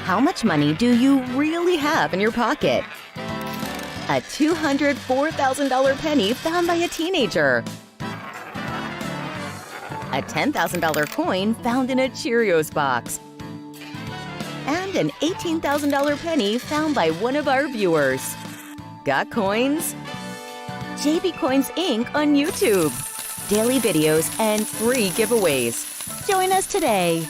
How much money do you really have in your pocket? A $204,000 penny found by a teenager. A $10,000 coin found in a Cheerios box. And an $18,000 penny found by one of our viewers. Got coins? JB Coins Inc. on YouTube. Daily videos and free giveaways. Join us today.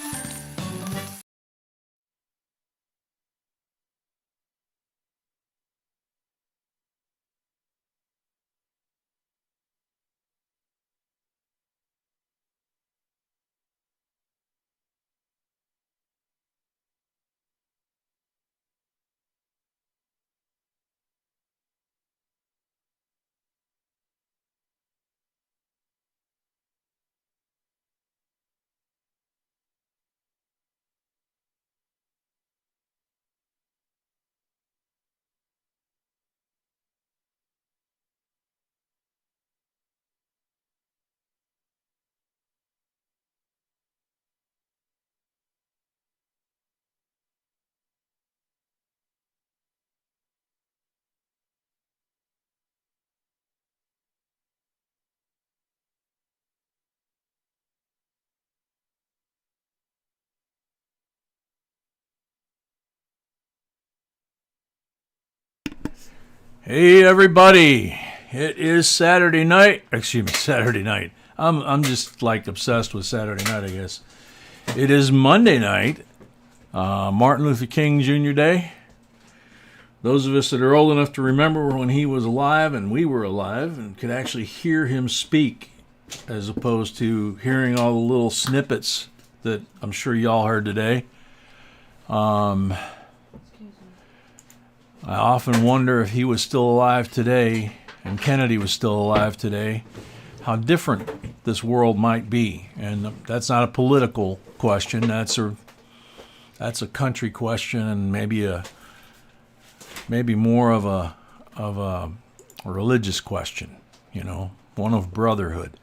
Hey everybody, it is Saturday night. Saturday night. I'm just like obsessed with Saturday night, I guess. It is Monday night, Martin Luther King Jr. Day. Those of us that are old enough to remember when he was alive and we were alive and could actually hear him speak, as opposed to hearing all the little snippets that I'm sure y'all heard today. I often wonder if he was still alive today and Kennedy was still alive today, how different this world might be. And that's not a political question. That's a country question, and maybe more of a religious question, one of brotherhood.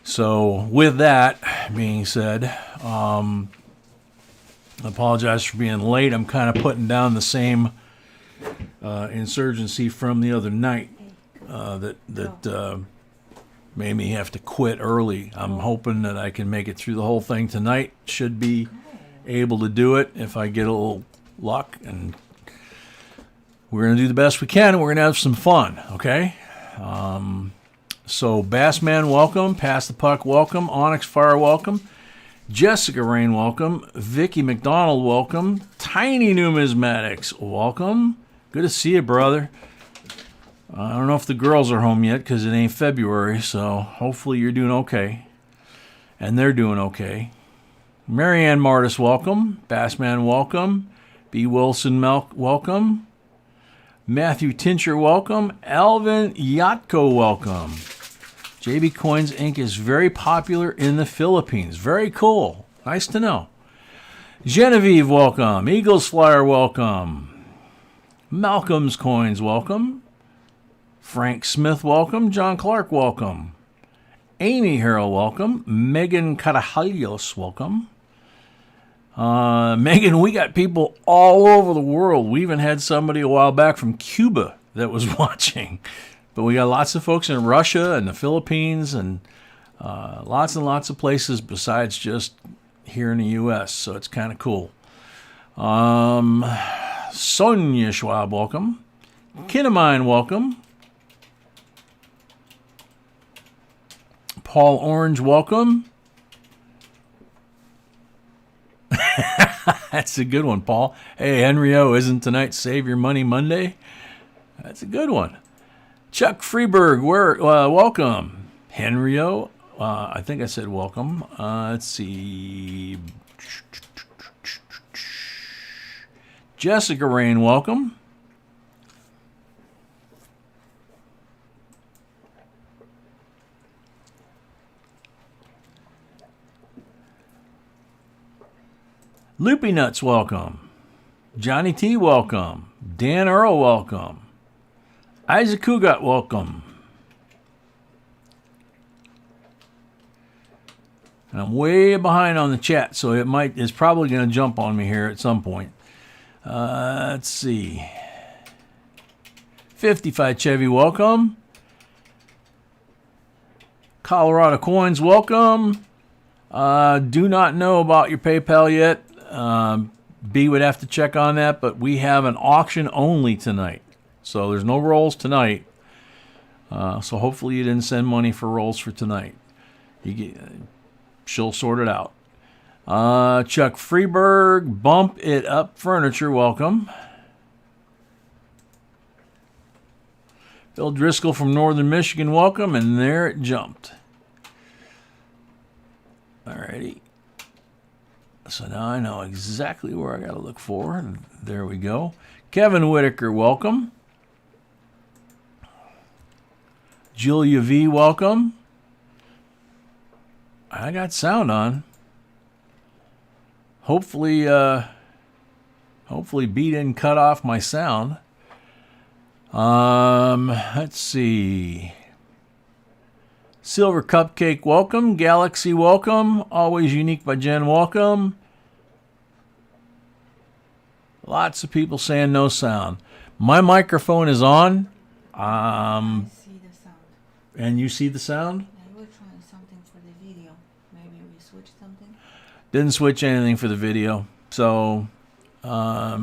So with that being said, I apologize for being late. I'm kind of putting down the same insurgency from the other night that made me have to quit early. I'm hoping that I can make it through the whole thing tonight. Should be able to do it if I get a little luck, and we're going to do the best we can, and we're going to have some fun, okay? So Bassman, welcome. Pass the Puck, welcome. Onyx Fire, welcome. Jessica Rain, welcome. Vicky McDonald, welcome. Tiny Numismatics, welcome. Good to see you, brother. I don't know if the girls are home yet because it ain't February, so hopefully you're doing okay. And they're doing okay. Marianne Martis, welcome. Bassman, welcome. B. Wilson, welcome. Matthew Tincher, welcome. Alvin Yatko, welcome. JB Coins Inc. is very popular in the Philippines. Very cool. Nice to know. Genevieve, welcome. Eagles Flyer, welcome. Malcolm's Coins, welcome. Frank Smith, welcome. John Clark, welcome. Amy Harrell, welcome. Megan Carajalios, welcome. Megan, we got people all over the world. We even had somebody a while back from Cuba that was watching. But we got lots of folks in Russia and the Philippines and lots and lots of places besides just here in the U.S., so it's kind of cool. Sonia Schwab, welcome. Kinnamine, welcome. Paul Orange, welcome. That's a good one, Paul. Hey, Henry-O, isn't tonight Save Your Money Monday? That's a good one. Chuck Freeberg, welcome. Henry-O, I think I said welcome. Let's see. Jessica Rain, welcome. Loopy Nuts, welcome. Johnny T, welcome. Dan Earl, welcome. Isaac Kugat, welcome. And I'm way behind on the chat, so it's probably going to jump on me here at some point. Let's see. 55 Chevy, welcome. Colorado Coins, welcome. Do not know about your PayPal yet. B would have to check on that, but we have an auction only tonight. So there's no rolls tonight. So hopefully you didn't send money for rolls for tonight. She'll sort it out. Chuck Freeberg, Bump It Up Furniture, welcome. Phil Driscoll from Northern Michigan, welcome. And there it jumped. Alrighty. So now I know exactly where I got to look for. There we go. Kevin Whitaker, welcome. Julia V, welcome. I got sound on. Hopefully B didn't cut off my sound. Let's see. Silver Cupcake, welcome. Galaxy, welcome. Always Unique by Jen, welcome. Lots of people saying no sound. My microphone is on. I see the sound. And you see the sound? I will try something for the video. Maybe we switch something. Didn't switch anything for the video. So, I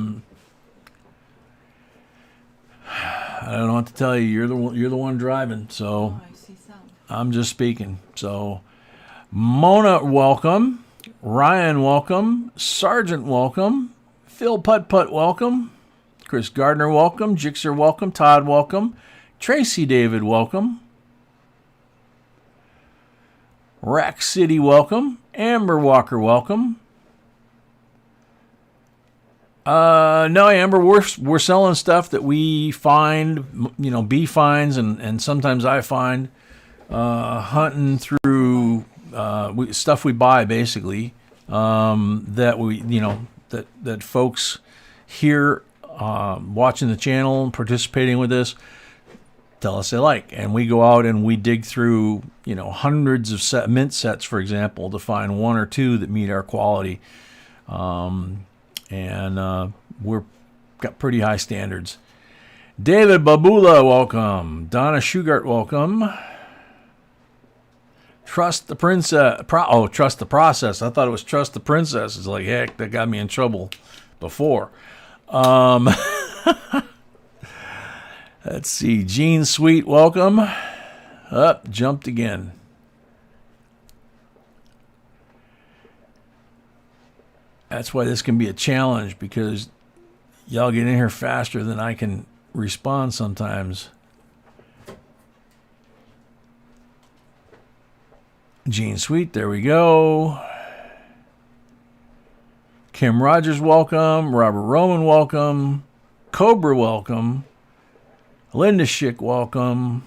don't know what to tell you. You're the one driving. So, Oh, I see sound. I'm just speaking. So, Mona, welcome. Ryan, welcome. Sergeant, welcome. Phil Putt Putt, welcome. Chris Gardner, welcome. Jixer, welcome. Todd, welcome. Tracy David, welcome. Rack City, welcome. Amber Walker, welcome. No, Amber, we're selling stuff that we find, B finds, and sometimes I find, hunting through stuff we buy, basically, that we, that folks here watching the channel and participating with this tell us they like. And we go out and we dig through, hundreds of mint sets, for example, to find one or two that meet our quality. And we're got pretty high standards. David Babula, welcome. Donna Shugart, welcome. Trust the princess. Trust the process. I thought it was trust the princess. It's like, heck, that got me in trouble before. Let's see. Gene Sweet, welcome. Up, jumped again. That's why this can be a challenge, because y'all get in here faster than I can respond sometimes. Gene Sweet, there we go. Kim Rogers, welcome. Robert Roman, welcome. Cobra, welcome. Linda Schick, welcome.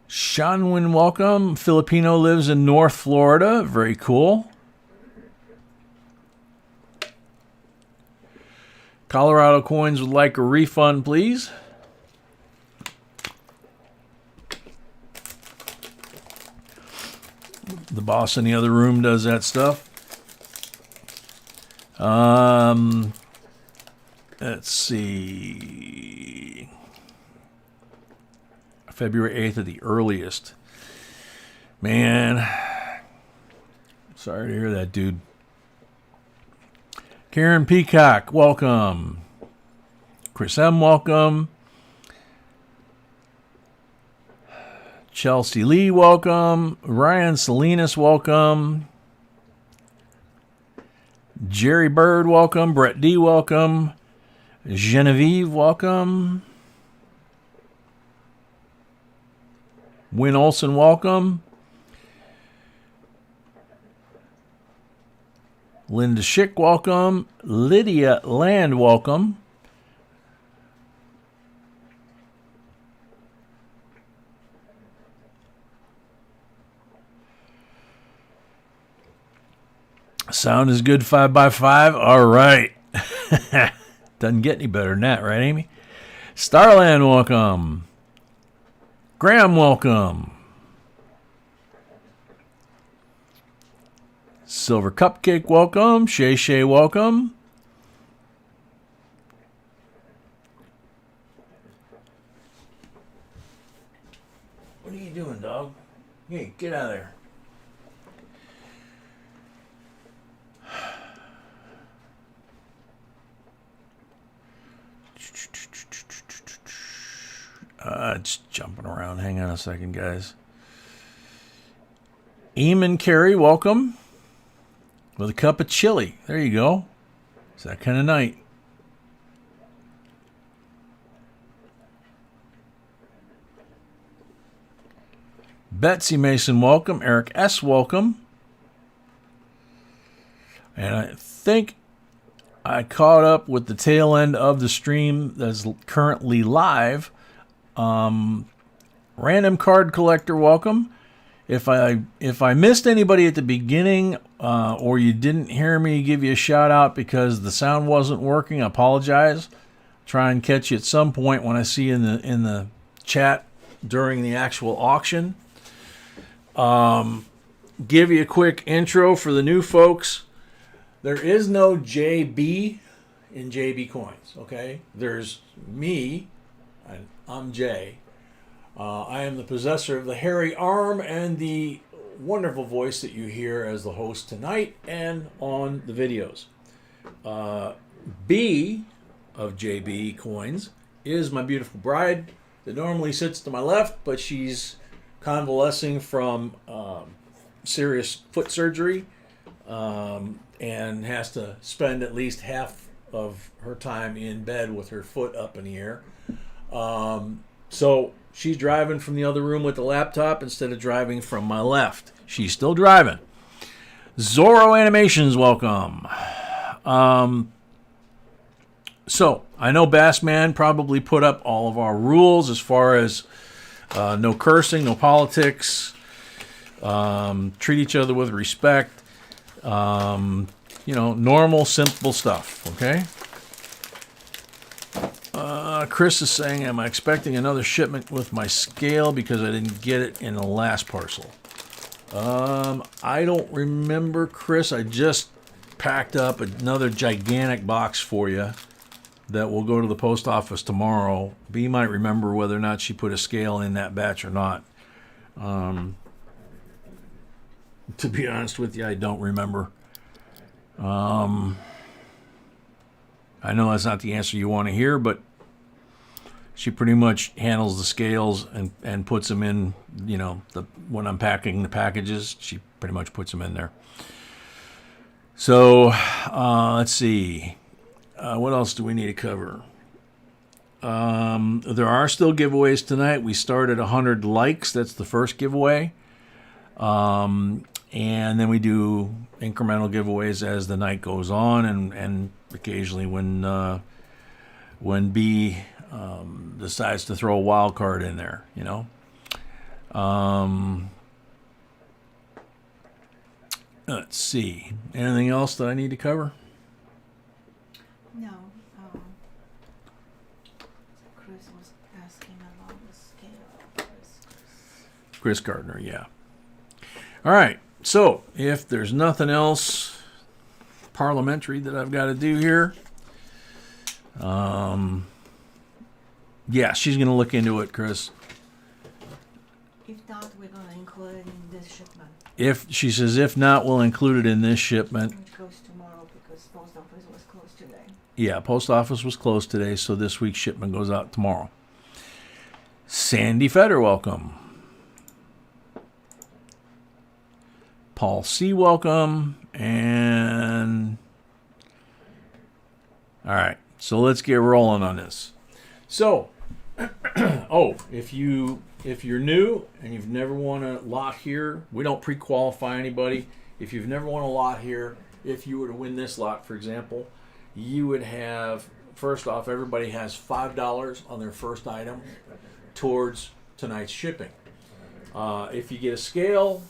Shanwin, welcome. Filipino lives in North Florida. Very cool. Colorado Coins would like a refund, please. The boss in the other room does that stuff. Let's see. February 8th at the earliest. Man. Sorry to hear that, dude. Karen Peacock, welcome. Chris M, welcome. Chelsea Lee, welcome. Ryan Salinas, welcome. Jerry Bird, welcome. Brett D, welcome. Genevieve, welcome. Win Olson, welcome. Linda Schick, welcome. Lydia Land, welcome. Sound is good, 5x5. All right. Doesn't get any better than that, right, Amy? Starland, welcome. Graham, welcome. Silver Cupcake, welcome. Shay Shay, welcome. What are you doing, dog? Hey, get out of there. It's jumping around. Hang on a second, guys. Eamon Carey, welcome. With a cup of chili. There you go. It's that kind of night. Betsy Mason, welcome. Eric S., welcome. And I think I caught up with the tail end of the stream that's currently live. Random Card Collector, welcome. If I missed anybody at the beginning or you didn't hear me give you a shout out because the sound wasn't working, I apologize. Try and catch you at some point when I see you in the chat during the actual auction. Give you a quick intro for the new folks. There is no JB in JB Coins, okay? There's me, and I'm Jay. I am the possessor of the hairy arm and the wonderful voice that you hear as the host tonight and on the videos. B of JB Coins is my beautiful bride that normally sits to my left, but she's convalescing from serious foot surgery and has to spend at least half of her time in bed with her foot up in the air. So she's driving from the other room with the laptop instead of driving from my left. She's still driving. Zorro Animations, welcome. So I know Bassman probably put up all of our rules as far as no cursing, no politics, treat each other with respect, normal, simple stuff, okay? Chris is saying, am I expecting another shipment with my scale because I didn't get it in the last parcel? I don't remember, Chris. I just packed up another gigantic box for you that will go to the post office tomorrow. B might remember whether or not she put a scale in that batch or not. To be honest with you, I don't remember. I know that's not the answer you want to hear, but she pretty much handles the scales and puts them in, when I'm packing the packages, she pretty much puts them in there. So, let's see. What else do we need to cover? There are still giveaways tonight. We start at 100 likes. That's the first giveaway. And then we do incremental giveaways as the night goes on, and occasionally when B decides to throw a wild card in there, Let's see. Anything else that I need to cover? No. Chris was asking about the scale. Chris Gardner, yeah. All right. So, if there's nothing else parliamentary that I've got to do here, yeah, she's going to look into it, Chris. If not, we're going to include it in this shipment. If not, we'll include it in this shipment. It goes tomorrow because post office was closed today. Yeah, post office was closed today, so this week's shipment goes out tomorrow. Sandy Feder, welcome. Paul C., welcome. And all right, so let's get rolling on this. So, if you're new and you've never won a lot here, we don't pre-qualify anybody. If you've never won a lot here, if you were to win this lot, for example, you would have, first off, everybody has $5 on their first item towards tonight's shipping. If you get a scale,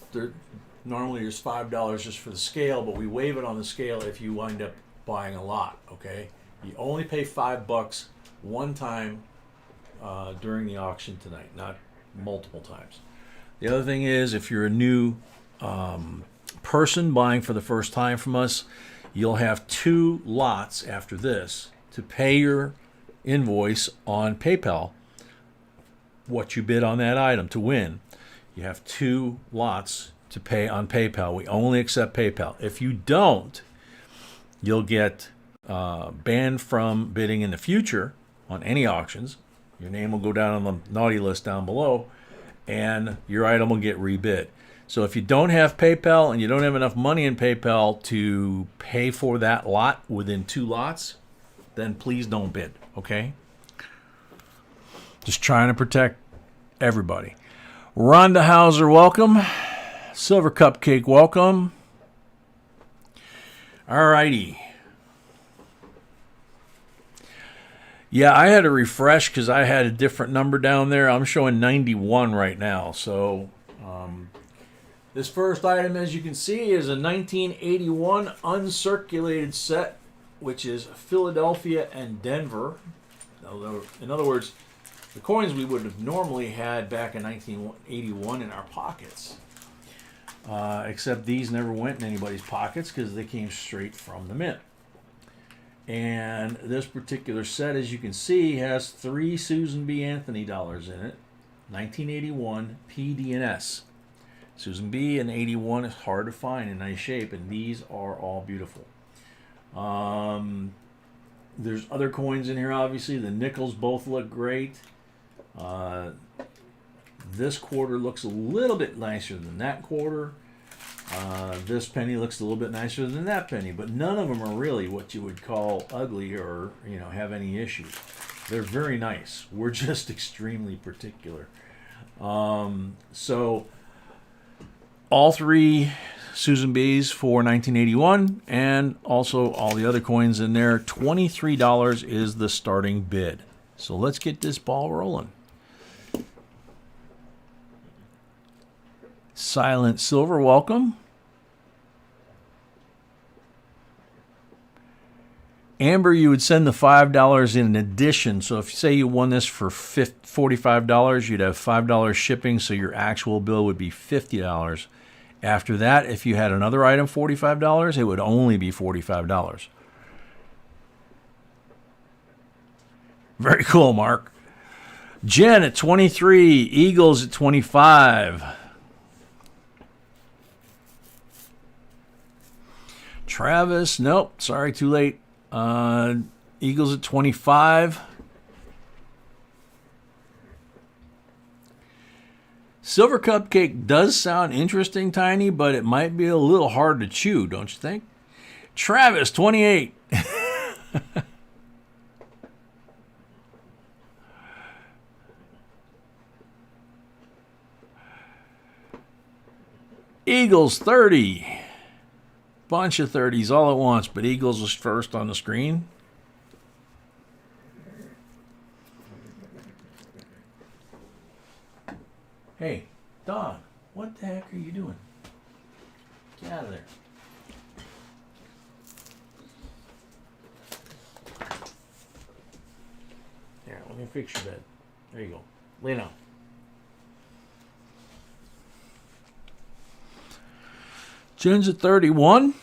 normally there's $5 just for the scale, but we waive it on the scale if you wind up buying a lot, okay? You only pay $5 one time during the auction tonight, not multiple times. The other thing is, if you're a new person buying for the first time from us, you'll have 2 lots after this to pay your invoice on PayPal, what you bid on that item to win. You have 2 lots to pay on PayPal. We only accept PayPal. If you don't, you'll get banned from bidding in the future on any auctions. Your name will go down on the naughty list down below, and your item will get rebid. So if you don't have PayPal and you don't have enough money in PayPal to pay for that lot within 2 lots, then please don't bid, okay? Just trying to protect everybody. Rhonda Hauser, welcome. Silver Cupcake, welcome. All righty. Yeah, I had to refresh because I had a different number down there. I'm showing 91 right now. So this first item, as you can see, is a 1981 uncirculated set, which is Philadelphia and Denver. In other words, the coins we would have normally had back in 1981 in our pockets. Except these never went in anybody's pockets because they came straight from the mint. And this particular set, as you can see, has 3 Susan B. Anthony dollars in it. 1981 PD&S. Susan B. and 81 is hard to find in nice shape, and these are all beautiful. There's other coins in here, obviously. The nickels both look great. This quarter looks a little bit nicer than that quarter. This penny looks a little bit nicer than that penny, but none of them are really what you would call ugly or have any issues. They're very nice. We're just extremely particular. So all 3 Susan B's for 1981, and also all the other coins in there. $23 is the starting bid. So let's get this ball rolling. Silent Silver, welcome. Amber, you would send the $5 in addition. So if you say you won this for $45, you'd have $5 shipping, so your actual bill would be $50. After that, if you had another item, $45, it would only be $45. Very cool, Mark. Jen at 23, Eagles at 25. Travis, nope, sorry, too late. Eagles at 25. Silver Cupcake does sound interesting, Tiny, but it might be a little hard to chew, don't you think? Travis, 28. Eagles, 30. Bunch of 30s all at once, but Eagles was first on the screen. Hey, Don, what the heck are you doing? Get out of there. Here, let me fix your bed. There you go. Lay down. Jen's at 31.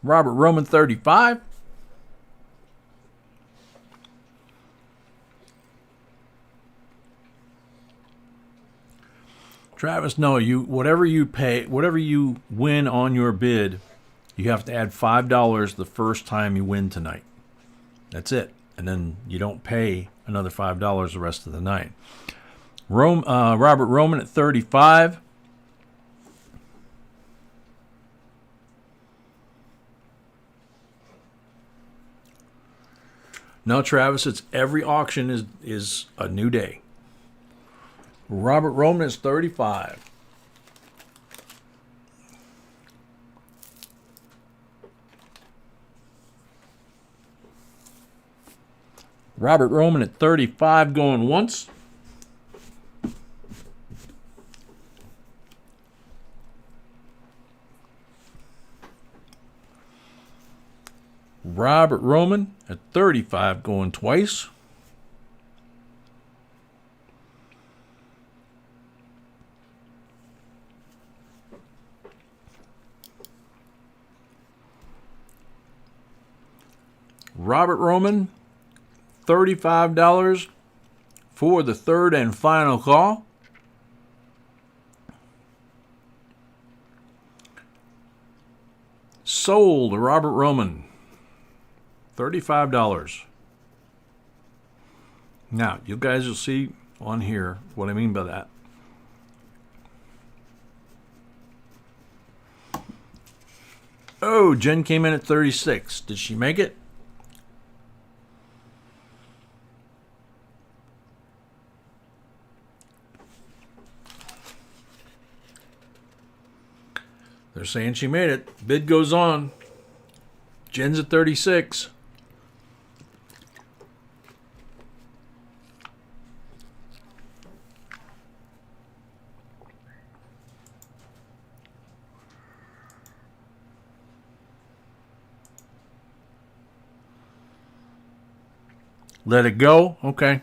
Robert Roman, 35. Travis, no, whatever you win on your bid, you have to add $5 the first time you win tonight. That's it. And then you don't pay another $5 the rest of the night. Robert Roman at 35. No, Travis, it's every auction is a new day. Robert Roman is 35. Robert Roman at 35 going once. Robert Roman at 35 going twice. Robert Roman, $35 for the third and final call. Sold, Robert Roman, $35. Now, you guys will see on here what I mean by that. Oh, Jen came in at 36. Did she make it? They're saying she made it. Bid goes on. Jen's at 36. Let it go? Okay.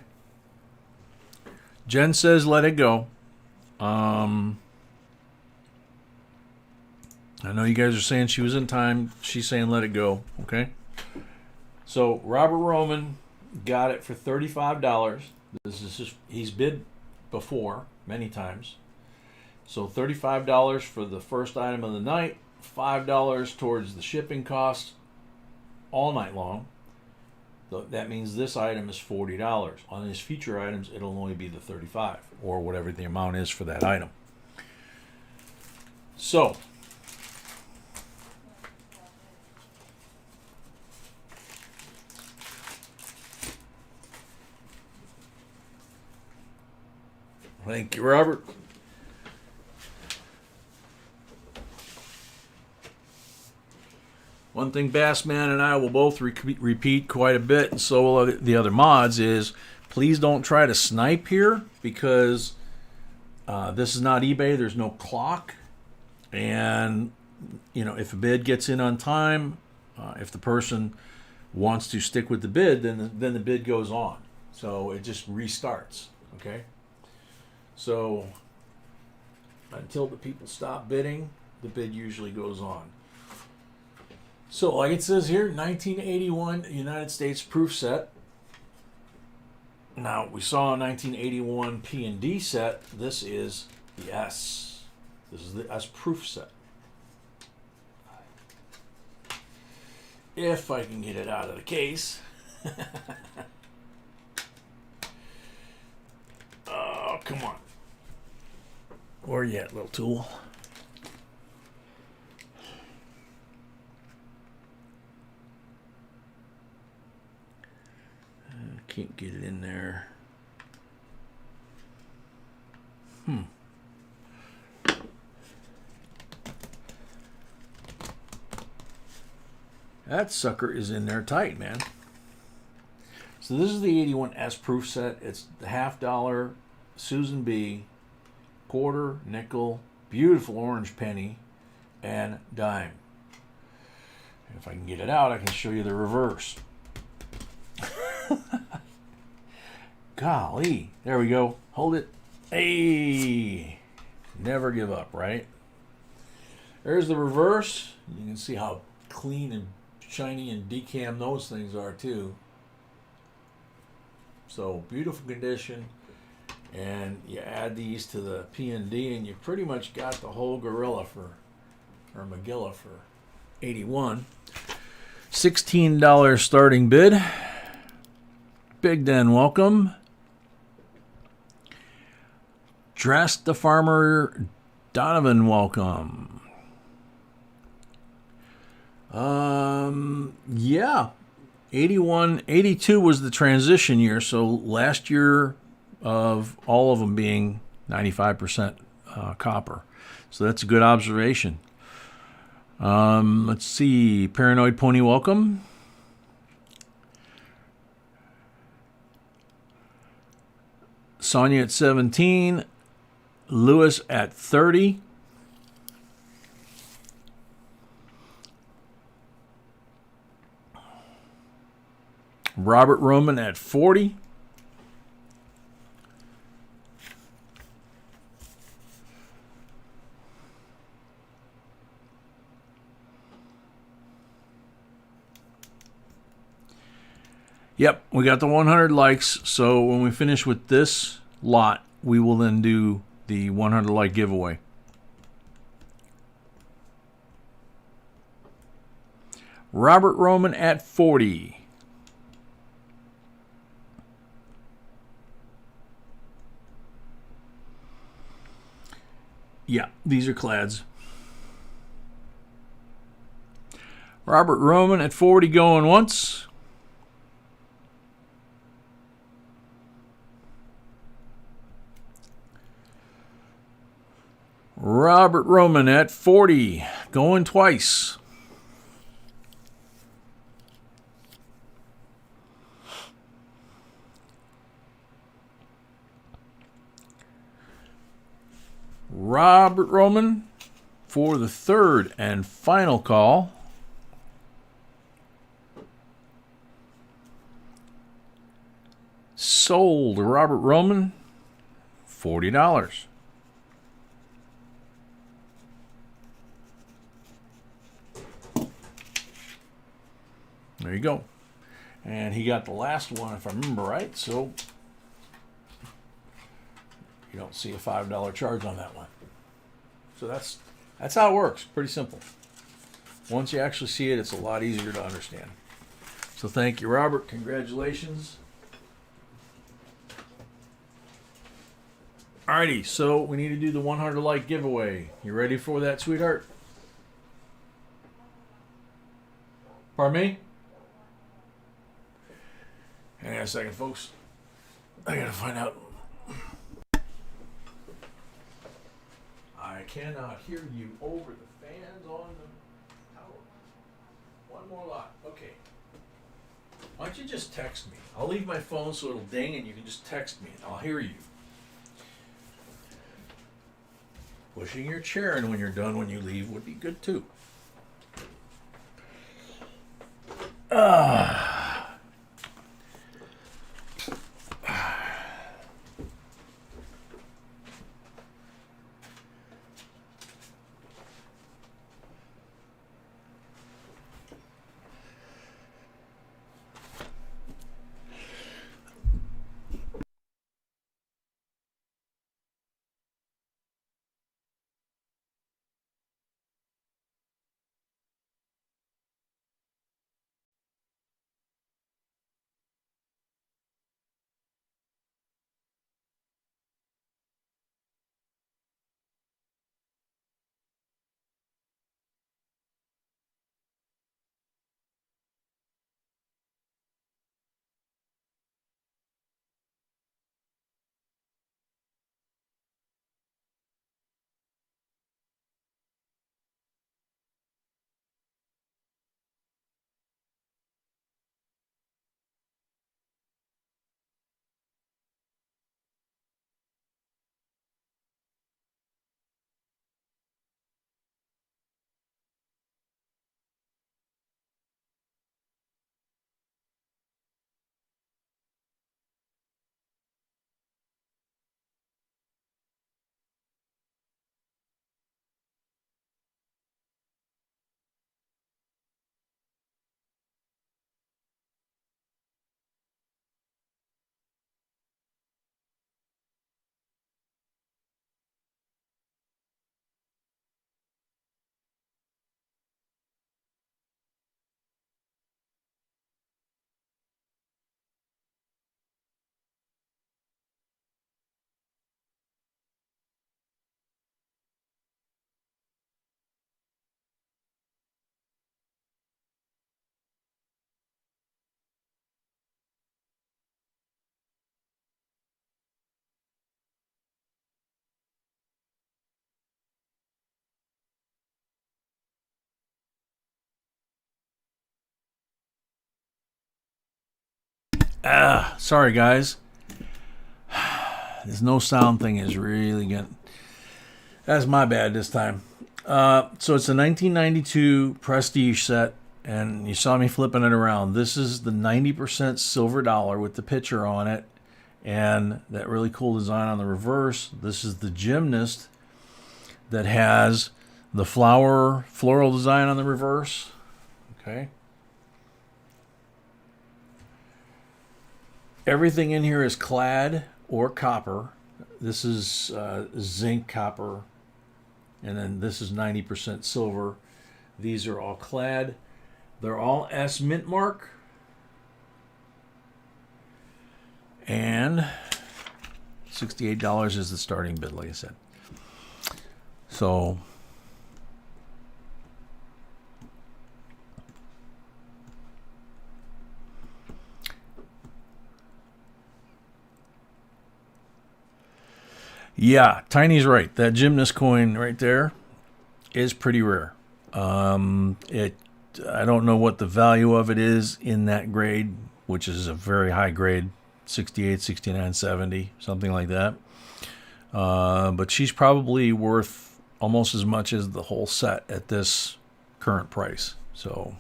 Jen says let it go. I know you guys are saying she was in time. She's saying let it go. Okay. So Robert Roman got it for $35. This is just, he's bid before many times. So $35 for the first item of the night, $5 towards the shipping costs all night long. That means this item is $40. On his future items, it'll only be the $35 or whatever the amount is for that item. So, thank you, Robert. One thing Bassman and I will both repeat quite a bit, and so will the other mods, is please don't try to snipe here, because this is not eBay. There's no clock. And, you know, if a bid gets in on time, if the person wants to stick with the bid, then the bid goes on. So it just restarts, okay? So until the people stop bidding, the bid usually goes on. So like it says here, 1981 United States proof set. Now we saw a 1981 P&D set. This is the S. This is the S proof set. If I can get it out of the case. Oh, come on. Where you at, little tool? Can't get it in there. That sucker is in there tight, man. So this is the 81 S proof set. It's the $50 Susan B, quarter, nickel, beautiful orange penny, and dime. If I can get it out, I can show you the reverse. Golly, there we go. Hold it. Hey, never give up, right? There's the reverse. You can see how clean and shiny and decam those things are too. So beautiful condition. And you add these to the P&D and you pretty much got the whole gorilla or Magilla for 81. $16 starting bid. Big Den, welcome. Dress the Farmer Donovan, welcome. Yeah. 82 was the transition year, so last year of all of them being 95% copper. So that's a good observation. Let's see. Paranoid Pony, welcome. Sonia at 17. Lewis at 30. Robert Roman at 40. Yep, we got the 100 likes. So when we finish with this lot, we will then do the 100 like giveaway. Robert Roman at 40. Yeah, these are clads. Robert Roman at 40 going once. Robert Roman at 40 going twice. Robert Roman for the third and final call. Sold Robert Roman, $40. There you go. And he got the last one, if I remember right, so you don't see a $5 charge on that one. So that's how it works. Pretty simple. Once you actually see it, it's a lot easier to understand. So thank you, Robert. Congratulations. Alrighty, so we need to do the 100 like giveaway. You ready for that, sweetheart? Pardon me? Hang on a second, folks. I gotta find out. I cannot hear you over the fans on the tower. One more lot. Okay. Why don't you just text me? I'll leave my phone so it'll ding and you can just text me and I'll hear you. Pushing your chair in when you're done when you leave would be good too. Sorry guys. This no sound thing is really getting... That's my bad this time. So it's a 1992 Prestige set, and you saw me flipping it around. This is the 90% silver dollar with the picture on it, and that really cool design on the reverse. This is the Gymnast that has the floral design on the reverse. Okay. Everything in here is clad or copper. This is zinc copper, and then this is 90% silver. These are all clad. They're all S mint mark. And $68 is the starting bid, like I said. So yeah, Tiny's right. That gymnast coin right there is pretty rare. I don't know what the value of it is in that grade, which is a very high grade, 68, 69, 70, something like that. But she's probably worth almost as much as the whole set at this current price. So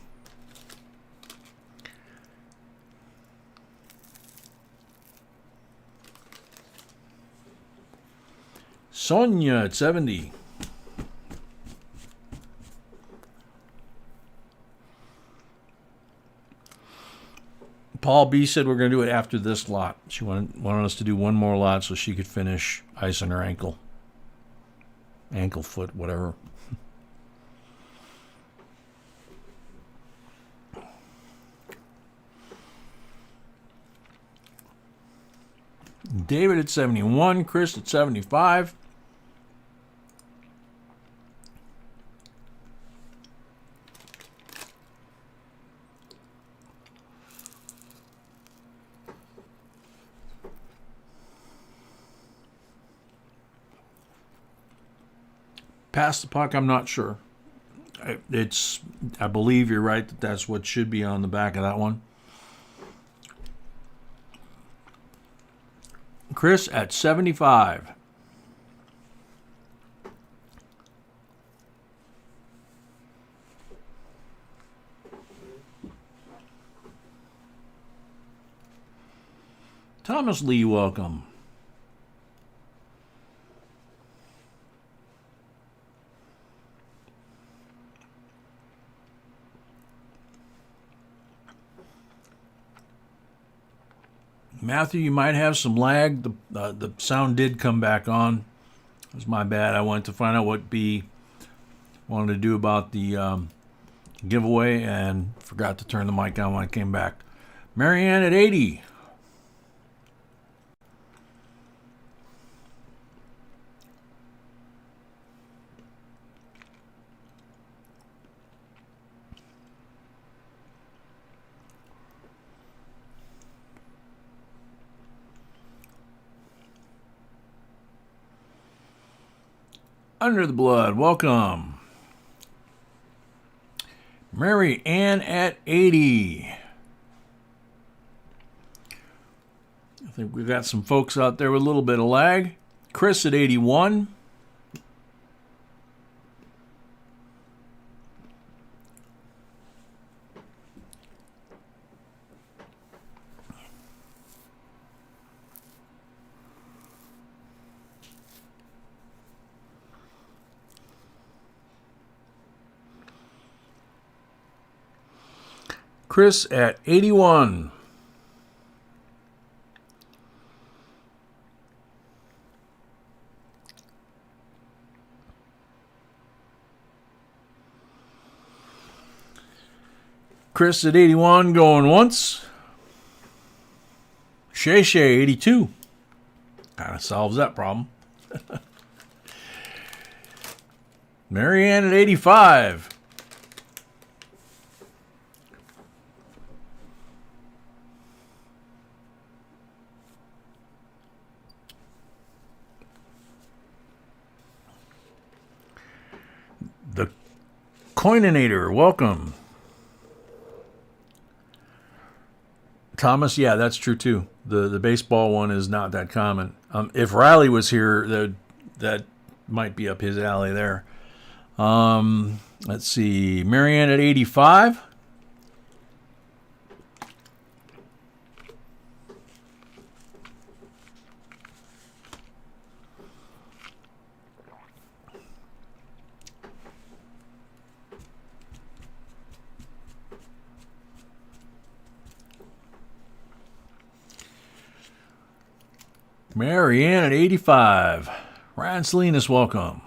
Sonia at 70. Paul B said we're going to do it after this lot. She wanted us to do one more lot so she could finish icing her ankle. Ankle, foot, whatever. David at 71. Chris at 75. Pass the puck, I'm not sure. I believe you're right that that's what should be on the back of that one. Chris at 75. Thomas Lee, welcome. Matthew, you might have some lag. The sound did come back on. It was my bad. I wanted to find out what B wanted to do about the giveaway and forgot to turn the mic on when I came back. Marianne at 80. Under the Blood, welcome. Mary Ann at 80. I think we've got some folks out there with a little bit of lag. Chris at 81. Chris at 81. Chris at 81 going once. Shay 82. Kind of solves that problem. Marianne at 85. The Coininator, welcome. Thomas, yeah, that's true too. The baseball one is not that common. If Riley was here, that might be up his alley there. Let's see. Marianne at 85. Marianne at 85. Ryan Salinas, welcome.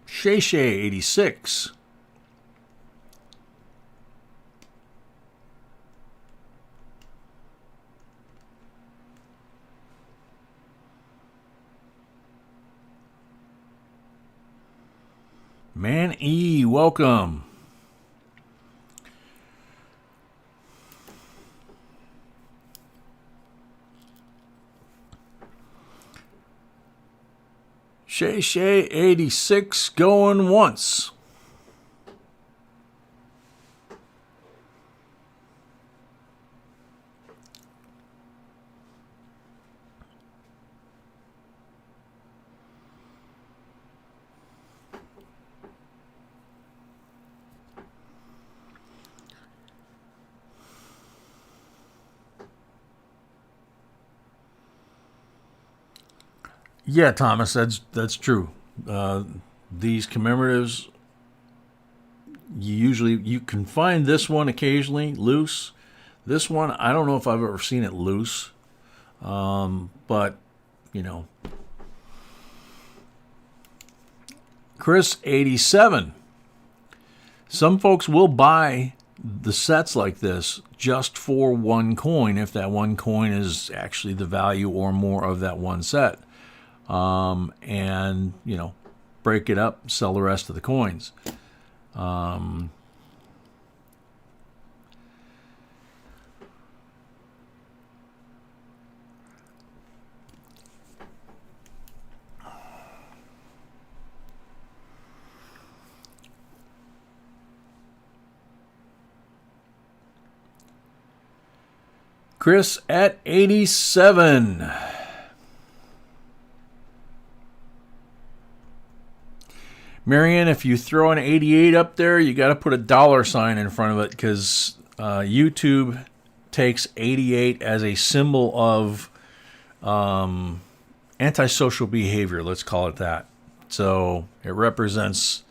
Shay Shay, 86. Man E, welcome. Shay Shay, 86, going once. Yeah, Thomas, that's true. These commemoratives, you can find this one occasionally loose. This one, I don't know if I've ever seen it loose, but you know. Chris, 87. Some folks will buy the sets like this just for one coin if that one coin is actually the value or more of that one set. And, you know, break it up, sell the rest of the coins. Chris at 87. Marianne, if you throw an 88 up there, you got to put a $sign in front of it because YouTube takes 88 as a symbol of antisocial behavior, let's call it that. So it represents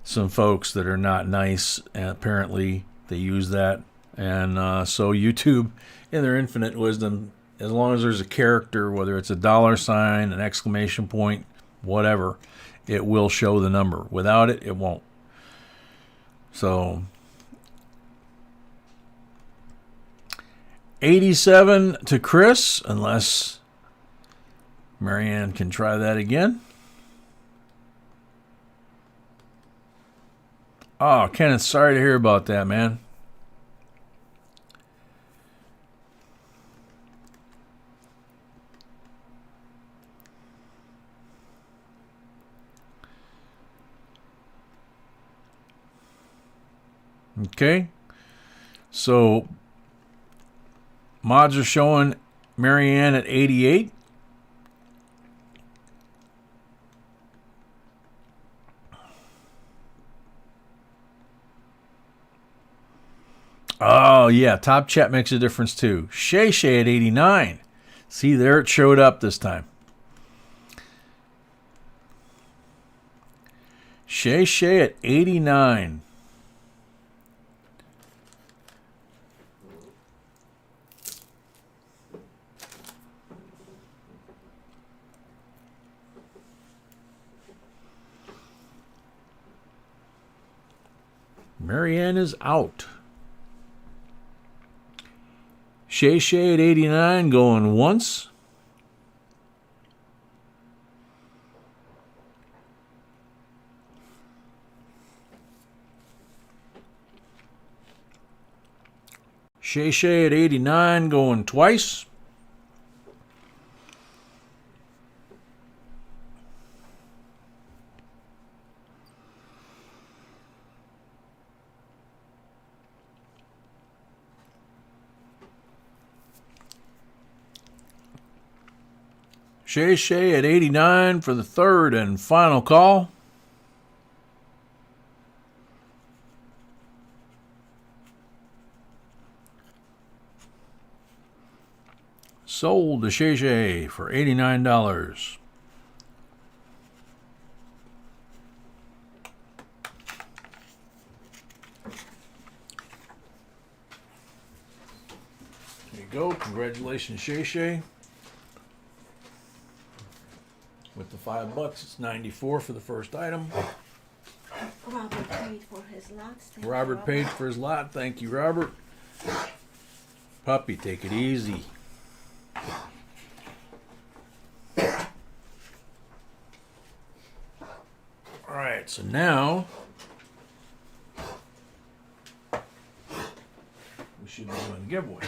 some folks that are not nice, and apparently they use that. And so YouTube, in their infinite wisdom, as long as there's a character, whether it's a $sign, an exclamation point, whatever, it will show the number. Without it, it won't. So 87 to Chris, unless Marianne can try that again. Oh, Kenneth, sorry to hear about that, man. Okay, so mods are showing Marianne at 88. Oh, yeah, top chat makes a difference too. Shay Shay at 89. See, there it showed up this time. Shay Shay at 89. Marianne is out. Shay Shay at 89 going once. Shay Shay at 89 going twice. Shay Shay at 89 for the third and final call. Sold to Shay Shay for $89. There you go. Congratulations, Shay Shay. $5. It's 94 for the first item. Robert paid for his lot. Thank you, Robert paid for his lot. Thank you, Robert. Puppy, take it easy. All right, so now we should be doing the giveaway.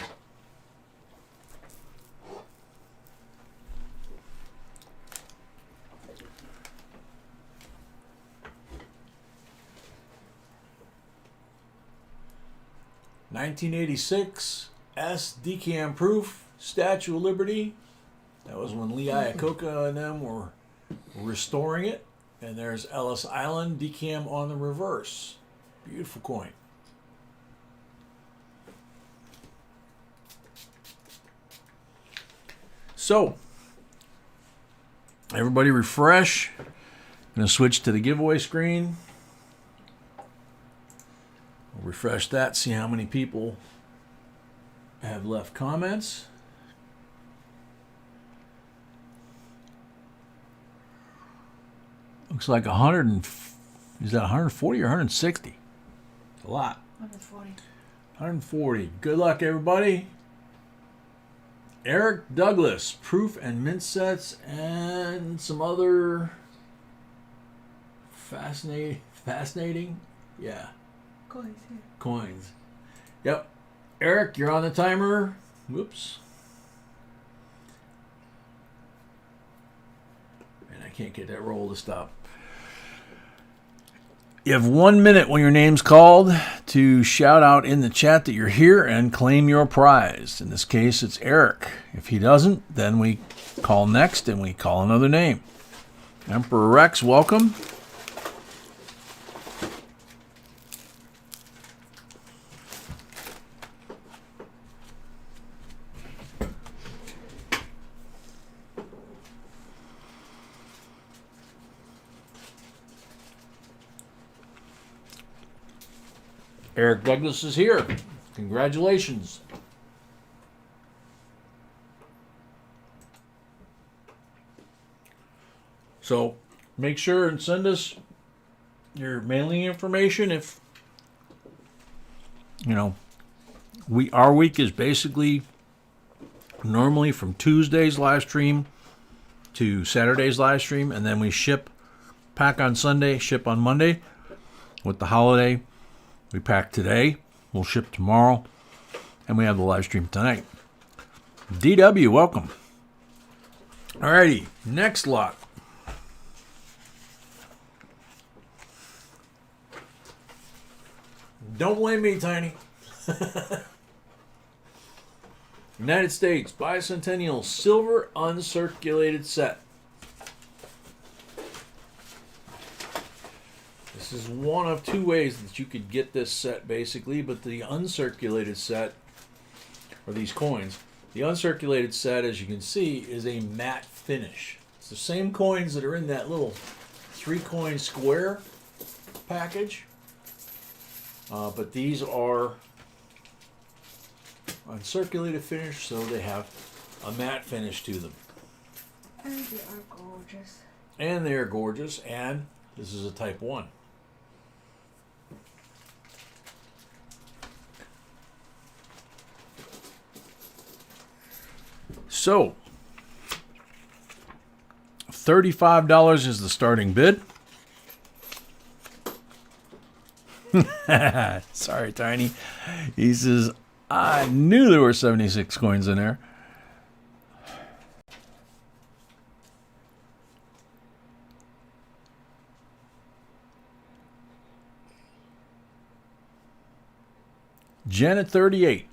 $1986 S decam proof Statue of Liberty. That was when Lee Iacocca and them were restoring it. And there's Ellis Island decam on the reverse. Beautiful coin. So, everybody refresh. I'm going to switch to the giveaway screen. We'll refresh that, see how many people have left comments. Looks like 100 and, is that 140 or 160? A lot. 140. 140. Good luck, everybody. Eric Douglas, proof and mint sets, and some other fascinating, yeah, Coins here. coins. Yep. Eric, you're on the timer. Whoops. And I can't get that roll to stop. You have 1 minute when your name's called to shout out in the chat that you're here and claim your prize. In this case, it's Eric. If he doesn't, then we call next and we call another name. Emperor Rex, welcome. Eric Douglas is here. Congratulations. So make sure and send us your mailing information if, you know, our week is basically normally from Tuesday's live stream to Saturday's live stream, and then we pack on Sunday, ship on Monday. With the holiday, we pack today, we'll ship tomorrow, and we have the live stream tonight. DW, welcome. Alrighty, next lot. Don't blame me, Tiny. United States Bicentennial Silver Uncirculated Set. This is one of two ways that you could get this set, basically, but the uncirculated set, or these coins, the uncirculated set, as you can see, is a matte finish. It's the same coins that are in that little 3-coin square package, but these are uncirculated finish, so they have a matte finish to them. And they are gorgeous. And they are gorgeous, and this is a type 1. So, $35 is the starting bid. Sorry, Tiny. He says, I knew there were 76 coins in there. Janet 38.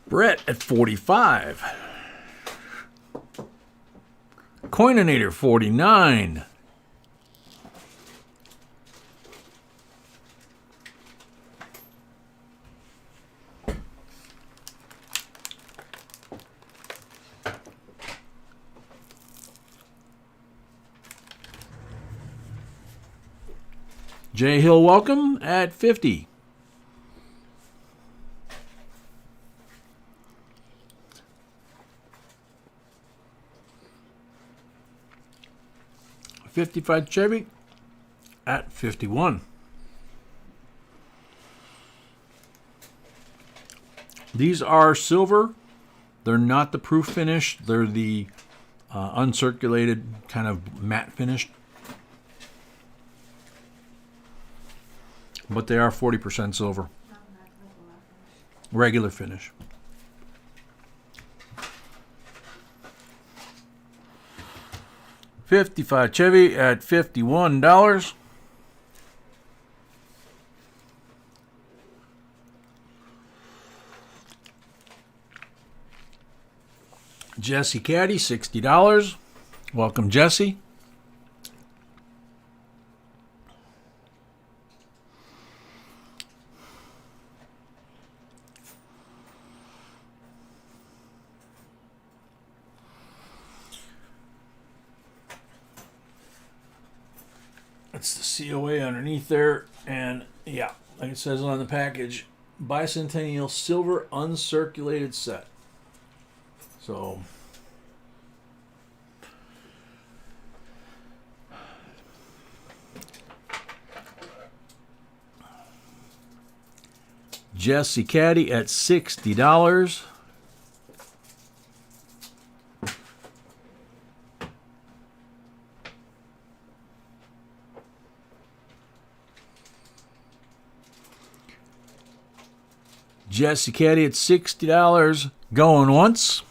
Brett at 45. Coininator 49. J Hill, welcome at 50. '55 Chevy at 51. These are silver. They're not the proof finish. They're the uncirculated kind of matte finish. But they are 40% silver. Regular finish. '55 Chevy at $51. Jesse Caddy, $60. Welcome, Jesse. It's the COA underneath there, and yeah, like it says on the package, Bicentennial Silver Uncirculated Set. So, Jesse Caddy at $60. Jesse Caddy at $60. Going once.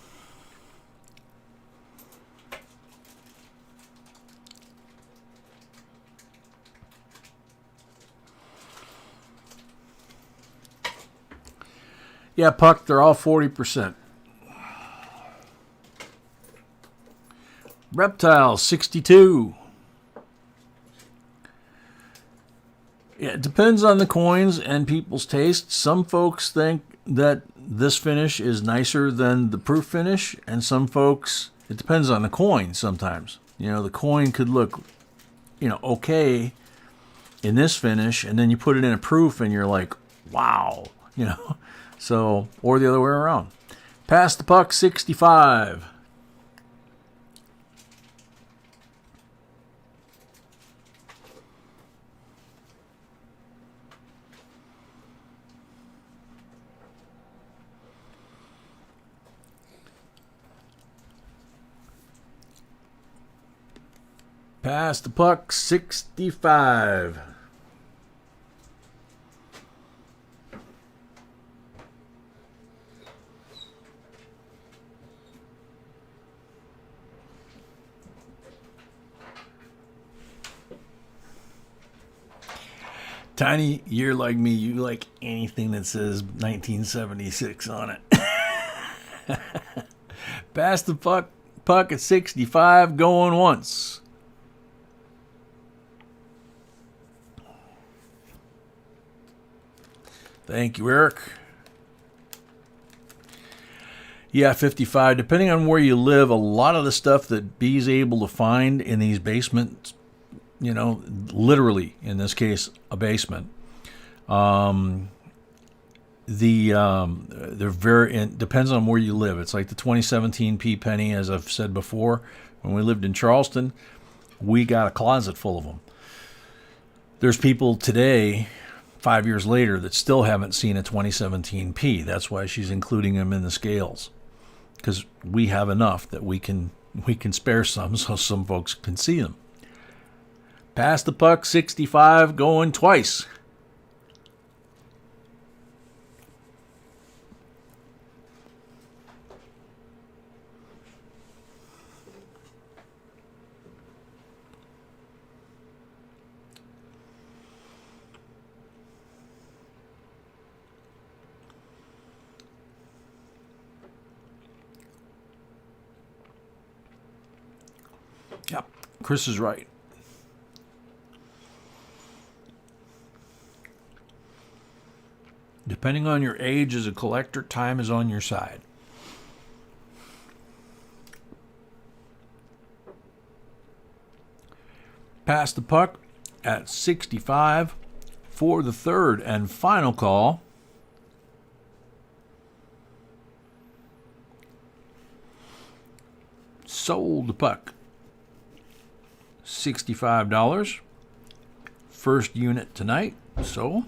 Yeah, Puck, they're all 40%. Reptile, 62. Yeah, it depends on the coins and people's taste. Some folks think that this finish is nicer than the proof finish, and some folks, it depends on the coin sometimes. You know, the coin could look, okay in this finish, and then you put it in a proof and you're like, wow, So, or the other way around. Pass the Puck, 65. Pass the Puck, 65. Tiny, you're like me. You like anything that says 1976 on it. Pass the puck at 65, going once. Thank you, Eric. Yeah, 55. Depending on where you live, a lot of the stuff that B's able to find in these basements, literally in this case, a basement. They're very. It depends on where you live. It's like the 2017 P penny, as I've said before. When we lived in Charleston, we got a closet full of them. There's people today, 5 years later, that still haven't seen a 2017 P. That's why she's including them in the scales, because we have enough that we can spare some, so some folks can see them. Pass the puck, 65, going twice. Yep, Chris is right. Depending on your age as a collector, time is on your side. Pass the puck, at 65 for the third and final call. Sold the puck. $65. First unit tonight. So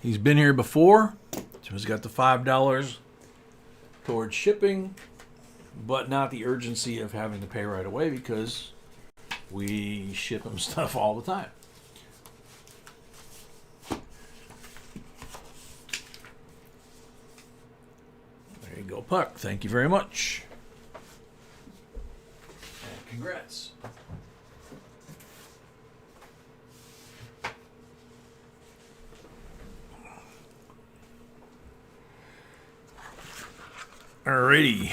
he's been here before. So he's got the $5 towards shipping, but not the urgency of having to pay right away because we ship him stuff all the time. There you go, Puck. Thank you very much. And congrats. Alrighty.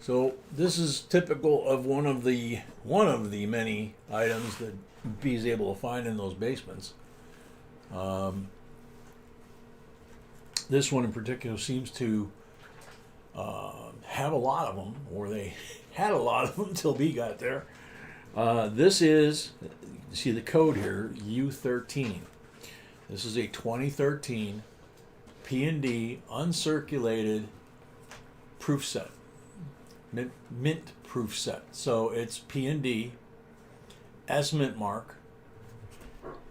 So this is typical of one of the many items that B is able to find in those basements. This one in particular seems to have a lot of them, or they had a lot of them until B got there. This is, you see the code here, U13. This is a 2013 P&D uncirculated proof set, mint proof set. So it's P&D, S mint mark,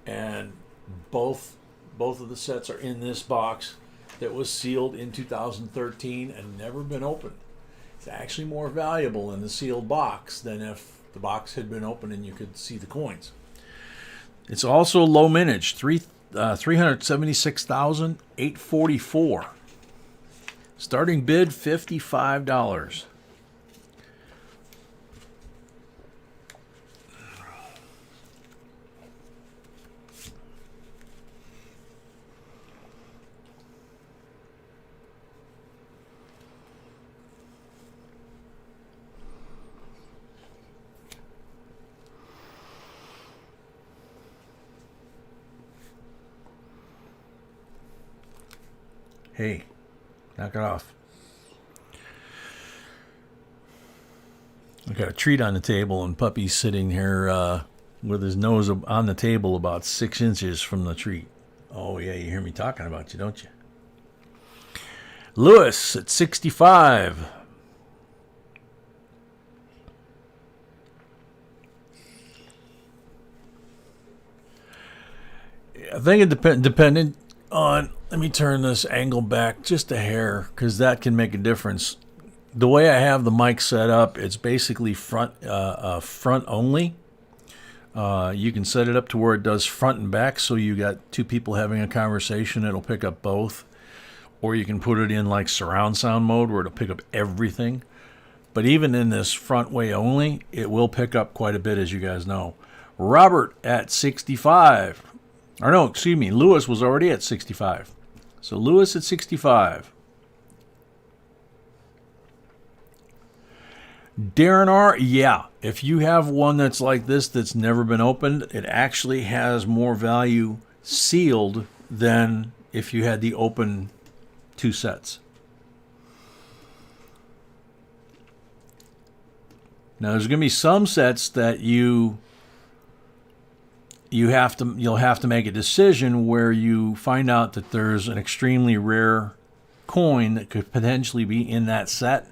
and both of the sets are in this box that was sealed in 2013 and never been opened. It's actually more valuable in the sealed box than if the box had been opened and you could see the coins. It's also low mintage, 376,844. Starting bid $55. Hey, knock it off. I got a treat on the table, and Puppy's sitting here with his nose on the table about 6 inches from the treat. Oh, yeah, you hear me talking about you, don't you? Lewis at 65. I think it depended on, let me turn this angle back just a hair because that can make a difference. The way I have the mic set up, it's basically front only. You can set it up to where it does front and back, so you got two people having a conversation, it'll pick up both. Or you can put it in like surround sound mode where it'll pick up everything. But even in this front way only, it will pick up quite a bit, as you guys know. Robert at 65. Or no, excuse me, Lewis was already at 65. So Lewis at 65. Darren R, yeah, if you have one that's like this that's never been opened, it actually has more value sealed than if you had the open two sets. Now there's going to be some sets that you'll have to make a decision where you find out that there's an extremely rare coin that could potentially be in that set.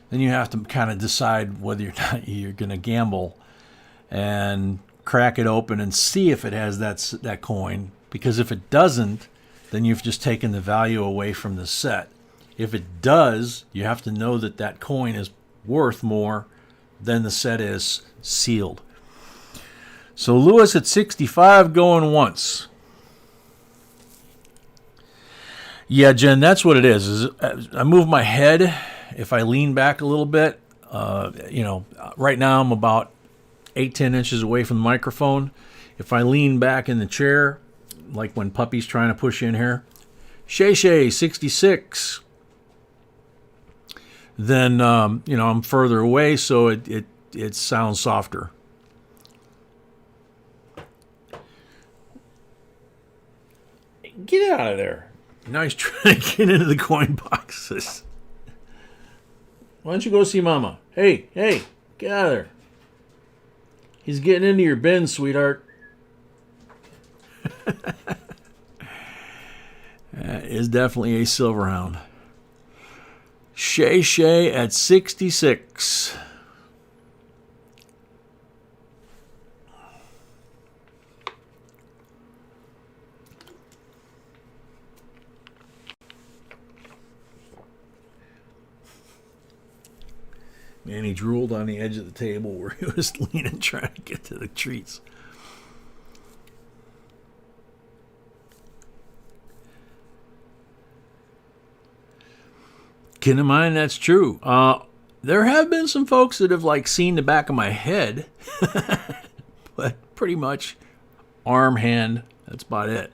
Then you have to kind of decide whether or not you're going to gamble and crack it open and see if it has that coin. Because if it doesn't, then you've just taken the value away from the set. If it does, you have to know that that coin is worth more than the set is sealed. So Lewis at 65 going once. Yeah, Jen, that's what it is I move my head. If I lean back a little bit, right now I'm about 8-10 inches away from the microphone. If I lean back in the chair, like when Puppy's trying to push in here, Shay 66, then I'm further away, so it sounds softer. Get out of there. Now he's trying to get into the coin boxes. Why don't you go see Mama? Hey, get out of there. He's getting into your bin, sweetheart. That is definitely a silver hound. Shay at 66. And he drooled on the edge of the table where he was leaning trying to get to the treats. Keep in mind, that's true. There have been some folks that have like seen the back of my head, but pretty much arm, hand, that's about it.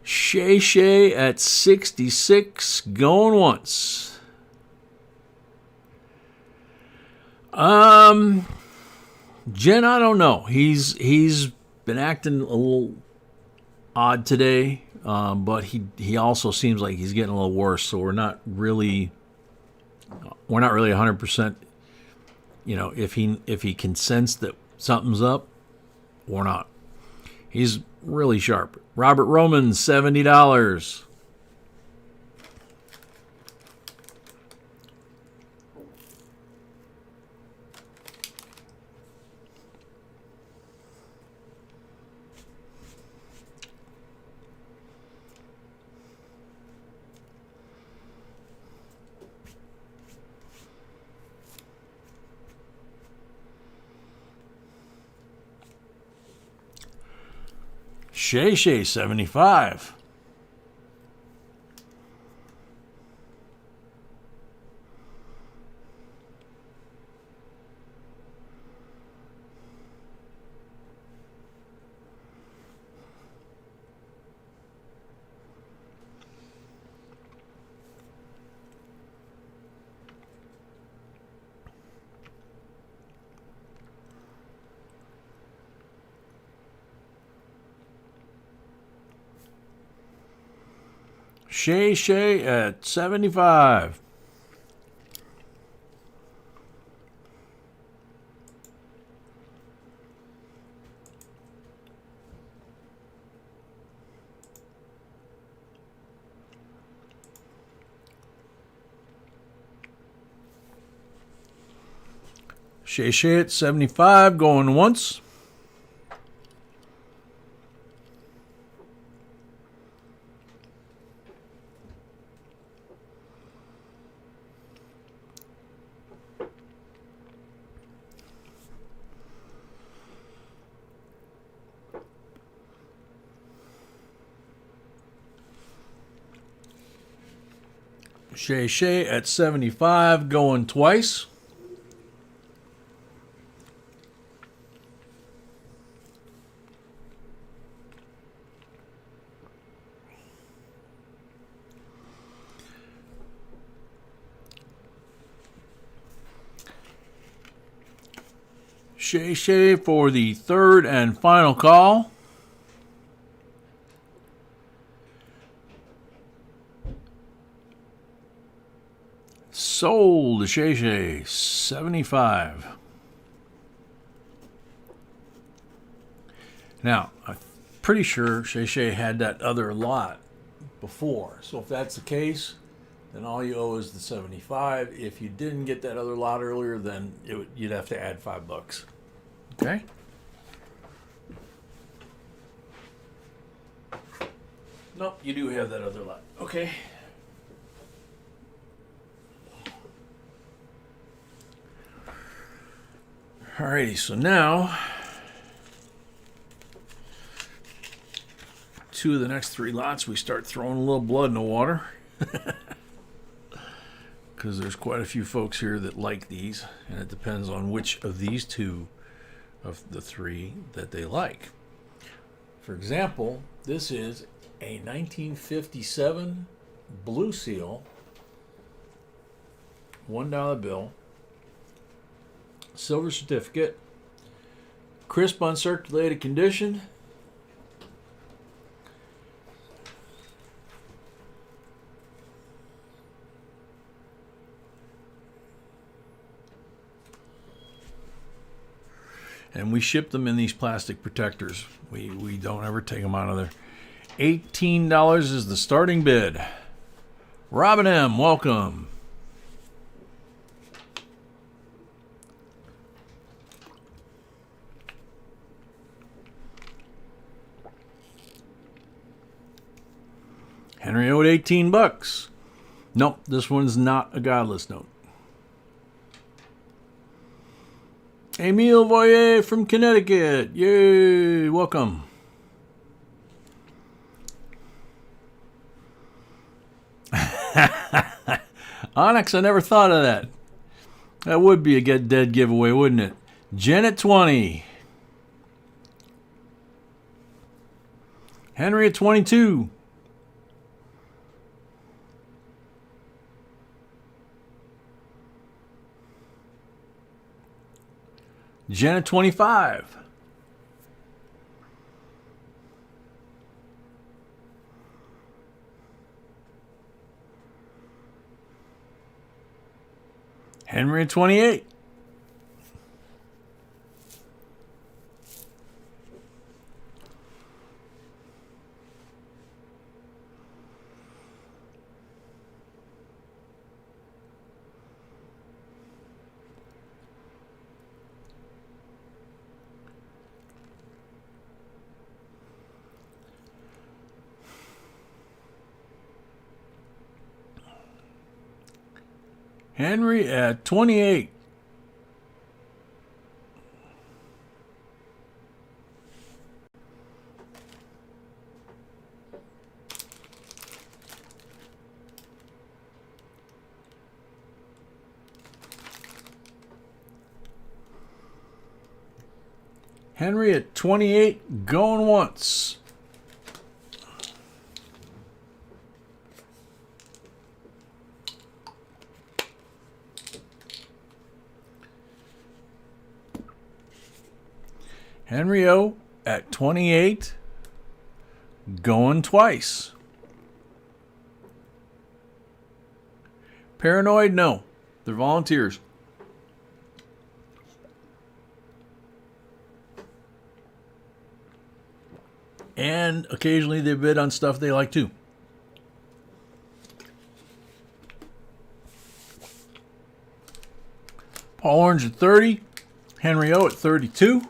Shay at 66, going once. Jen, I don't know. He's been acting a little odd today, but he also seems like he's getting a little worse. So we're not really 100%. You know, if he can sense that something's up or not. He's really sharp. Robert Roman, $70. Shay, 75. Shay at 75. Shay at 75, going once. Shay at 75, going twice. Shay for the third and final call. Sold to Shay, 75. Now, I'm pretty sure Shay had that other lot before. So if that's the case, then all you owe is the 75. If you didn't get that other lot earlier, then you'd have to add $5. Okay? Nope, you do have that other lot. Okay. Alrighty, so now 2 of the next 3 lots we start throwing a little blood in the water. Because there's quite a few folks here that like these, and it depends on which of these 2 of the 3 that they like. For example, this is a 1957 Blue Seal $1 bill, silver certificate, crisp uncirculated condition. And we ship them in these plastic protectors. We don't ever take them out of there. $18 is the starting bid. Robin M., welcome. Henry owed $18. Nope, this one's not a godless note. Emile Voyer from Connecticut. Yay, welcome. Onyx, I never thought of that. That would be a get dead giveaway, wouldn't it? Janet 20. Henry at 22. Jen at 25. Henry at 28. Henry at 28. Henry at 28, going once. Henry O at 28, going twice. Paranoid, no. They're volunteers. And occasionally they bid on stuff they like too. Paul Orange at 30. Henry O at 32.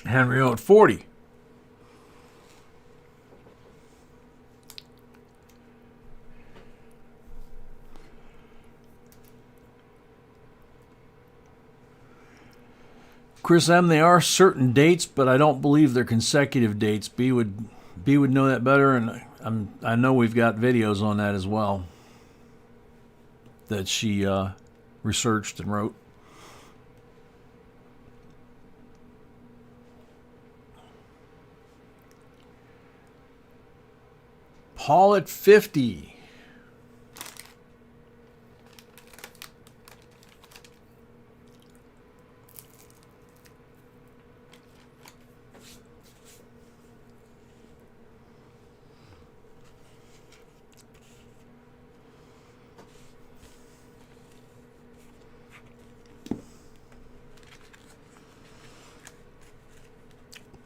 Henry O at 40. Chris M., they are certain dates, but I don't believe they're consecutive dates. B would know that better, and I know we've got videos on that as well that she researched and wrote. Paul at 50.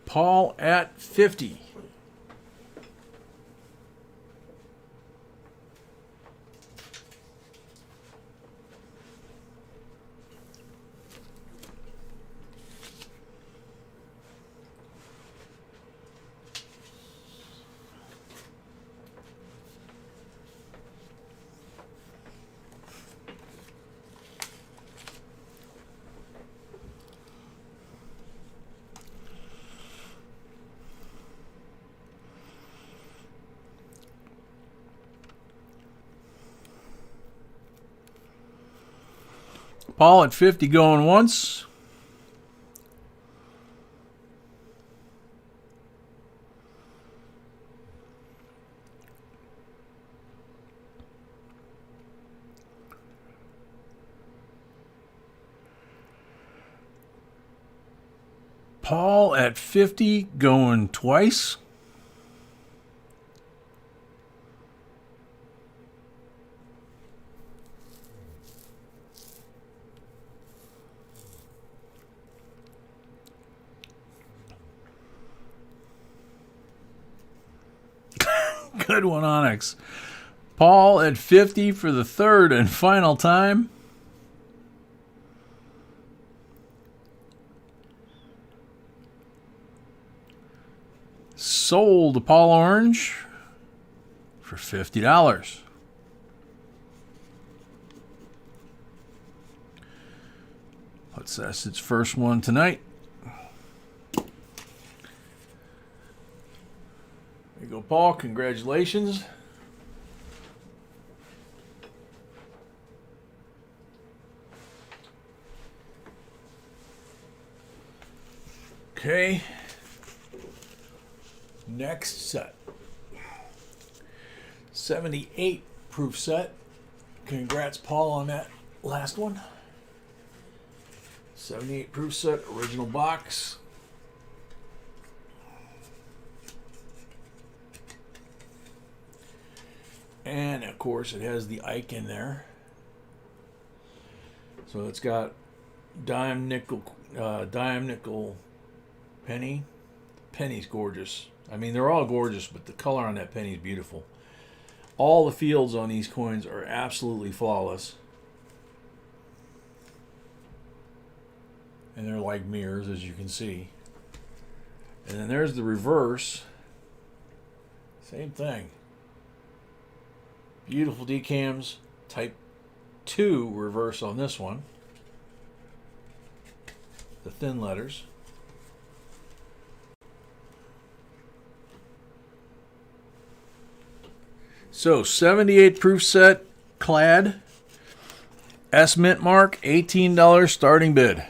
Paul at 50. Paul at 50 going once. Paul at 50 going twice. Good one, Onyx. Paul at 50 for the third and final time. Sold Paul Orange for $50. That's its first one tonight. There you go, Paul. Congratulations. Okay. Next set. 78 proof set. Congrats, Paul, on that last one. 78 proof set, original box. And of course it has the Ike in there. So it's got dime, nickel penny. Penny's gorgeous. I mean, they're all gorgeous, but the color on that penny is beautiful. All the fields on these coins are absolutely flawless. And they're like mirrors, as you can see. And then there's the reverse. Same thing. Beautiful decams. Type 2 reverse on this one. The thin letters. So 78 proof set, clad. S mint mark, $18 starting bid.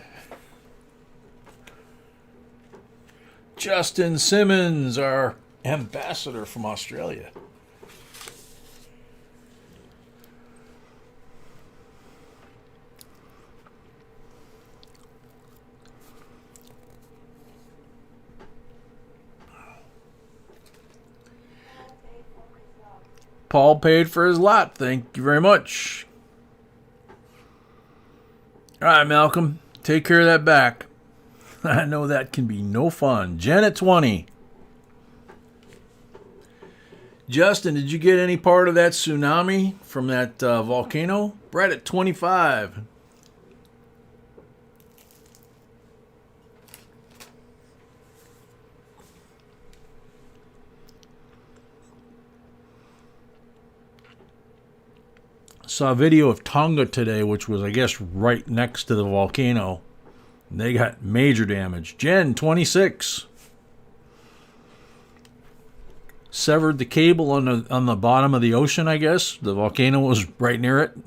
Justin Simmons, our ambassador from Australia. Paul paid for his lot. Thank you very much. All right, Malcolm. Take care of that back. I know that can be no fun. Jen at 20. Justin, did you get any part of that tsunami from that volcano? Brett at 25. Saw a video of Tonga today, which was, I guess, right next to the volcano. They got major damage. Jen, 26. Severed the cable on the bottom of the ocean, I guess. The volcano was right near it.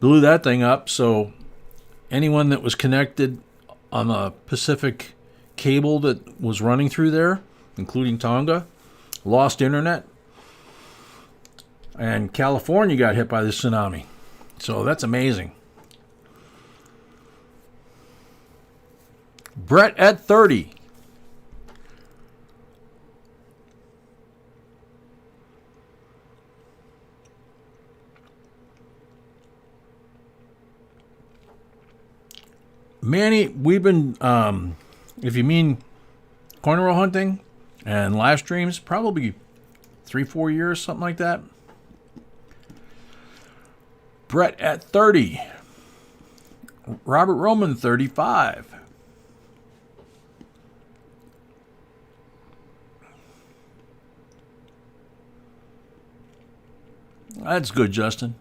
Blew that thing up, so anyone that was connected on the Pacific cable that was running through there, including Tonga, lost internet. And California got hit by the tsunami. So that's amazing. Brett at 30. Manny, we've been, if you mean corner roll hunting and live streams, probably 3-4 years, something like that. Brett at 30. Robert Roman, 35. That's good, Justin.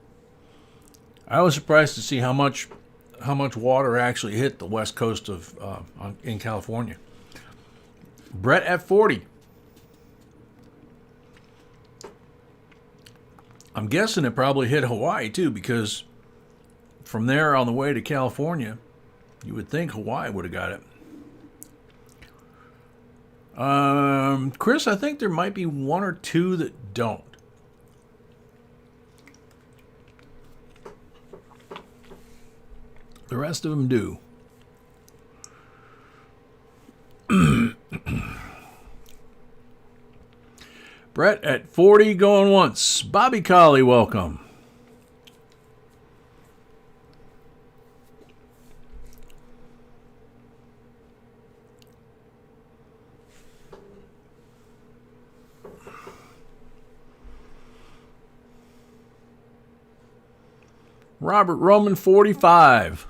I was surprised to see how much water actually hit the west coast of in California. Brett at 40. I'm guessing it probably hit Hawaii too, because from there on the way to California, you would think Hawaii would have got it. Chris, I think there might be one or two that don't. The rest of them do. Brett at 40 going once. Bobby Colley, welcome. Robert Roman 45.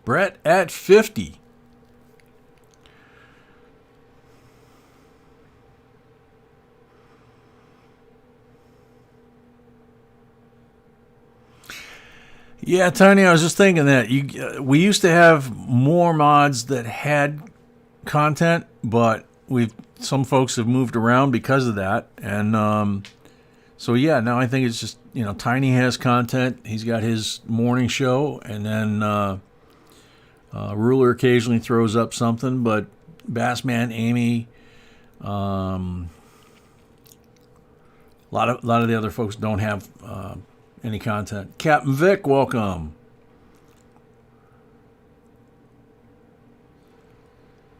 Brett at 50. Yeah, Tony, I was just thinking that we used to have more mods that had content, but some folks have moved around because of that, and so yeah, now I think it's just Tiny has content. He's got his morning show, and then Ruler occasionally throws up something, but Bassman, Amy, a lot of the other folks don't have any content. Captain Vic, welcome.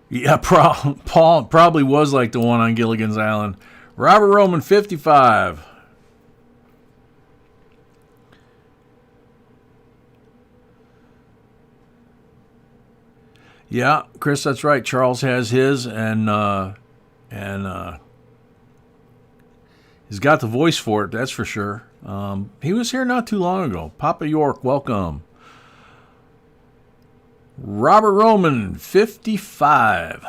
Yeah, Paul probably was like the one on Gilligan's Island. Robert Roman, 55. Yeah, Chris, that's right. Charles has his, and he's got the voice for it, that's for sure. He was here not too long ago. Papa York, welcome. Robert Roman, 55.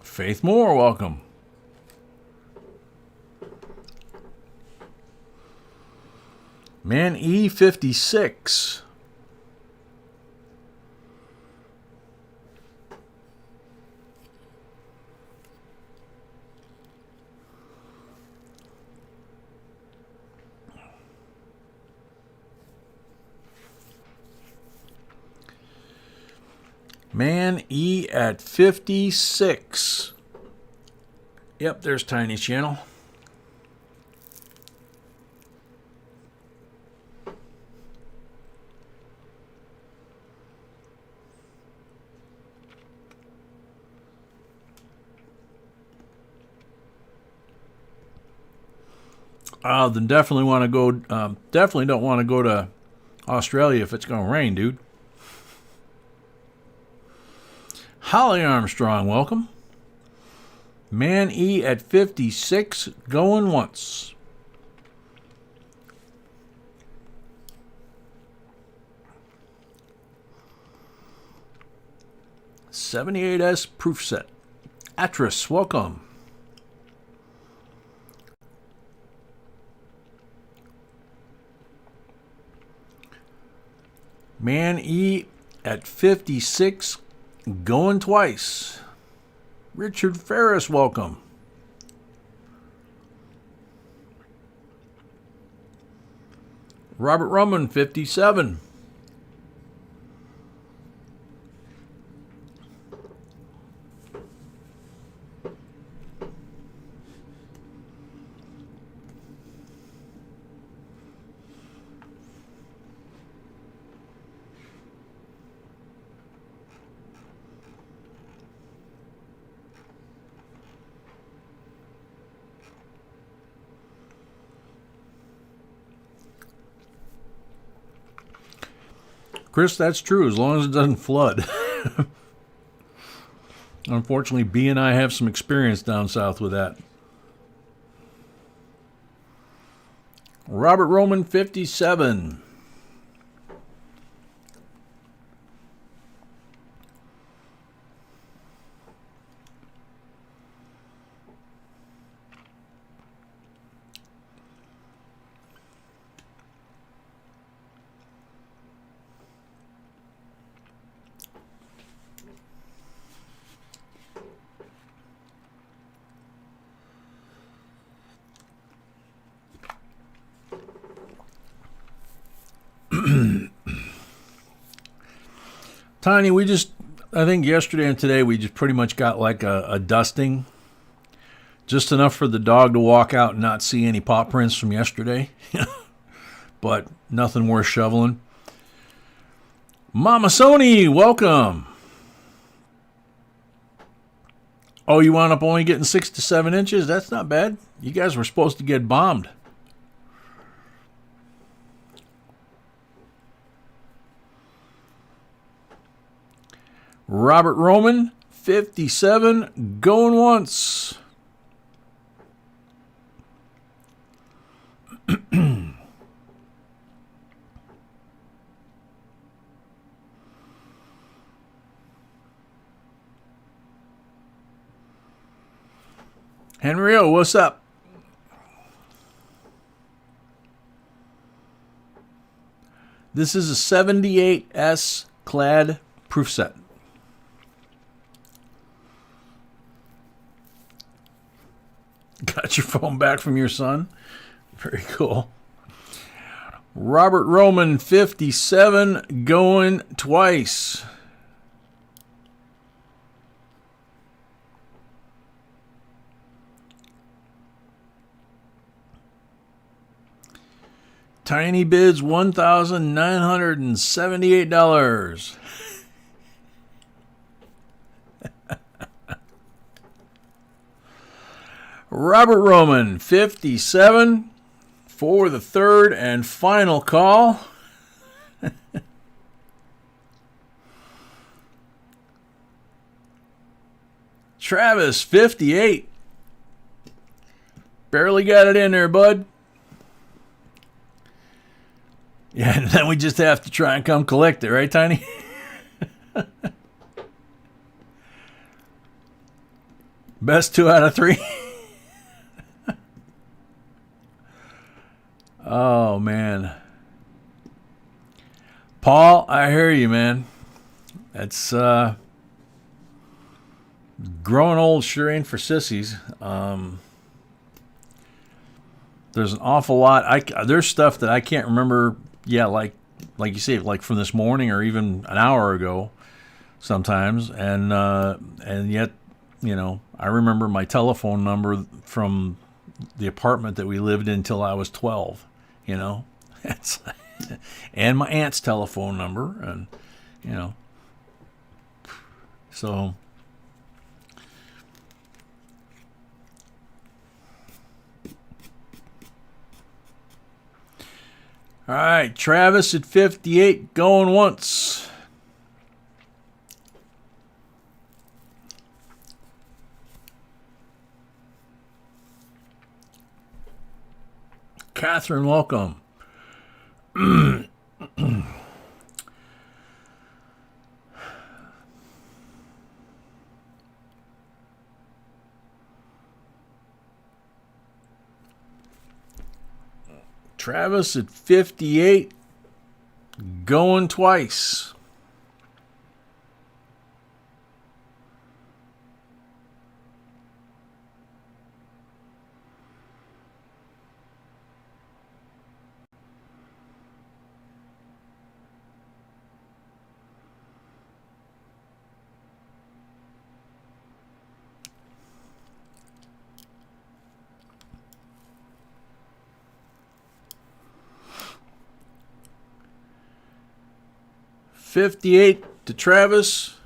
Faith Moore, welcome. Man E, 56. Man E at 56. Yep, there's Tiny's channel. Then definitely want to go. Definitely don't want to go to Australia if it's going to rain, dude. Holly Armstrong, welcome. Man E at 56, going once. '78S proof set. Atris, welcome. Man E at 56, going twice. Richard Ferris, welcome. Robert Rumman, 57. Chris, that's true, as long as it doesn't flood. Unfortunately, B and I have some experience down south with that. Robert Roman, 57. Tiny, we just I think yesterday and today we just pretty much got like a dusting. Just enough for the dog to walk out and not see any paw prints from yesterday. But nothing worth shoveling. Mama Sony, welcome. Oh, you wound up only getting 6 to 7 inches? That's not bad. You guys were supposed to get bombed. Robert Roman, 57, going once. Henrio, what's up? This is a 78S clad proof set. Got your phone back from your son? Very cool. Robert Roman, 57, going twice. Tiny bids, $1,978. Robert Roman, 57, for the third and final call. Travis, 58. Barely got it in there, bud. Yeah, and then we just have to try and come collect it, right, Tiny? Best 2 out of 3. Oh, man. Paul, I hear you, man. That's growing old sure ain't for sissies. There's an awful lot. There's stuff that I can't remember. Yeah, like you say, like from this morning or even an hour ago, sometimes, and yet, you know, I remember my telephone number from the apartment that we lived in till I was 12. You know, and my aunt's telephone number, and you know, so. All right, Travis at 58, going once. Catherine, welcome. Travis at 58, going twice. $58 to Travis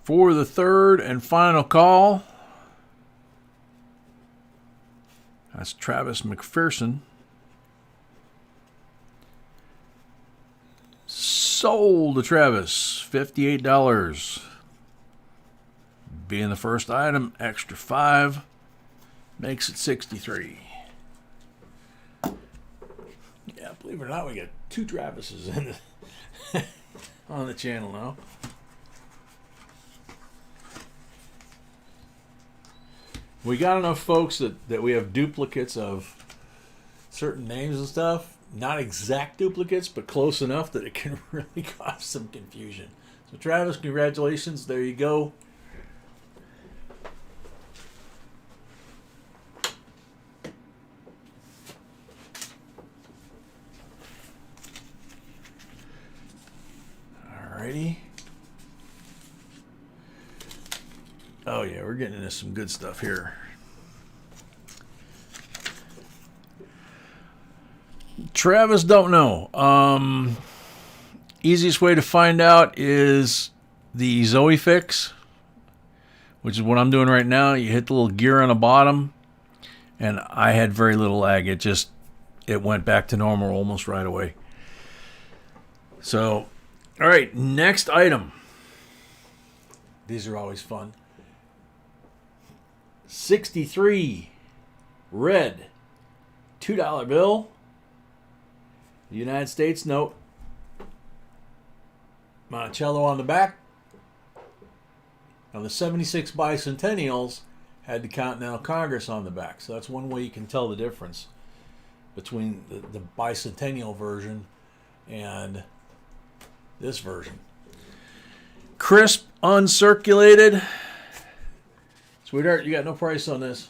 for the third and final call. That's Travis McPherson. Sold to Travis, $58. Being the first item, extra 5 makes it 63. Yeah, believe it or not, we got 2 Travises in the on the channel now. We got enough folks that we have duplicates of certain names and stuff. Not exact duplicates, but close enough that it can really cause some confusion. So Travis, congratulations. There you go. Alrighty. Oh yeah, we're getting into some good stuff here. Travis don't know. Easiest way to find out is the Zoe fix, which is what I'm doing right now. You hit the little gear on the bottom, and I had very little lag. It went back to normal almost right away. So, all right, next item. These are always fun. 63 red $2 bill. United States note. Monticello on the back. Now the 76 Bicentennials had the Continental Congress on the back. So that's one way you can tell the difference between the Bicentennial version and this version. Crisp, uncirculated. Sweetheart, you got no price on this.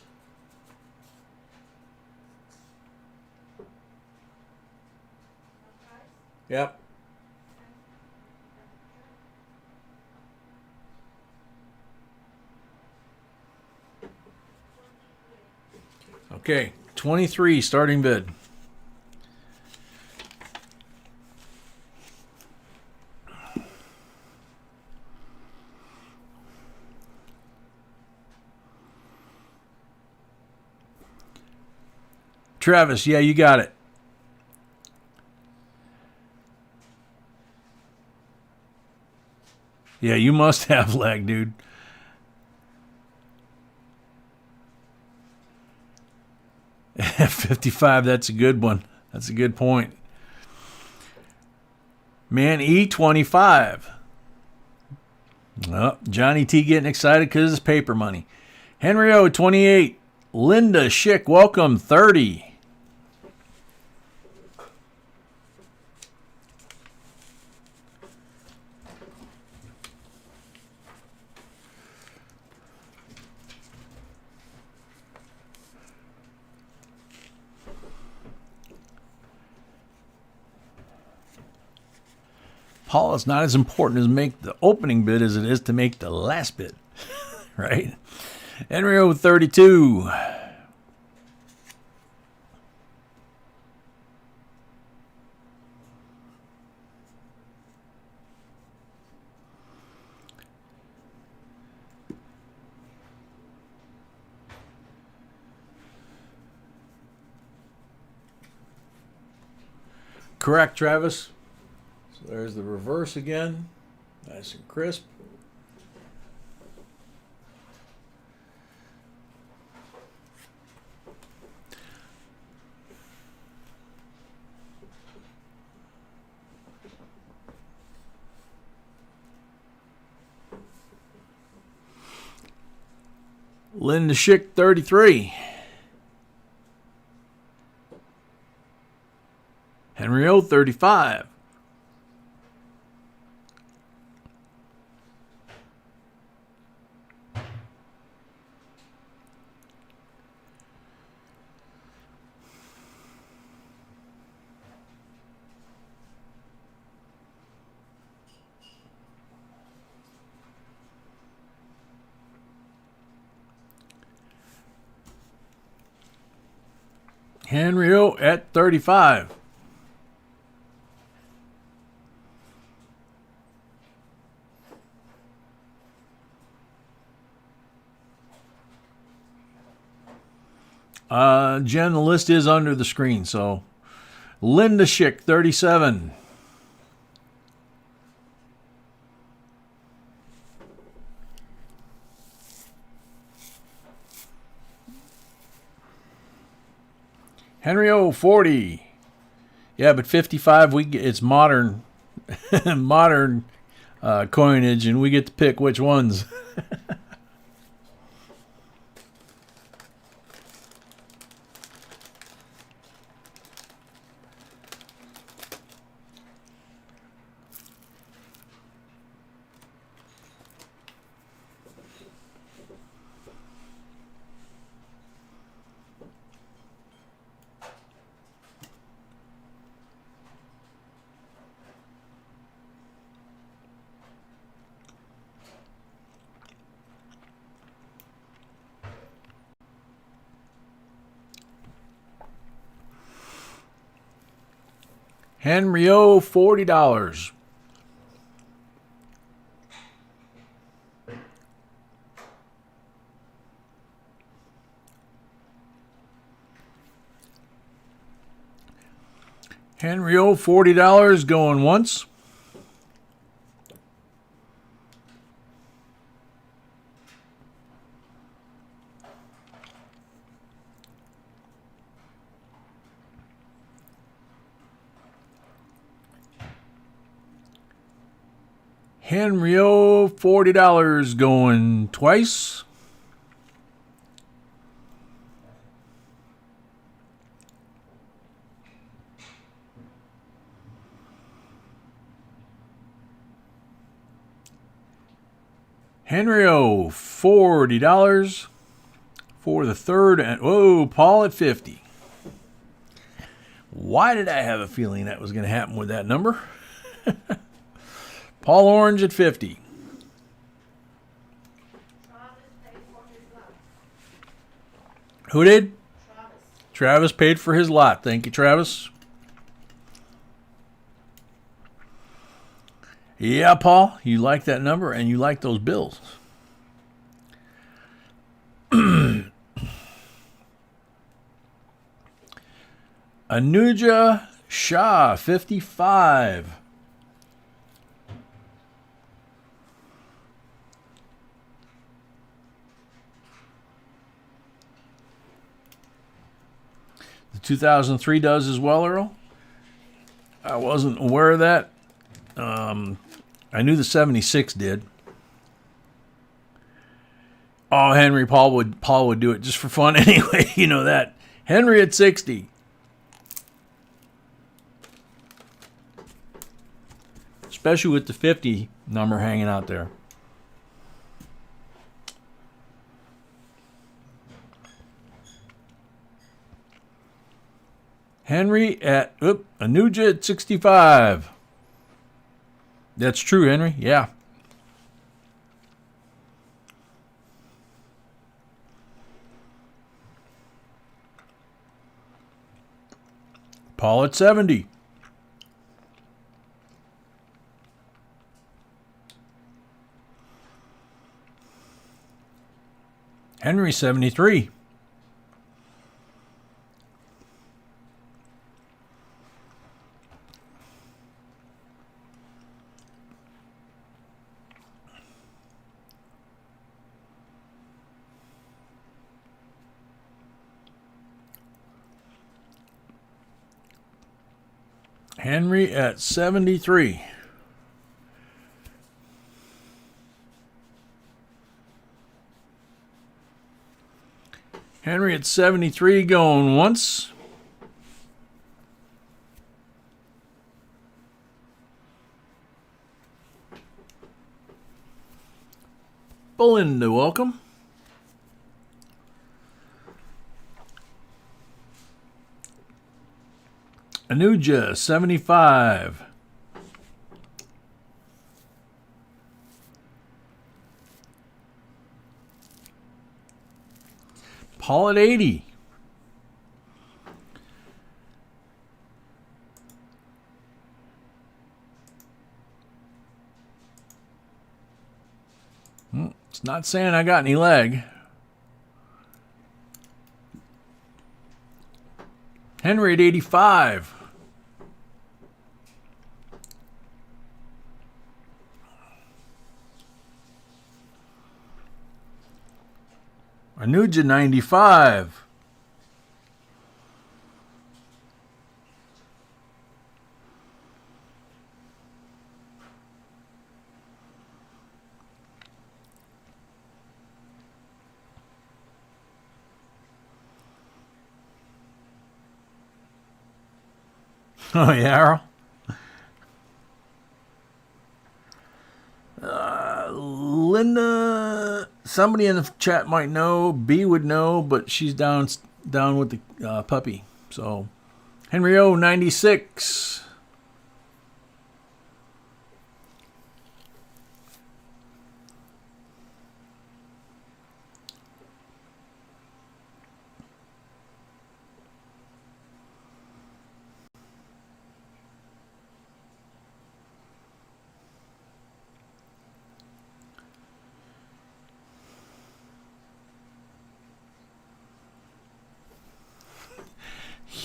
Yep. Okay, 23 starting bid. Travis, yeah, you got it. Yeah, you must have lag, dude. F55, that's a good one. That's a good point. Man, E25. Oh, Johnny T getting excited because it's paper money. Henry O, 28. Linda Schick, welcome, 30. Paul, it's not as important as make the opening bid as it is to make the last bid. Right? Henry O, 32. Correct, Travis. So there's the reverse again. Nice and crisp. Linda Schick, 33. Henry O, 35. Henry O at 35. Jen, the list is under the screen, so Linda Schick, 37. Henry O, 40. Yeah, but 55, it's modern modern coinage, and we get to pick which ones. Henry O, $40. Henry O, $40 going once. Henry O, $40 going twice. Henry O, $40 for the third. And whoa, Paul at 50. Why did I have a feeling that was going to happen with that number? Paul Orange at 50. Who did? Travis paid for his lot. Thank you, Travis. Yeah, Paul, you like that number and you like those bills. Anuja Shah, 55. The 2003 does as well, Earl. I wasn't aware of that. I knew the 76 did. Oh, Henry, Paul would do it just for fun anyway. You know that. Henry at 60. Especially with the 50 number hanging out there. Henry at Anuja at 65. That's true, Henry. Yeah. Paul at 70. Henry 73. Henry at 73. Henry at 73 going once. Belinda, welcome. Anuja, 75. Paul at 80. It's not saying I got any leg. Henry at 85. Anuja 95. Oh, yeah, Earl? Linda, somebody in the chat might know. B would know, but she's down with the puppy. So, Henry O, 96.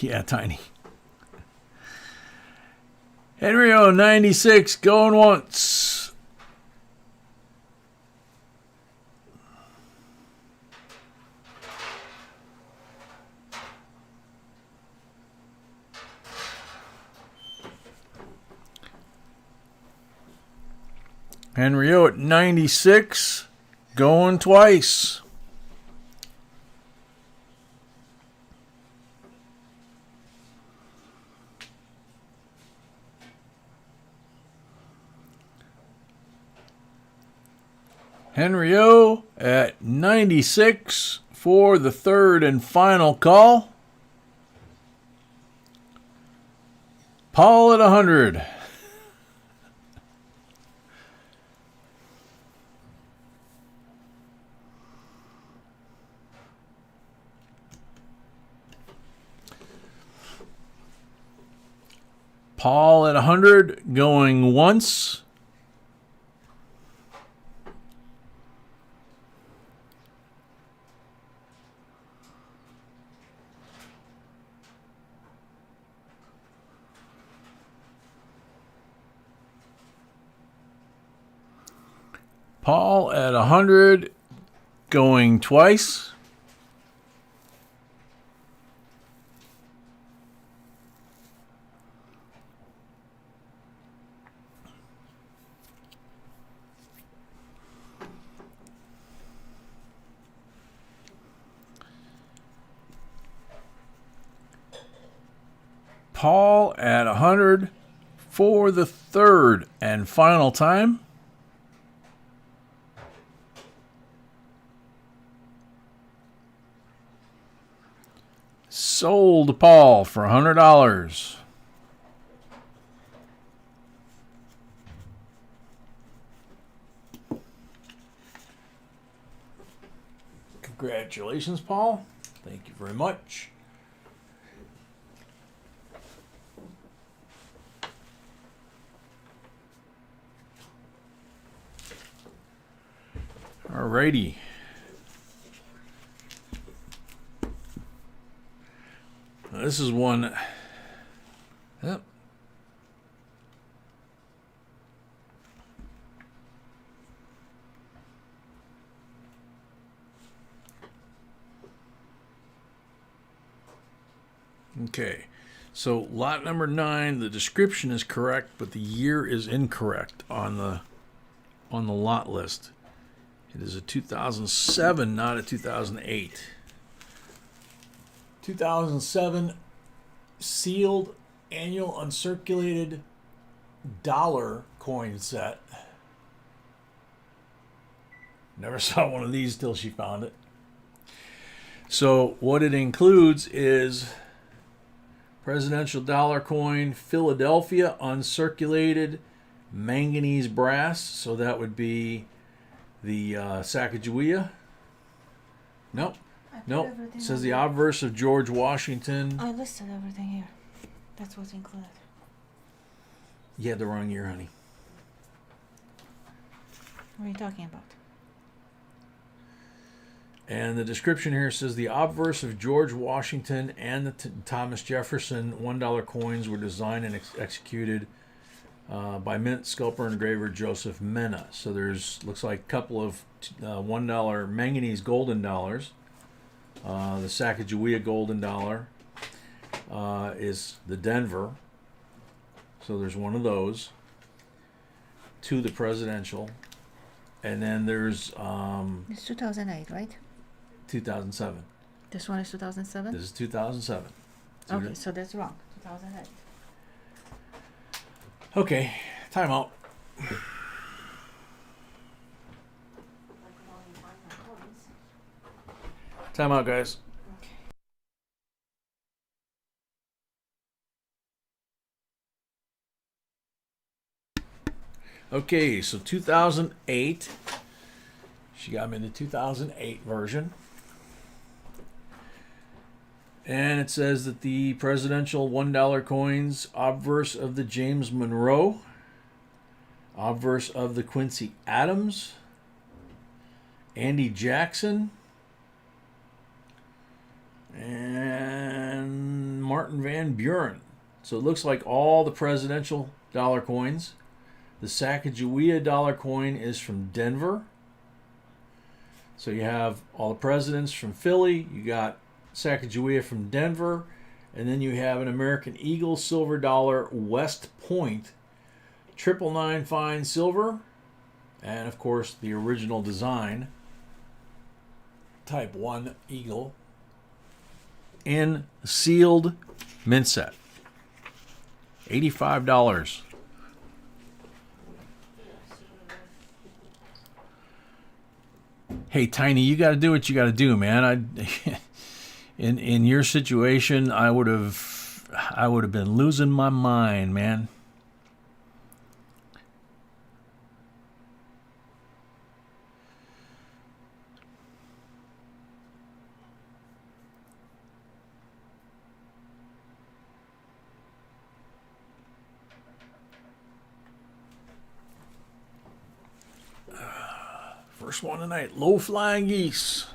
Yeah, tiny. Henry O, 96, going once. Henry O at 96, going twice. Henry O at 96 for the third and final call. Paul at 100. Paul at 100, going once. Paul at 100, going twice. Paul at 100 for the third and final time. Sold to Paul for $100. Congratulations, Paul. Thank you very much. Alrighty. Now this is one. Yep. Okay. So lot number 9, the description is correct, but the year is incorrect on the lot list. It is a 2007, not a 2008. 2007 sealed annual uncirculated dollar coin set. Never saw one of these till she found it. So what it includes is presidential dollar coin, Philadelphia uncirculated manganese brass. So that would be the Sacagawea. Nope. Nope. It says the obverse of George Washington. I listed everything here. That's what's included. You had the wrong year, honey. What are you talking about? And the description here says the obverse of George Washington and the Thomas Jefferson $1 coins were designed and executed by mint sculptor and engraver Joseph Mena. So there's looks like a couple of $1 manganese golden dollars. The Sacagawea golden dollar is the Denver. So there's one of those. 2 the presidential. And then there's It's 2008, right? 2007. This one is 2007? This is 2007. Okay, so that's wrong. 2008. Okay, time out. Time out, guys. Okay, so 2008. She got me the 2008 version. And it says that the presidential $1 coins, obverse of the James Monroe, obverse of the Quincy Adams, Andy Jackson, and Martin Van Buren. So it looks like all the presidential dollar coins. The Sacagawea dollar coin is from Denver. So you have all the presidents from Philly. You got Sacagawea from Denver. And then you have an American Eagle silver dollar West Point. 999 fine silver. And of course the original design. Type 1 Eagle. In sealed mint set. $85. Hey, Tiny, you got to do what you got to do, man. In your situation, I would have been losing my mind, man. First one tonight, low flying geese.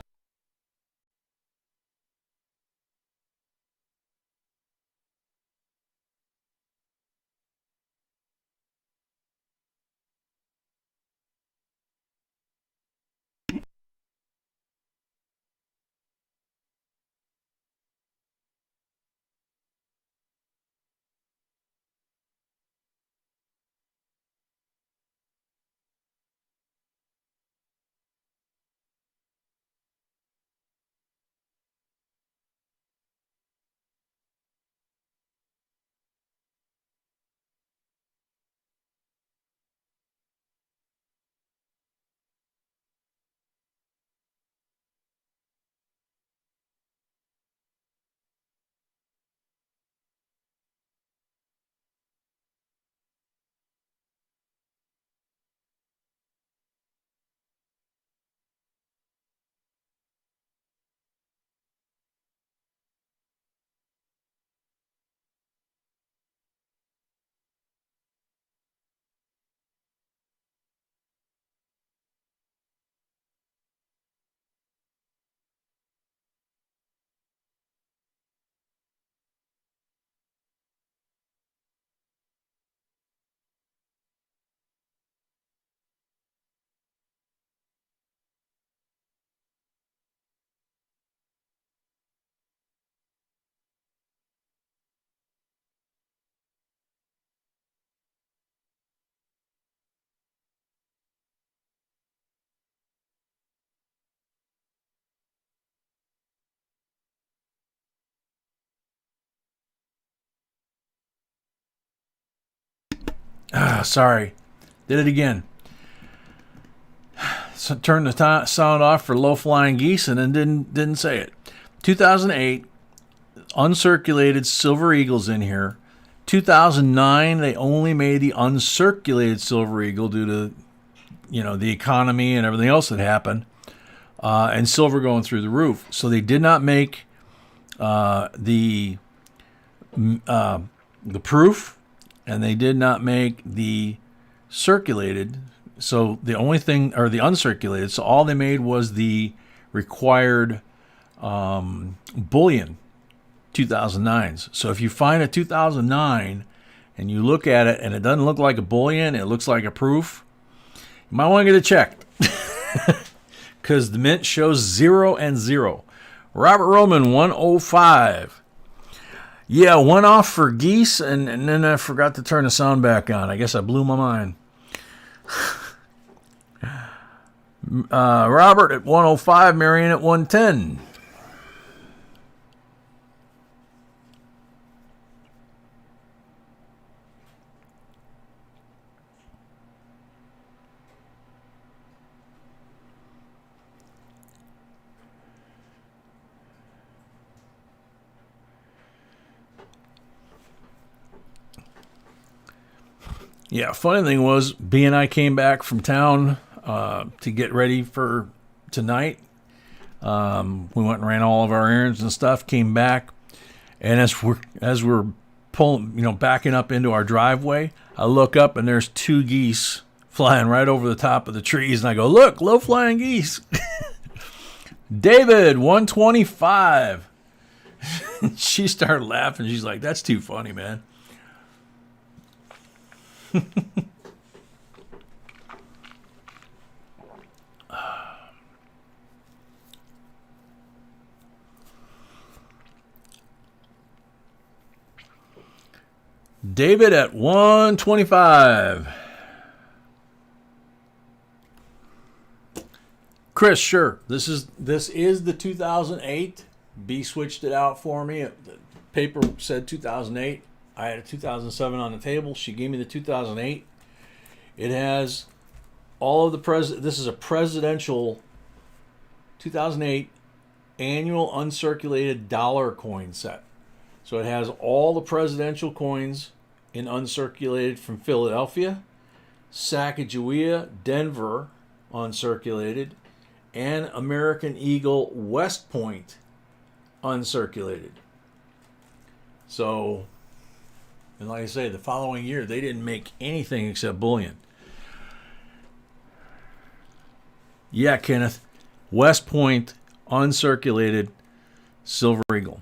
Sorry. Did it again. So turned the sound off for low flying geese and then didn't say it. 2008, uncirculated silver eagles in here. 2009, they only made the uncirculated silver eagle due to, the economy and everything else that happened, and silver going through the roof. So they did not make the proof, and they did not make the circulated. So the only thing, or the uncirculated, so all they made was the required bullion 2009s. So if you find a 2009 and you look at it and it doesn't look like a bullion, it looks like a proof, you might want to get it checked. Because the mint shows 0 and 0. Robert Roman, 105. Yeah, one off for geese, and then I forgot to turn the sound back on. I guess I blew my mind. Robert at 105, Marion at 110. Yeah, funny thing was, B and I came back from town to get ready for tonight. We went and ran all of our errands and stuff, came back, and as we're pulling, backing up into our driveway, I look up and there's 2 geese flying right over the top of the trees, and I go, look, low flying geese. David, 125. She started laughing. She's like, that's too funny, man. David at 125. Chris, sure. This is the 2008. B switched it out for me. The paper said 2008. I had a 2007 on the table. She gave me the 2008. It has all of the This is a presidential 2008 annual uncirculated dollar coin set. So it has all the presidential coins in uncirculated from Philadelphia, Sacagawea, Denver, uncirculated, and American Eagle West Point, uncirculated. So, and like I say, the following year, they didn't make anything except bullion. Yeah, Kenneth. West Point, uncirculated, Silver Eagle.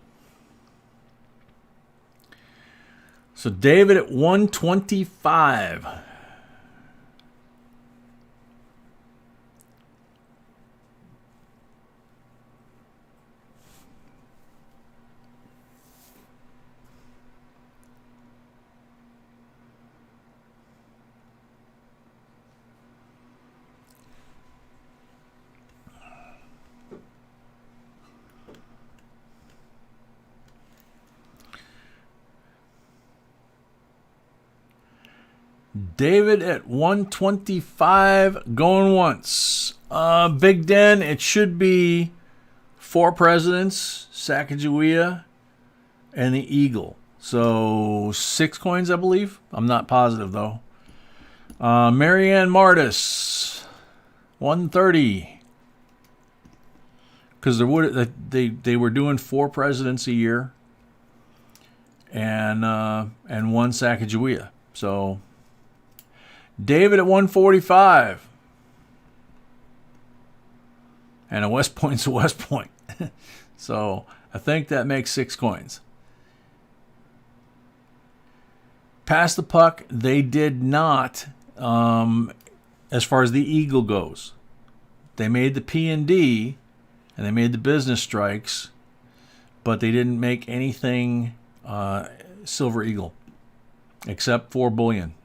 So David at 125. David at 125, going once. Big Den, it should be 4 presidents, Sacagawea, and the Eagle. So 6 coins, I believe. I'm not positive, though. Marianne Martis, 130. Because they were doing 4 presidents a year, and 1 Sacagawea. So David at 145. And a West Point's a West Point. So I think that makes 6 coins. Pass the puck, they did not, as far as the Eagle goes. They made the P&D, and they made the business strikes, but they didn't make anything Silver Eagle, except for bullion.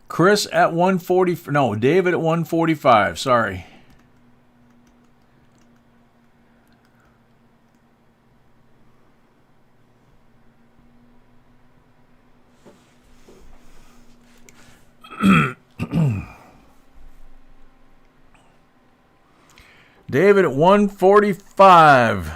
Chris at 140. No, David at 145. Sorry. David at 145.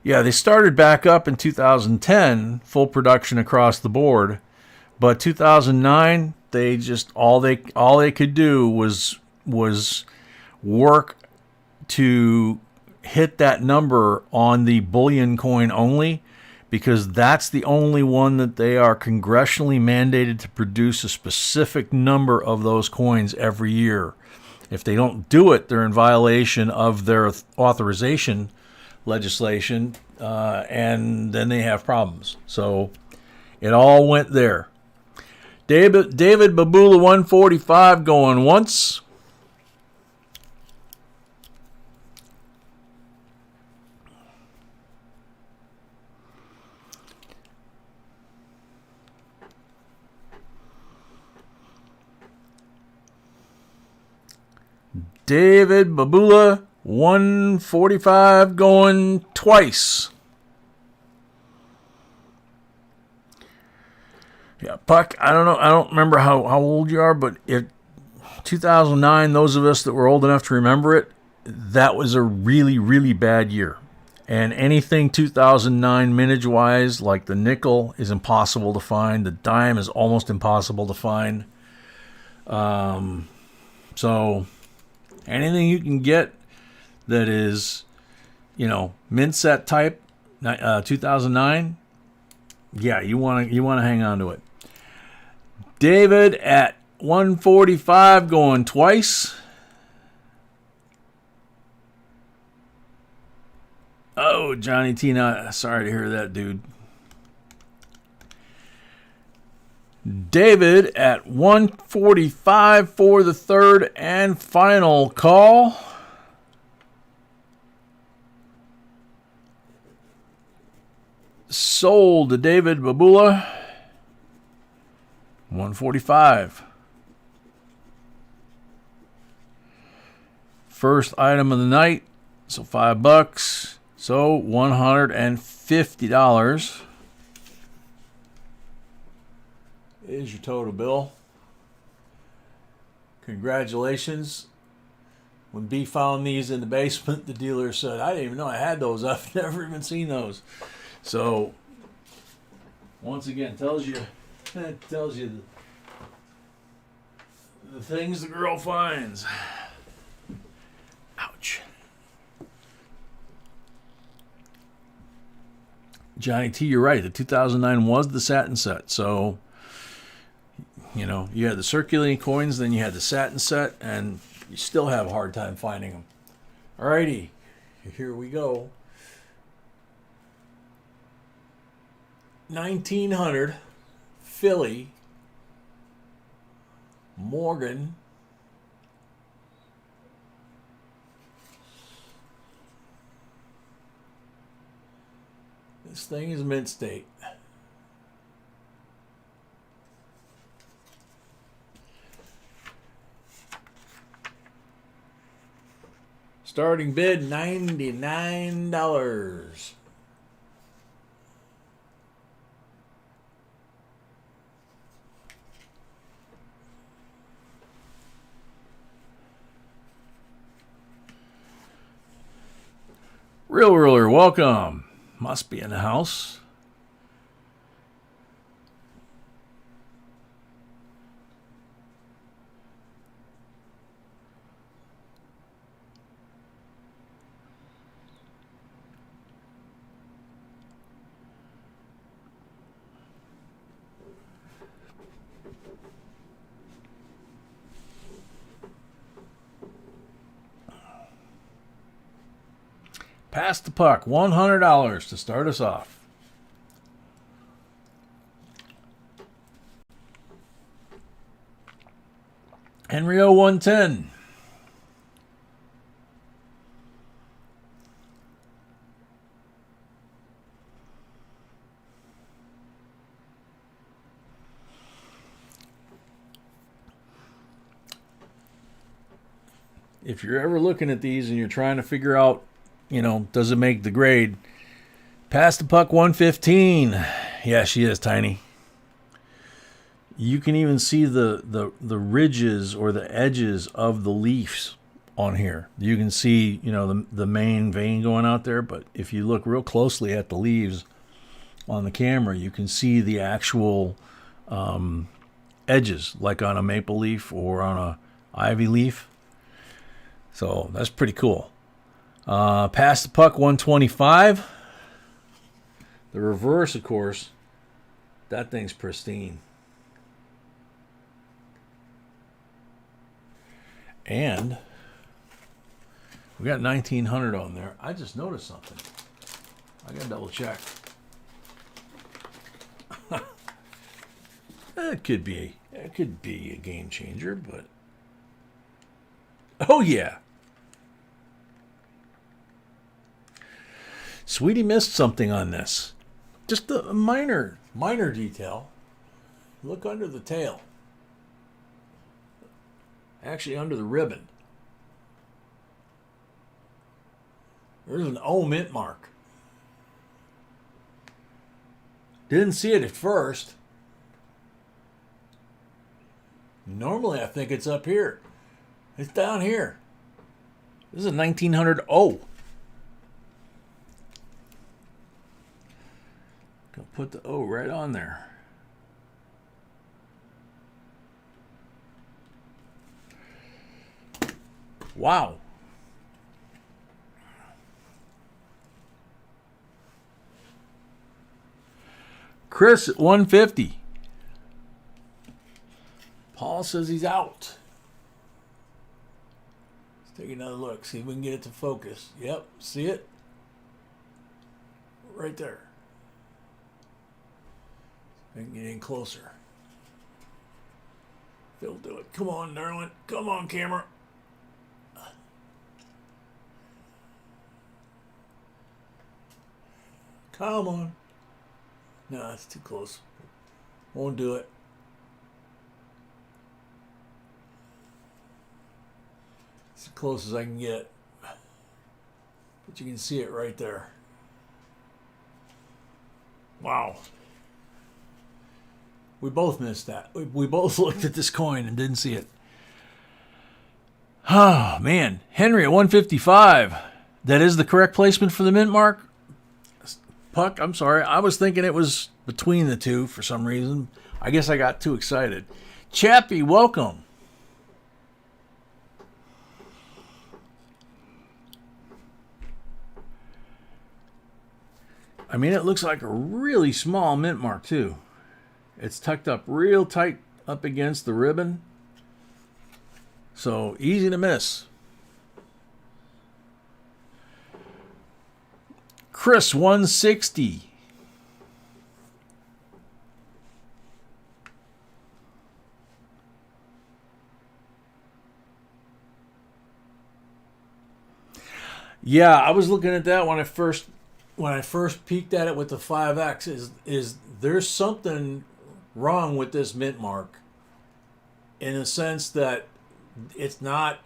Yeah, they started back up in 2010, full production across the board. But 2009, they just all they could do was work to hit that number on the bullion coin only, because that's the only one that they are congressionally mandated to produce a specific number of those coins every year. If they don't do it, they're in violation of their authorization legislation, and then they have problems. So it all went there. David Babula 145 going once. David Babula 145 going twice. Yeah, Puck, I don't know. I don't remember how old you are, but if 2009, those of us that were old enough to remember it, that was a really, really bad year. And anything 2009 mintage-wise, like the nickel, is impossible to find. The dime is almost impossible to find. So anything you can get that is, mint set type, 2009, yeah, you want to hang on to it. David at 145 going twice. Oh, Johnny T. Sorry to hear that, dude. David at 145 for the third and final call. Sold to David Babula. 145. First item of the night. So $5. So $150 is your total bill. Congratulations. When B found these in the basement, the dealer said, I didn't even know I had those. I've never even seen those. So, once again, tells you the things the girl finds. Ouch. Johnny T, you're right. The 2009 was the satin set. So, you know, you had the circulating coins, then you had the satin set, and you still have a hard time finding them. Alrighty, here we go. 1900 Philly Morgan This thing is mint state. Starting bid $99. Real Ruler, welcome. Must be in the house. Pass the puck, $100 to start us off. Henry 110. If you're ever looking at these and you're trying to figure out, you know, does it make the grade? Pass the puck 115. Yeah, she is tiny. You can even see the ridges or the edges of the leaves on here. You can see, you know, the main vein going out there, but if you look real closely at the leaves on the camera, you can see the actual edges, like on a maple leaf or on a ivy leaf. So that's pretty cool. Pass the puck 125. The reverse, of course, that thing's pristine. And we got 1900 on there. I just noticed something. I gotta double check. It could be a game changer, but oh yeah. Sweetie missed something on this. Just a minor detail. Look under the tail. Actually, under the ribbon. There's an O mint mark. Didn't see it at first. Normally, I think it's up here. It's down here. This is a 1900 O. Gonna put the O right on there. Wow. Chris at 150. Paul says he's out. Let's take another look. See if we can get it to focus. Yep, see it? right there. I can get in closer. Phil, do it. Come on, darling. Come on, camera. Come on. No, it's too close. Won't do it. It's as close as I can get. But you can see it right there. Wow. We both missed that. We both looked at this coin and didn't see it. Oh, man. Henry at 155. That is the correct placement for the mint mark? Puck, I'm sorry. I was thinking it was between the two for some reason. I guess I got too excited. Chappie, welcome. I mean, it looks like a really small mint mark, too. It's tucked up real tight up against the ribbon. So, easy to miss. Chris, 160. Yeah, I was looking at that when I first peeked at it with the 5X. Is there's something wrong with this mint mark in the sense that it's not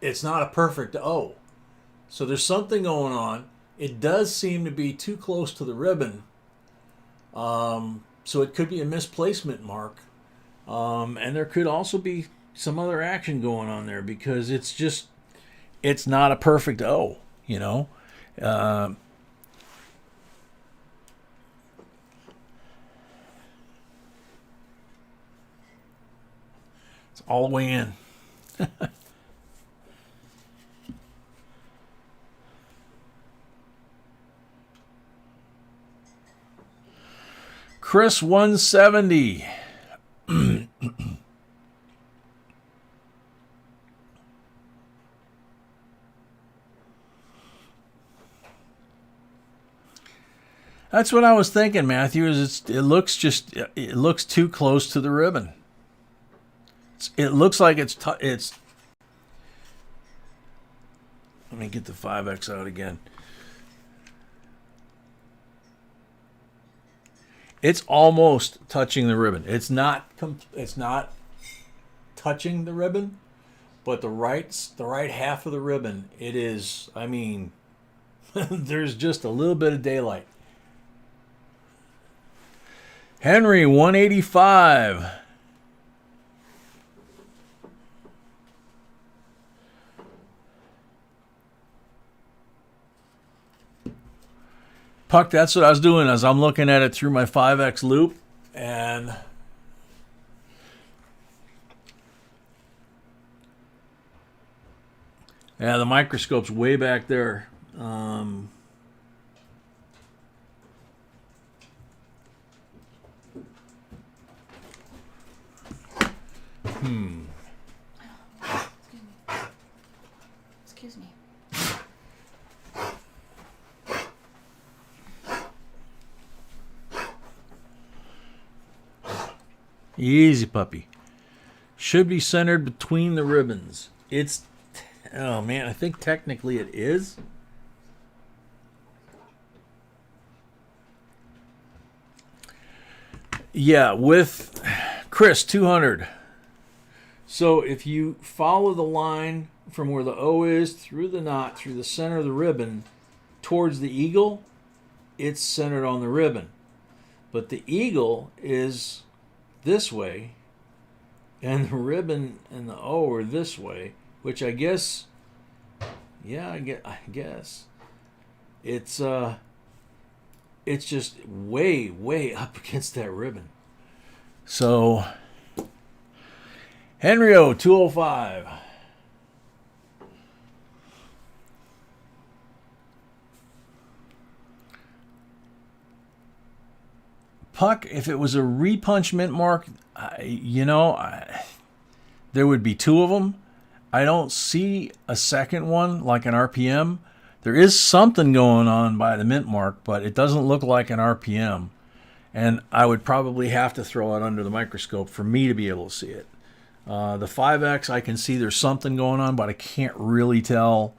a perfect O. So there's something going on. It does seem to be too close to the ribbon. So it could be a misplacement mark. And there could also be some other action going on there because it's not a perfect O, you know. It's all the way in. Chris 170. That's what I was thinking, Matthew. It looks too close to the ribbon. It looks like it's. Let me get the 5X out again. It's almost touching the ribbon. It's not touching the ribbon, but the right half of the ribbon, it is. I mean, there's just a little bit of daylight. Henry 185. Puck, that's what I was doing as I'm looking at it through my 5X loop. And yeah, the microscope's way back there. Excuse me. Easy, puppy. Should be centered between the ribbons. Oh man, I think technically it is. Yeah, with Chris 200. So if you follow the line from where the O is through the knot, through the center of the ribbon, towards the eagle, it's centered on the ribbon. But the eagle is this way, and the ribbon and the O are this way, which I guess, yeah, I guess it's just way up against that ribbon. So Henry O 205. Puck, if it was a repunch mint mark, there would be two of them. I don't see a second one like an RPM. There is something going on by the mint mark, but it doesn't look like an RPM. And I would probably have to throw it under the microscope for me to be able to see it. The 5X, I can see there's something going on, but I can't really tell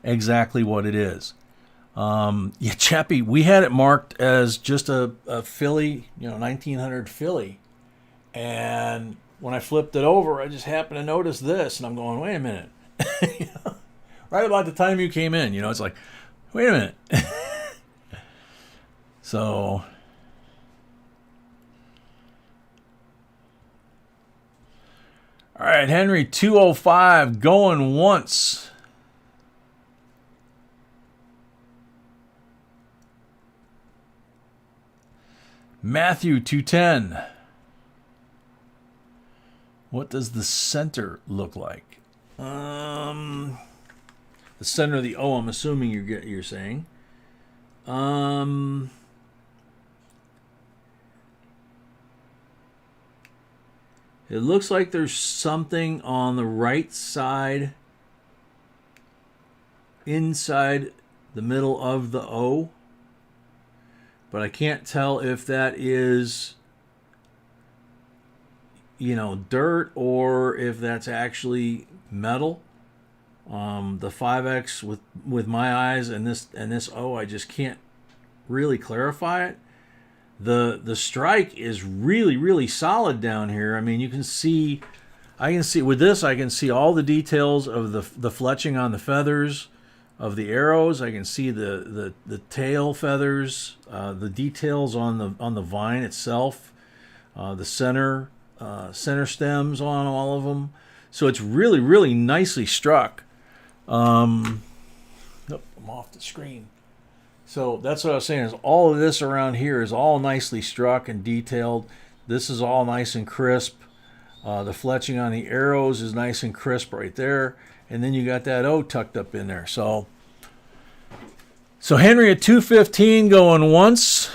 exactly what it is. Yeah, Chappie, we had it marked as just a filly, 1900 filly. And when I flipped it over, I just happened to notice this, and I'm going, wait a minute. Right about the time you came in, it's like, wait a minute. So, all right, Henry, 205, going once. Matthew, 210. What does the center look like? The center of the O, I'm assuming you're saying. It looks like there's something on the right side, inside the middle of the O, but I can't tell if that is, dirt or if that's actually metal. The 5X with my eyes and this O, I just can't really clarify it. The strike is really, really solid down here. I mean, I can see with this, I can see all the details of the fletching on the feathers of the arrows. I can see the tail feathers, the details on the vine itself, the center stems on all of them. So it's really, really nicely struck. I'm off the screen. So that's what I was saying, is all of this around here is all nicely struck and detailed. This is all nice and crisp. The fletching on the arrows is nice and crisp right there. And then you got that O tucked up in there. So Henry at 215 going once.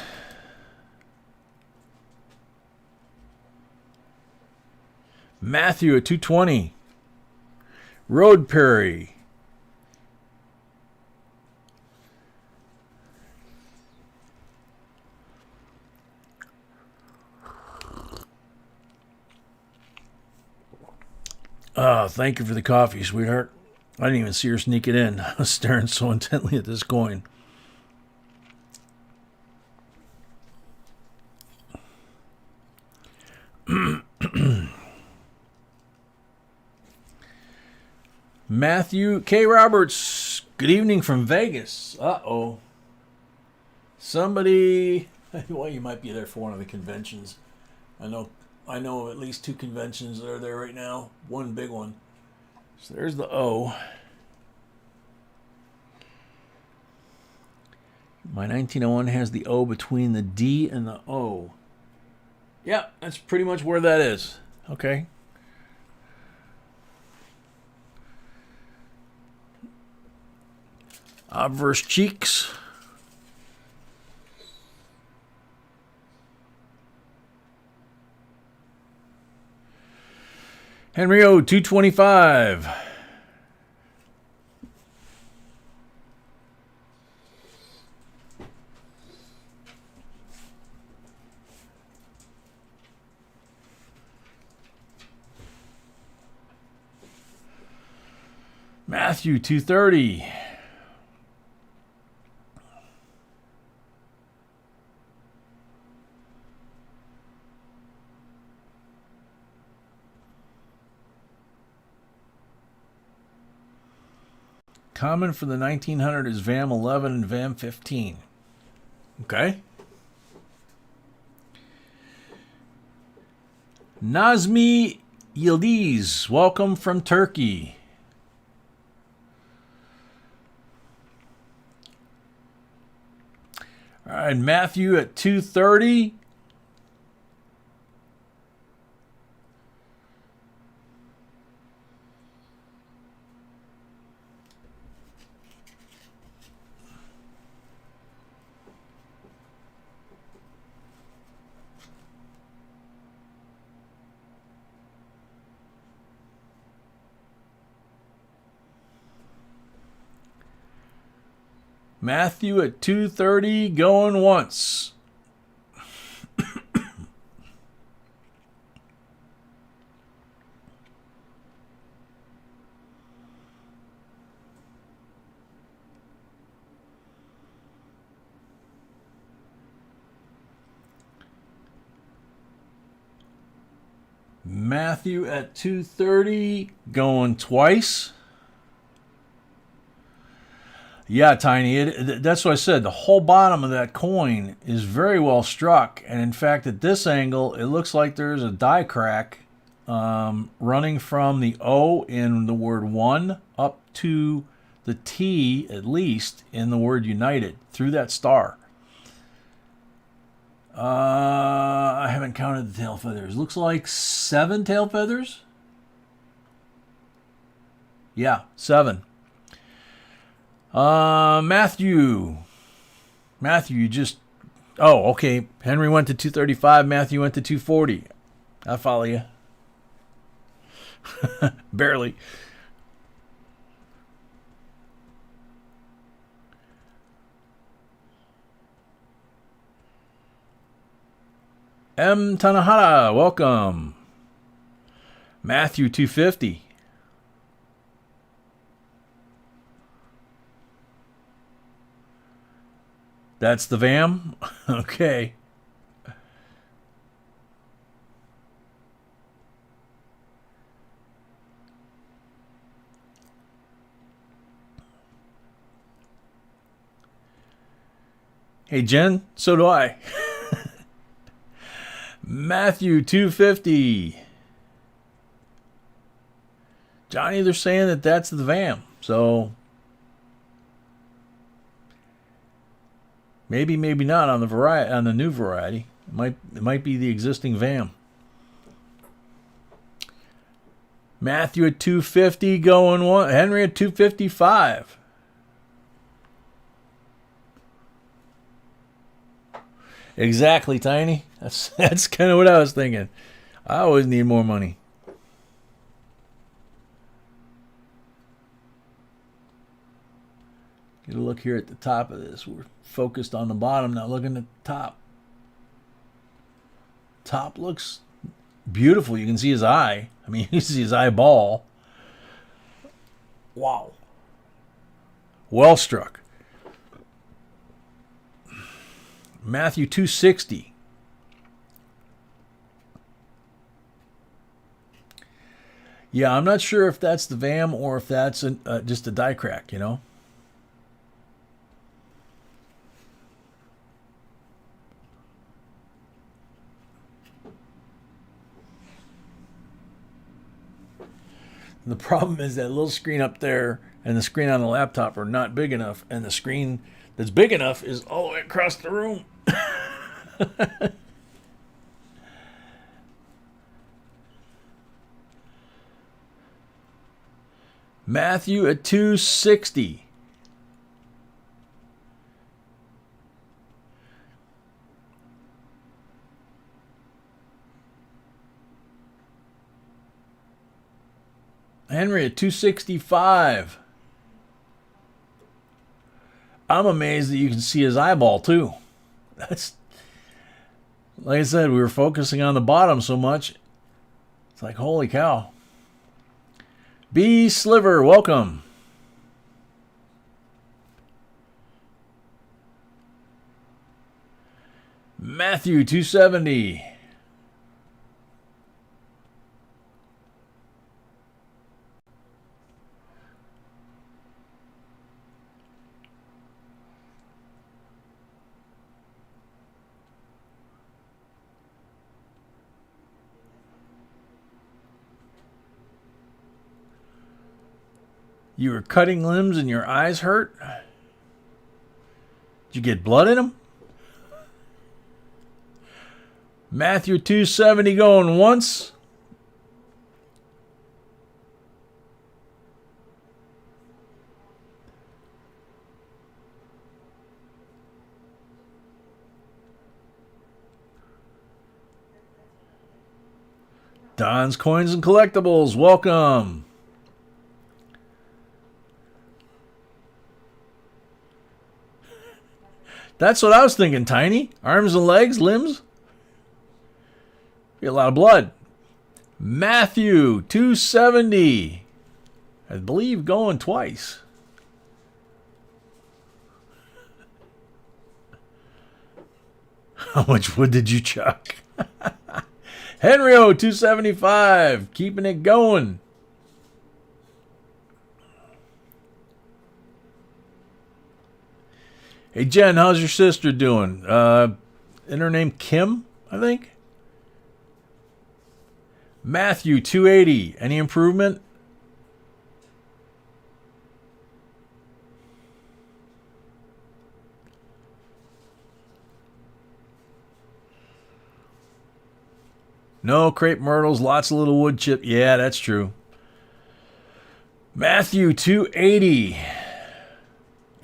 Matthew at 220. Road Perry. Thank you for the coffee, sweetheart. I didn't even see her sneak it in. I was staring so intently at this coin. Matthew K. Roberts, good evening from Vegas. Uh-oh. Somebody, well, you might be there for one of the conventions. I know of at least 2 conventions that are there right now. One big one. So there's the O. My 1901 has the O between the D and the O. Yeah, that's pretty much where that is. Okay. Obverse cheeks. Henry O, 225. Matthew, 230. Common for the 1900 is VAM 11 and VAM 15. Okay. Nazmi Yildiz, welcome from Turkey. All right, Matthew at 230. Matthew at 230 going once. Matthew at 230 going twice. Yeah, Tiny. That's what I said. The whole bottom of that coin is very well struck. And in fact, at this angle, it looks like there's a die crack running from the O in the word one up to the T, at least, in the word united, through that star. I haven't counted the tail feathers. Looks like 7 tail feathers. Yeah, 7. Matthew, you just... Oh, okay. Henry went to 235. Matthew went to 240. I follow you. Barely. M. Tanahara, welcome. Matthew 250. That's the VAM? Okay. Hey, Jen, so do I. Matthew 250. Johnny, they're saying that that's the VAM. So maybe not on the new variety. It might be the existing VAM. Matthew at 250 going one. Henry at 255. Exactly, Tiny. That's kind of what I was thinking. I always need more money. Get a look here at the top of this. We're focused on the bottom now. Looking at the top. Top looks beautiful. You can see his eye. I mean, you can see his eyeball. Wow. Well struck. Matthew 260. Yeah, I'm not sure if that's the VAM or if that's just a die crack, you know. The problem is that little screen up there and the screen on the laptop are not big enough, and the screen that's big enough is all the way across the room. Matthew at 260. Henry at 265. I'm amazed that you can see his eyeball too. That's, like I said, we were focusing on the bottom so much. It's like, holy cow. B. Sliver, welcome. Matthew 270. You were cutting limbs and your eyes hurt? Did you get blood in them? Matthew 270 going once. Don's Coins and Collectibles, welcome. That's what I was thinking, Tiny. Arms and legs, limbs. Get a lot of blood. Matthew, 270. I believe going twice. How much wood did you chuck? Henry-O, 275. Keeping it going. Hey, Jen, how's your sister doing? Isn't her name Kim, I think? Matthew, 280. Any improvement? No, crepe myrtles, lots of little wood chip. Yeah, that's true. Matthew, 280.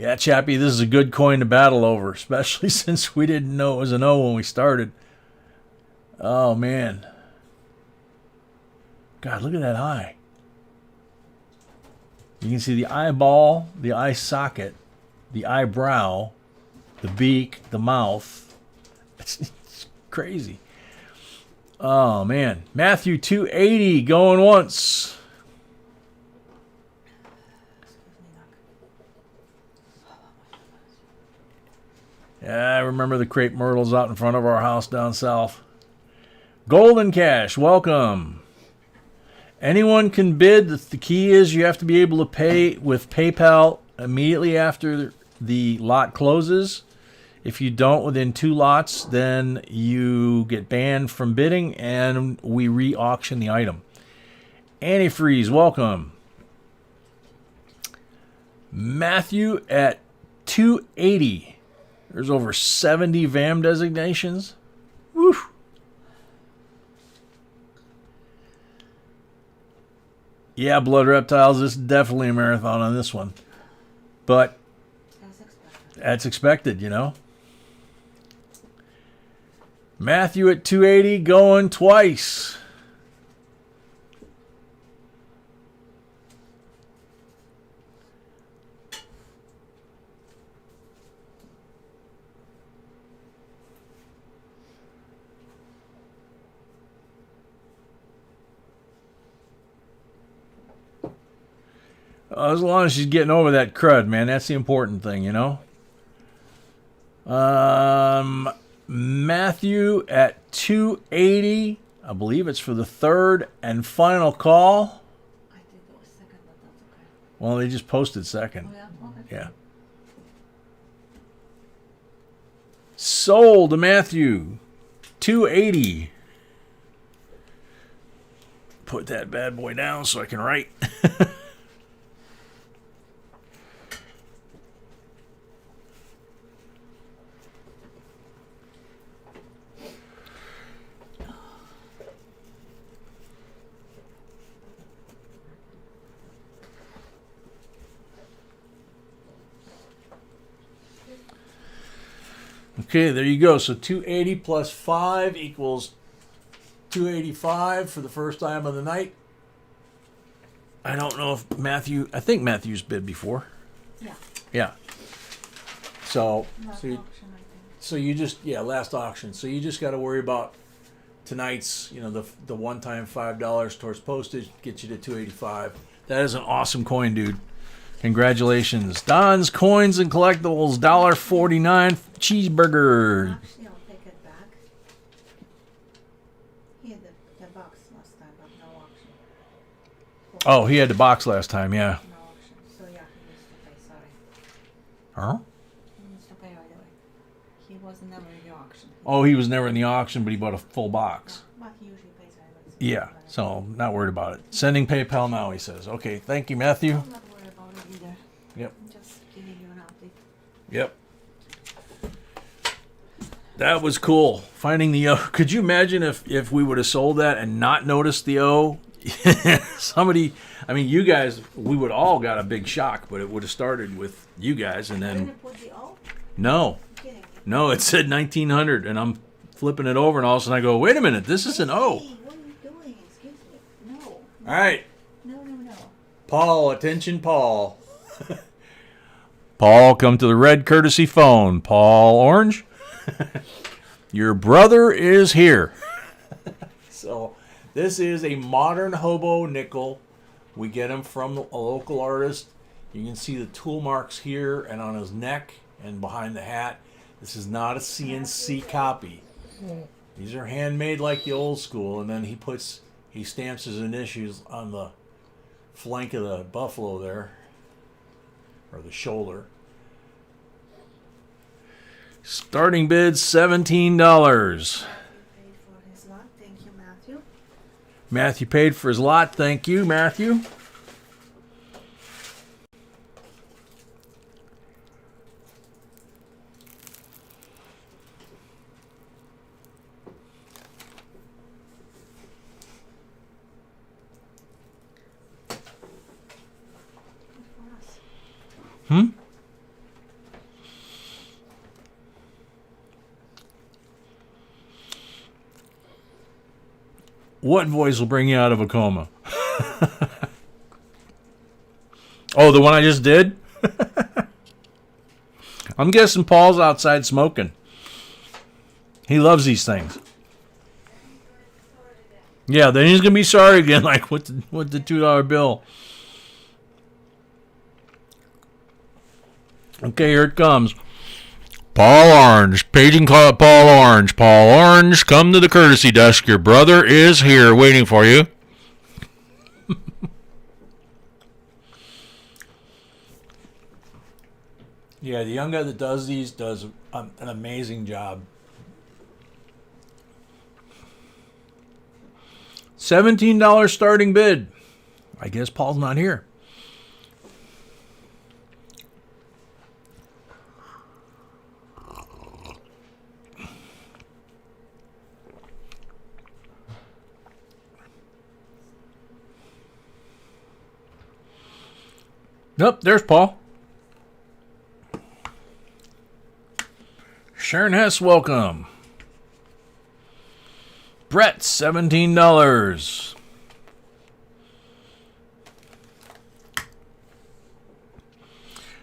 Yeah, Chappie, this is a good coin to battle over, especially since we didn't know it was an O when we started. Oh, man. God, look at that eye. You can see the eyeball, the eye socket, the eyebrow, the beak, the mouth. It's crazy. Oh, man. Matthew 280 going once. Yeah, I remember the crepe myrtles out in front of our house down south. Golden Cash, welcome. Anyone can bid. The key is you have to be able to pay with PayPal immediately after the lot closes. If you don't within 2 lots, then you get banned from bidding and we re-auction the item. Antifreeze, welcome. Matthew at 280. There's over 70 VAM designations. Woo! Yeah, Blood Reptiles, this is definitely a marathon on this one. But that's expected, you know. Matthew at 280 going twice. As long as she's getting over that crud, man, that's the important thing, you know. Matthew at 280. I believe it's for the third and final call. I think it was second, but that's okay. Well, they just posted second. Oh, yeah? Okay. Yeah. Sold to Matthew. 280. Put that bad boy down so I can write. Okay, there you go. So 280 plus 5 equals 285 for the first time of the night. I don't know if Matthew... I think Matthew's bid before. Yeah. Yeah. So Last you, auction, I think. so you just... Yeah, last auction. So you just got to worry about tonight's, you know, the one-time $5 towards postage gets you to 285. That is an awesome coin, dude. Congratulations. Don's Coins and Collectibles, $1.49 cheeseburger. Actually, I'll take it back. He had the box last time, but no auction. Oh, he had the box last time, yeah. No auction. So yeah, he needs to pay, sorry. Huh? He needs to pay right away. He was never in the auction. Oh, he was never in the auction, but he bought a full box. But he usually pays right away. Yeah, so not worried about it. Sending PayPal now, he says. Okay, thank you, Matthew. I'm not worried about it either. Yep. I'm just giving you an update. Yep. That was cool. Finding the O. Could you imagine if we would have sold that and not noticed the O? Somebody, I mean, you guys, we would all got a big shock, but it would have started with you guys and then... Didn't put the O? No. I'm kidding. No, it said 1900 and I'm flipping it over and all of a sudden I go, wait a minute, this is an O. Hey, what are you doing? Excuse me. No. All right. No. Paul, attention, Paul. Paul, come to the red courtesy phone. Paul Orange, your brother is here. So this is a modern hobo nickel. We get him from a local artist. You can see the tool marks here and on his neck and behind the hat. This is not a CNC copy. These are handmade like the old school, and then he stamps his initials on the flank of the buffalo there, or the shoulder. Starting bid $17. Paid for his lot. Thank you, Matthew. Matthew paid for his lot. Thank you, Matthew. What voice will bring you out of a coma? Oh, the one I just did? I'm guessing Paul's outside smoking. He loves these things. Yeah, then he's going to be sorry again, like with the $2 bill. Okay, here it comes. Paul Orange, paging Paul Orange. Paul Orange, come to the courtesy desk. Your brother is here waiting for you. Yeah, the young guy that does these does an amazing job. $17 starting bid. I guess Paul's not here. Nope, there's Paul. Sharon Hess, welcome. Brett, $17.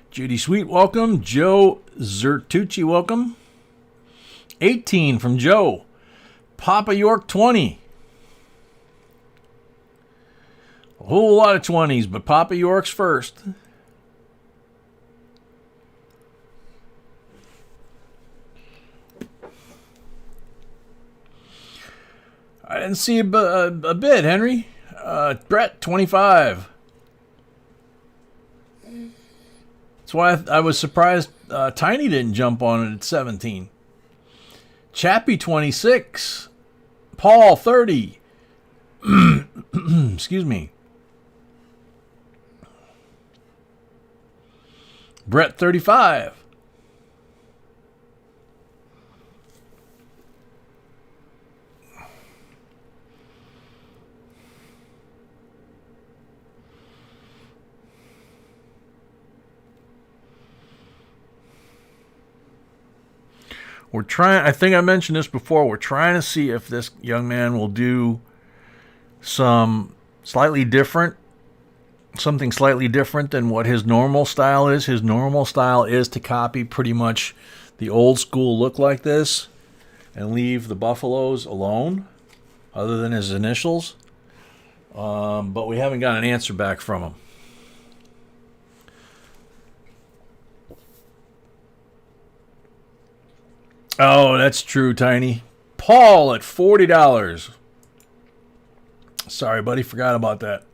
Judy Sweet, welcome. Joe Zertucci, welcome. 18 from Joe. Papa York, 20. A whole lot of 20s, but Papa York's first. I didn't see a bid, Henry. Brett, 25. That's why I was surprised Tiny didn't jump on it at 17. Chappie, 26. Paul, 30. Excuse me. Brett, 35. We're trying, I think I mentioned this before, we're trying to see if this young man will do something slightly different than what his normal style is. His normal style is to copy pretty much the old school look like this and leave the buffaloes alone, other than his initials. But we haven't got an answer back from him. Oh, that's true, Tiny. Paul at $40. Sorry, buddy, forgot about that.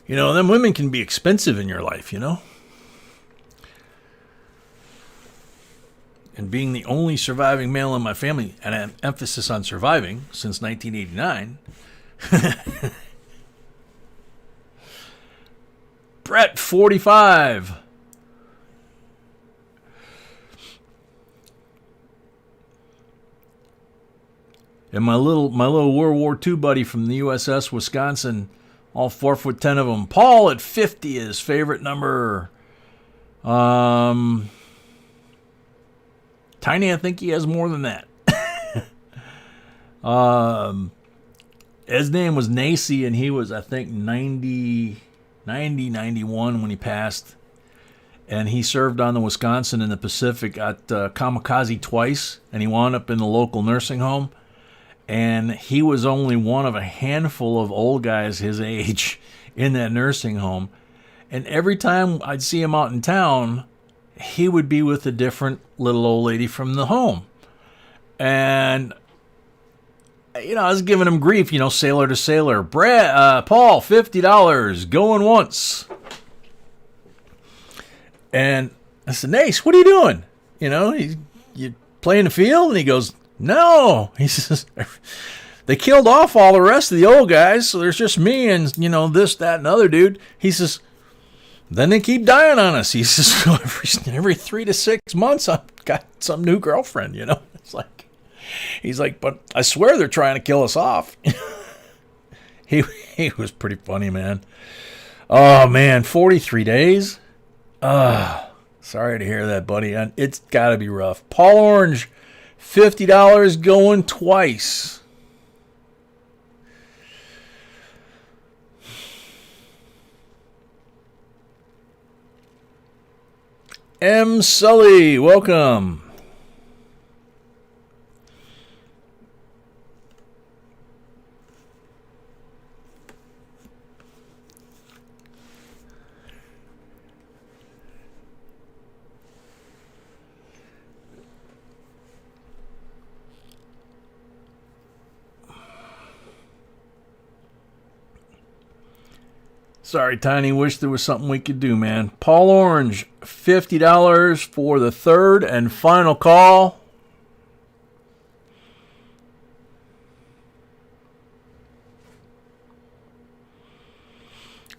You know, them women can be expensive in your life, you know? And being the only surviving male in my family, and an emphasis on surviving, since 1989... Brett, 45. And my little World War II buddy from the USS Wisconsin, all 4'10" of them. Paul at 50 is his favorite number. Tiny, I think he has more than that. His name was Nacy, and he was, I think, 91 when he passed. And he served on the Wisconsin and the Pacific, got kamikaze twice, and he wound up in the local nursing home. And he was only one of a handful of old guys his age in that nursing home. And every time I'd see him out in town, he would be with a different little old lady from the home. And, you know, I was giving him grief, you know, sailor to sailor. Paul, $50, going once. And I said, Nace, what are you doing? You know, you playing the field? And he goes, no. He says, they killed off all the rest of the old guys, so there's just me and, you know, this, that, and other dude. He says, then they keep dying on us. He says, so every 3 to 6 months, I've got some new girlfriend, you know. It's like, he's like, but I swear they're trying to kill us off. He was pretty funny, man. Oh, man, 43 days? Sorry to hear that, buddy. It's got to be rough. Paul Orange, $50 going twice. M. Sully, welcome. Sorry, Tiny. Wish there was something we could do, man. Paul Orange, $50 for the third and final call.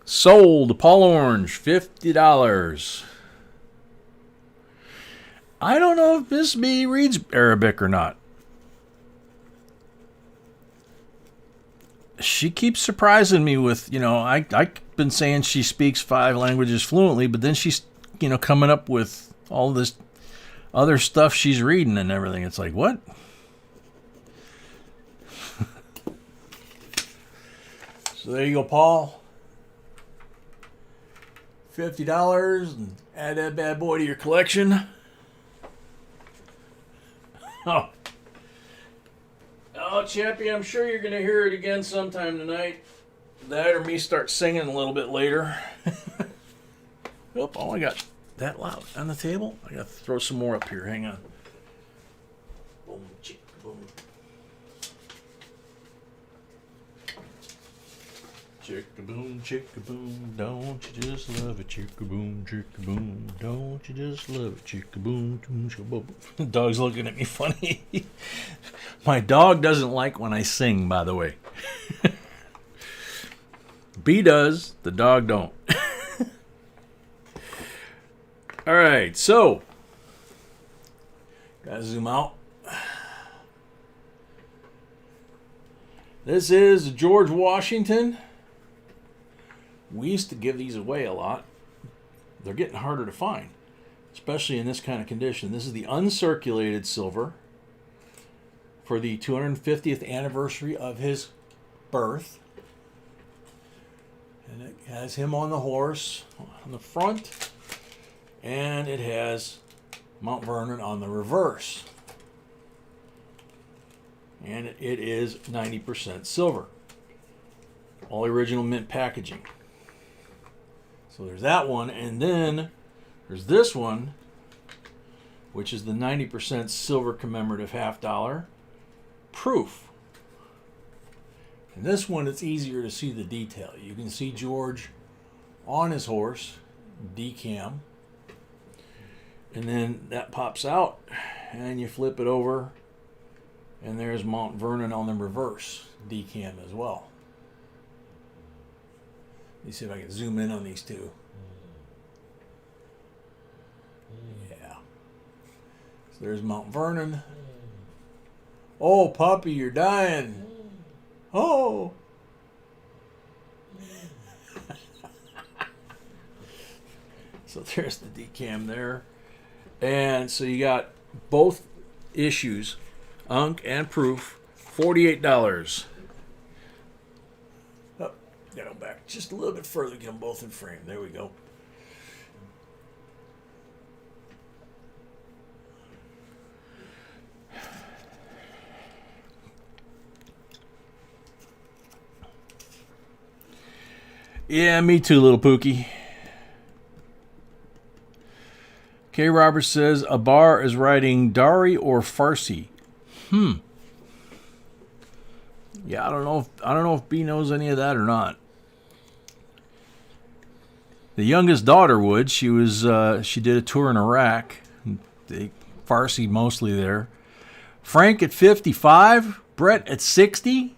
Sold. Paul Orange, $50. I don't know if Miss B reads Arabic or not. She keeps surprising me with, you know, I've been saying she speaks 5 languages fluently, but then she's, you know, coming up with all this other stuff she's reading and everything. It's like, what? So there you go, Paul. $50 and add that bad boy to your collection. Oh, Chappie, I'm sure you're going to hear it again sometime tonight. That or me start singing a little bit later. Oh, I got that loud on the table. I got to throw some more up here. Hang on. Boom, chick, boom. Chick-a-boom, chick-a-boom, don't you just love it? Chick-a-boom, chick-a-boom, don't you just love it? Chick-a-boom, chick-a-boom. The dog's looking at me funny. My dog doesn't like when I sing, by the way. B does, the dog don't. All right, so gotta zoom out. This is George Washington. We used to give these away a lot. They're getting harder to find, especially in this kind of condition. This is the uncirculated silver for the 250th anniversary of his birth. And it has him on the horse on the front, and it has Mount Vernon on the reverse. And it is 90% silver. All original mint packaging. So there's that one, and then there's this one, which is the 90% silver commemorative $50 proof. And this one, it's easier to see the detail. You can see George on his horse, decam, and then that pops out, and you flip it over, and there's Mount Vernon on the reverse, decam as well. Let me see if I can zoom in on these two. Yeah. So there's Mount Vernon. Oh, puppy, you're dying. Oh. So there's the decam there. And so you got both issues, Unc and proof, $48. Get them back just a little bit further. Get them both in frame. There we go. Yeah, me too, little Pookie. K. Roberts says, Abar is writing Dari or Farsi. Yeah, I don't know if B knows any of that or not. The youngest daughter would. She did a tour in Iraq. Farsi mostly there. Frank at 55. Brett at 60.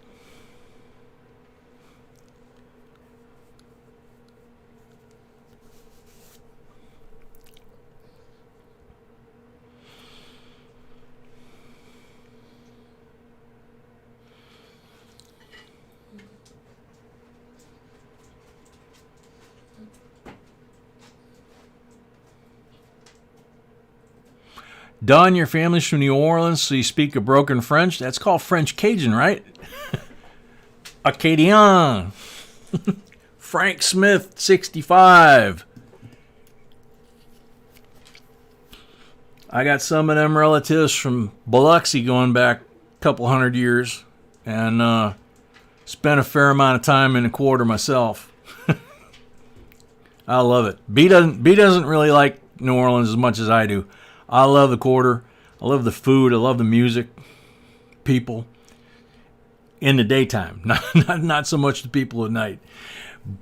Don, your family's from New Orleans, so you speak a broken French. That's called French Cajun, right? Acadien. Frank Smith, 65. I got some of them relatives from Biloxi going back a couple hundred years, and spent a fair amount of time in the quarter myself. I love it. B doesn't really like New Orleans as much as I do. I love the quarter. I love the food. I love the music. People. In the daytime. Not so much the people at night.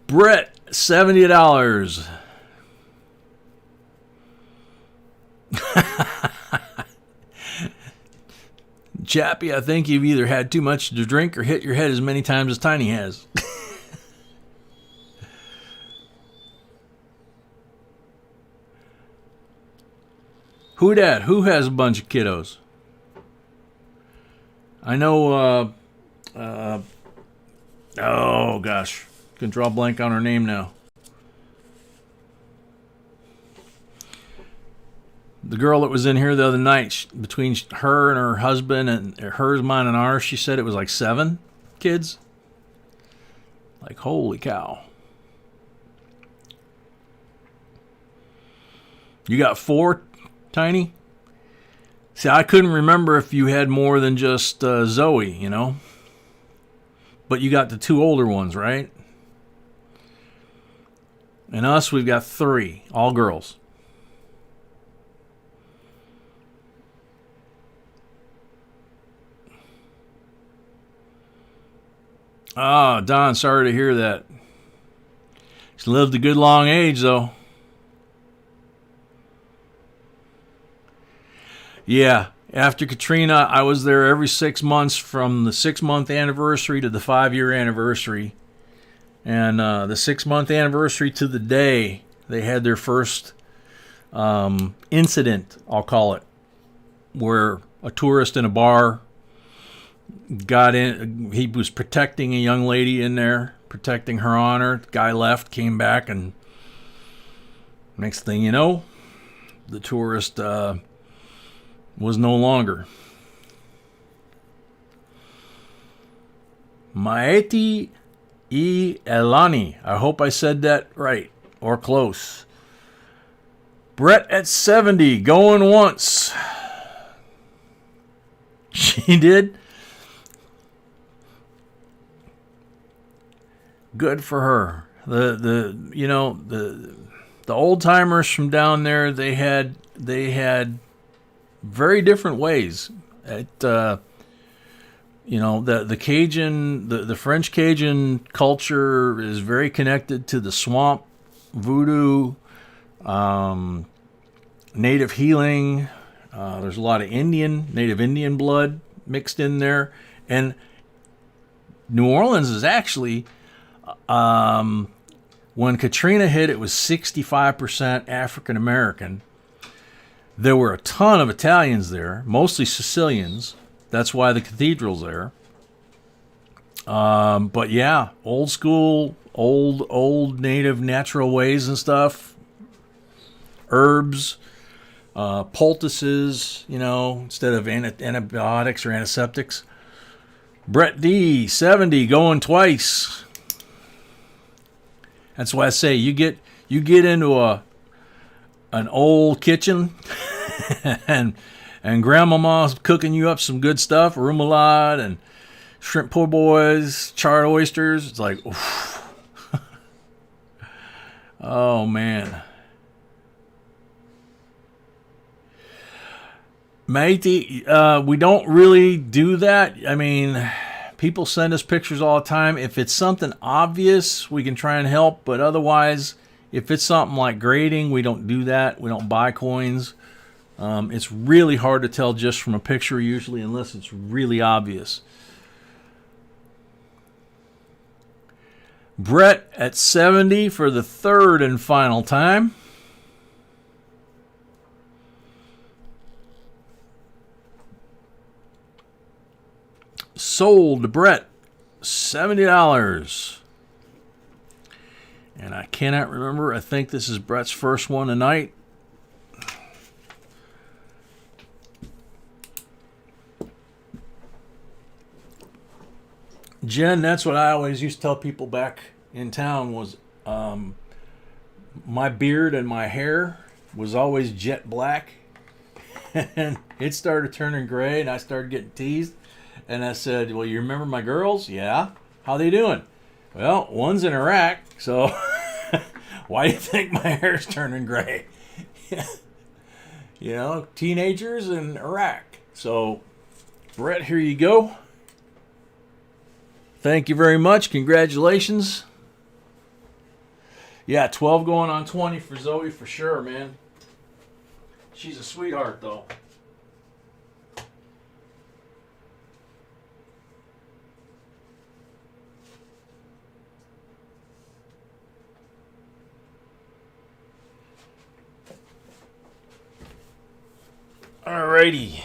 Brett, $70. Chappie, I think you've either had too much to drink or hit your head as many times as Tiny has. Who dat? Who has a bunch of kiddos? I know, oh gosh. Can draw a blank on her name now. The girl that was in here the other night, between her and her husband, and hers, mine, and ours, she said it was like 7 kids. Like, holy cow. You got 4? Tiny? See, I couldn't remember if you had more than just Zoe, you know? But you got the 2 older ones, right? And us, we've got 3, all girls. Ah, Don, sorry to hear that. She's lived a good long age, though. Yeah, after Katrina, I was there every 6 months from the 6-month anniversary to the 5-year anniversary. And the 6-month anniversary to the day, they had their first incident, I'll call it, where a tourist in a bar got in. He was protecting a young lady in there, protecting her honor. The guy left, came back, and next thing you know, the tourist was no longer. Maeti E. Elani. I hope I said that right, or close. Brett at 70, going once. She did? Good for her. The old timers from down there, they had very different ways. The Cajun, the French Cajun culture is very connected to the swamp, voodoo, native healing. There's a lot of native Indian blood mixed in there. And New Orleans is actually, when Katrina hit, it was 65% African American. There were a ton of Italians there, mostly Sicilians. That's why the cathedral's there. But yeah, old school, old native natural ways and stuff. Herbs, poultices, instead of antibiotics or antiseptics. Brett D, 70, going twice. That's why I say you get into an old kitchen and grandmama's cooking you up some good stuff, remoulade and shrimp po' boys, charred oysters. It's like, oof. Oh man. Matey, we don't really do that. I mean, people send us pictures all the time. If it's something obvious, we can try and help. But otherwise, if it's something like grading, we don't do that. We don't buy coins. It's really hard to tell just from a picture usually, unless it's really obvious. Brett at 70 for the third and final time. Sold to Brett, $70. And I cannot remember. I think this is Brett's first one tonight. Jen, that's what I always used to tell people back in town was my beard and my hair was always jet black. And it started turning gray and I started getting teased. And I said, well, you remember my girls? Yeah. How they doing? Well, one's in Iraq, so why do you think my hair's turning gray? You know, teenagers in Iraq. So, Brett, here you go. Thank you very much. Congratulations. Yeah, 12 going on 20 for Zoe for sure, man. She's a sweetheart, though. Alrighty.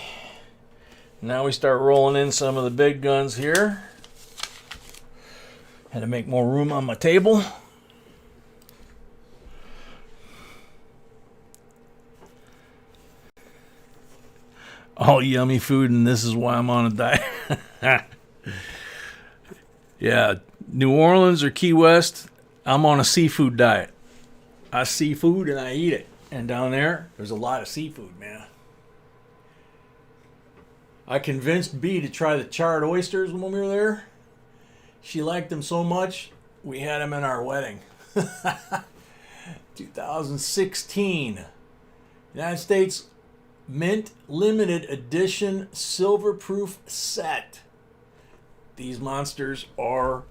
Now we start rolling in some of the big guns here. Had to make more room on my table. All yummy food, and this is why I'm on a diet. Yeah, New Orleans or Key West, I'm on a seafood diet. I see food and I eat it. And down there's a lot of seafood, man. I convinced B to try the charred oysters when we were there. She liked them so much, we had them in our wedding. 2016. United States Mint limited edition silver-proof set. These monsters are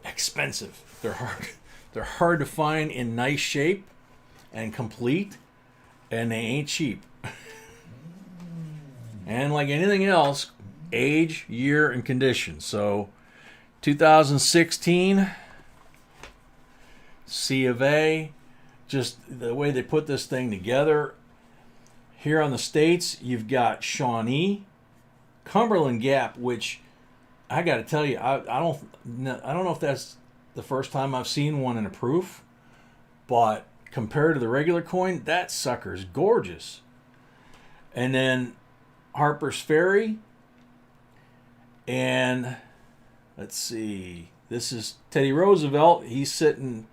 expensive. They're hard to find in nice shape and complete, and they ain't cheap. And like anything else, age, year, and condition. So 2016, C of A, just the way they put this thing together. Here on the States, you've got Shawnee, Cumberland Gap, which I got to tell you, I don't know if that's the first time I've seen one in a proof, but compared to the regular coin, that sucker's gorgeous. And then Harper's Ferry, and let's see, this is Teddy Roosevelt. He's sitting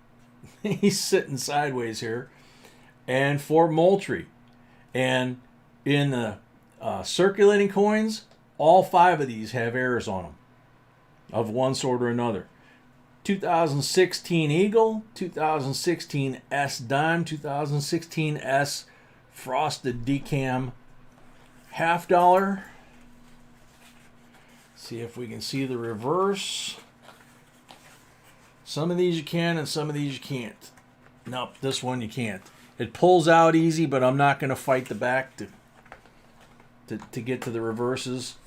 sideways here, and Fort Moultrie. And in the circulating coins, all 5 of these have errors on them of one sort or another. 2016 Eagle, 2016 S Dime, 2016 S Frosted Decam $50. See if we can see the reverse. Some of these you can and some of these you can't. Nope, this one you can't. It pulls out easy, but I'm not going to fight the back to get to the reverses.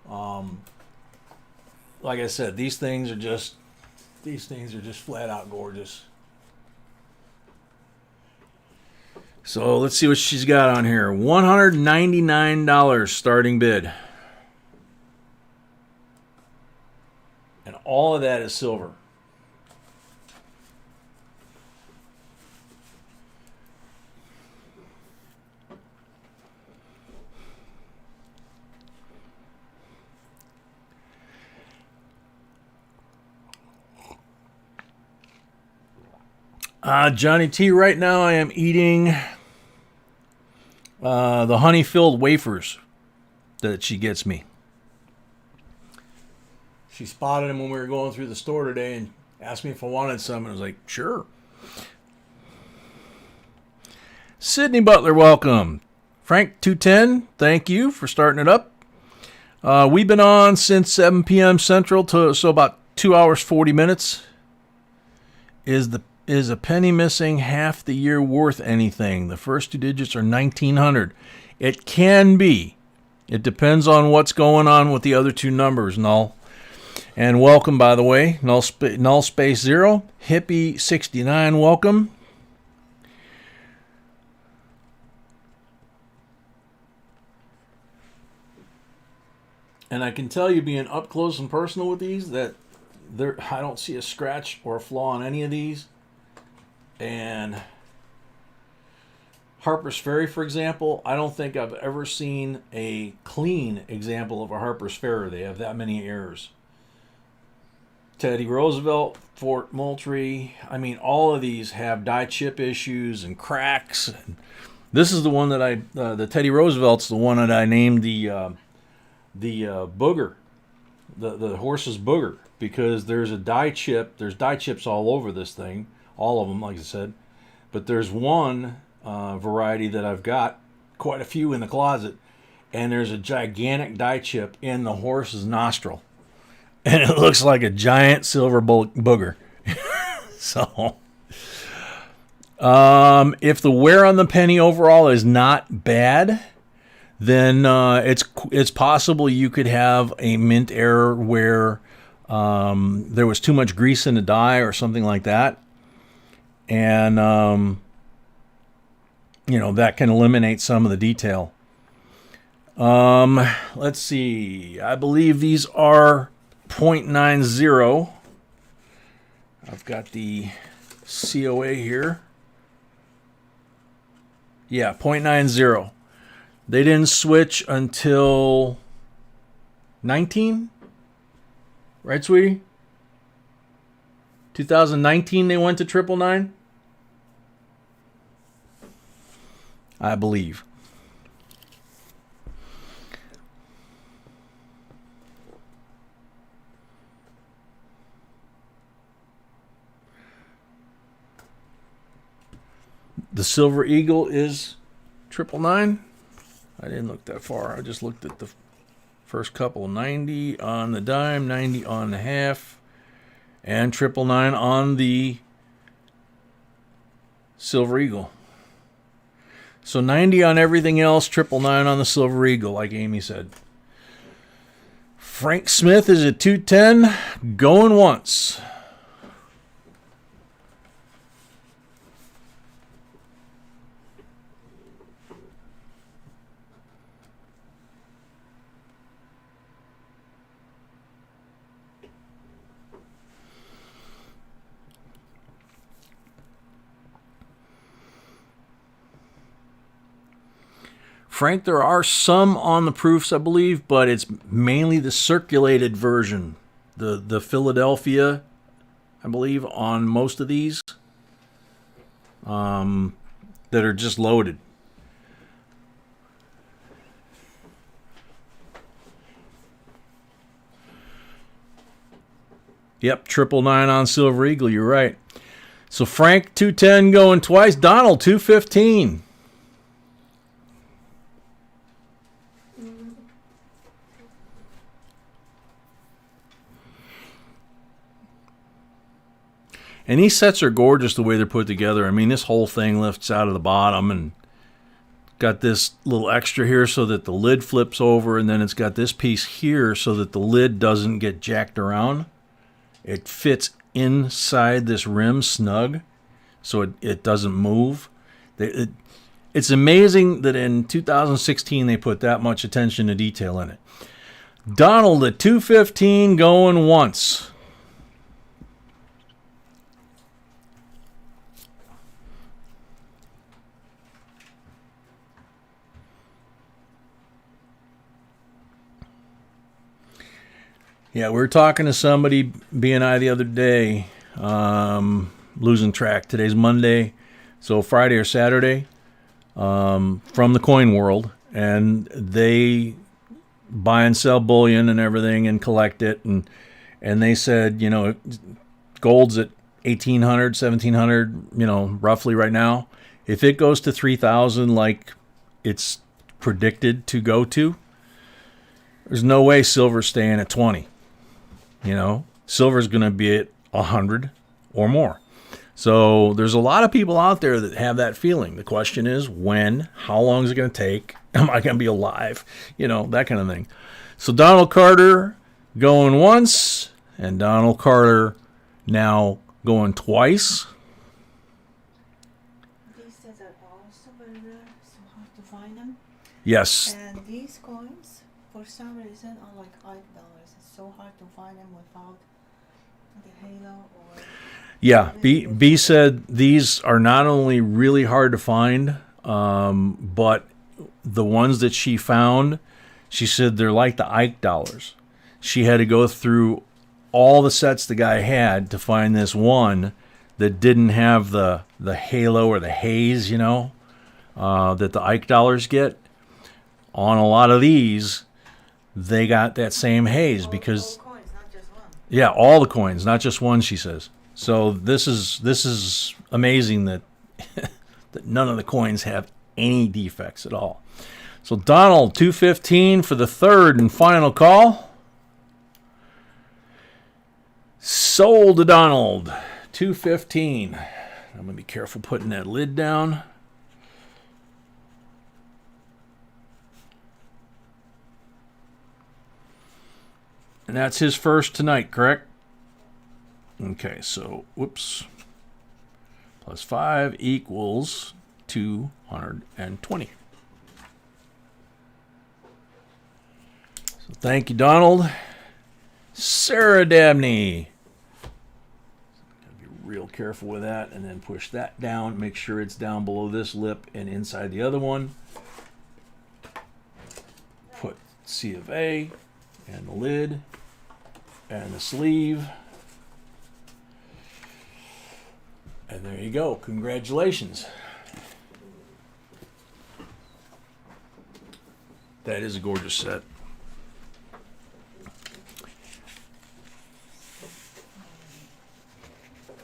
Like I said, these things are just flat out gorgeous. So let's see what she's got on here. $199 starting bid. And all of that is silver. Johnny T, right now I am eating the honey-filled wafers that she gets me. She spotted them when we were going through the store today and asked me if I wanted some, and I was like, sure. Sydney Butler, welcome. Frank 210, thank you for starting it up. We've been on since 7 p.m. Central, so about 2 hours, 40 minutes. Is a penny missing half the year worth anything? The first two digits are 1900. It can be. It depends on what's going on with the other two numbers, Null. And welcome, by the way, Null Space Zero. Hippie 69, welcome. And I can tell you, being up close and personal with these, that I don't see a scratch or a flaw on any of these. And Harper's Ferry, for example, I don't think I've ever seen a clean example of a Harper's Ferry. They have that many errors. Teddy Roosevelt, Fort Moultrie, I mean, all of these have die chip issues and cracks. And this is the one that the Teddy Roosevelt's the one that I named the booger, the horse's booger, because there's a die chip. There's die chips all over this thing, all of them, like I said. But there's one variety that I've got, quite a few in the closet, and there's a gigantic die chip in the horse's nostril. And it looks like a giant silver booger. So, if the wear on the penny overall is not bad, then it's possible you could have a mint error where there was too much grease in the die or something like that. And, that can eliminate some of the detail. Let's see. I believe these are 0.90. I've got the COA here. Yeah, 0.90. They didn't switch until 19? Right, sweetie? 2019 they went to 999? I believe. The Silver Eagle is 999. I didn't look that far. I just looked at the first couple. 90 on the dime, 90 on the half, and 999 on the Silver Eagle. So 90 on everything else, 999 on the Silver Eagle, like Amy said. Frank Smith is at 210, going once. Frank, there are some on the proofs, I believe, but it's mainly the circulated version. The Philadelphia, I believe, on most of these that are just loaded. Yep, 999 on Silver Eagle, you're right. So Frank, 210 going twice. Donald, 215. And these sets are gorgeous the way they're put together. I mean, this whole thing lifts out of the bottom and got this little extra here so that the lid flips over, and then it's got this piece here so that the lid doesn't get jacked around. It fits inside this rim snug so it doesn't move. It's amazing that in 2016 they put that much attention to detail in it. Donald at 215 going once. Yeah, we were talking to somebody, B&I, the other day, losing track. Today's Monday, so Friday or Saturday, from the coin world, and they buy and sell bullion and everything and collect it, and they said, you know, gold's at 1,800, 1,700, you know, roughly right now. If it goes to 3,000 like it's predicted to go to, there's no way silver's staying at 20. You know, silver's going to be at 100 or more. So there's a lot of people out there that have that feeling. The question is when, how long is it going to take? Am I going to be alive? You know, that kind of thing. So Donald Carter going once, and Donald Carter now going twice. These days are also very rare, so hard to find them. Yes. And these coins, for some reason, are like $5. It's so hard to find them without the halo or... Yeah, B said these are not only really hard to find, but the ones that she found, she said they're like the Ike dollars. She had to go through all the sets the guy had to find this one that didn't have the halo or the haze, you know, that the Ike dollars get. On a lot of these, they got that same haze because... All coins, not just one. Yeah, all the coins, not just one, she says. So this is amazing that that none of the coins have any defects at all. So Donald, 215 for the third and final call. Sold to Donald, 215. I'm going to be careful putting that lid down. And that's his first tonight, correct? Okay, so, whoops. Plus 5 equals 220. So thank you, Donald. Sarah Dabney. Gotta be real careful with that, and then push that down. Make sure it's down below this lip and inside the other one. Put C of A and the lid and the sleeve. And there you go. Congratulations. That is a gorgeous set.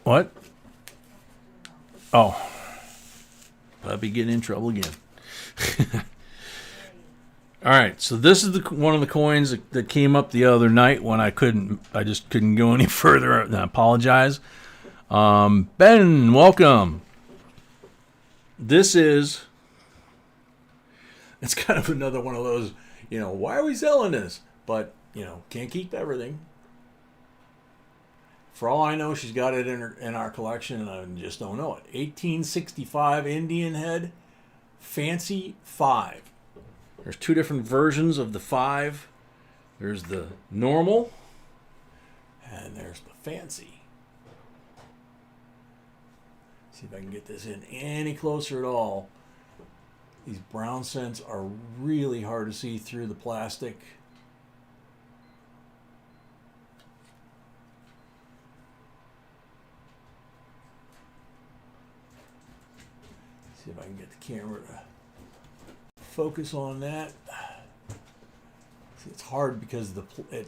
What? Oh. I'll be getting in trouble again. All right, so this is one of the coins that came up the other night when I just couldn't go any further, and I apologize. Ben, welcome. It's kind of another one of those, you know, why are we selling this? But, you know, can't keep everything. For all I know, she's got it in our collection, and I just don't know it. 1865 Indian head, fancy 5. There's 2 different versions of the 5. There's the normal, and there's the fancy. See if I can get this in any closer at all. These brown cents are really hard to see through the plastic. See if I can get the camera to focus on that. See, it's hard because it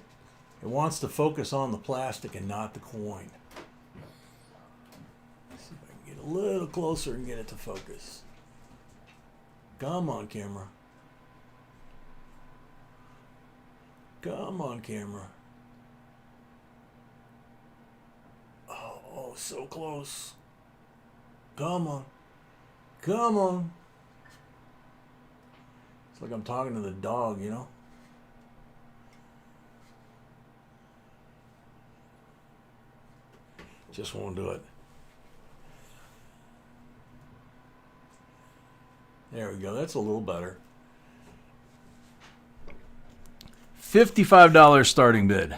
wants to focus on the plastic and not the coin. See if I can get a little closer and get it to focus. Come on, camera. Come on, camera. Oh, so close. Come on. Come on. It's like I'm talking to the dog, you know? Just won't do it. There we go. That's a little better. $55 starting bid.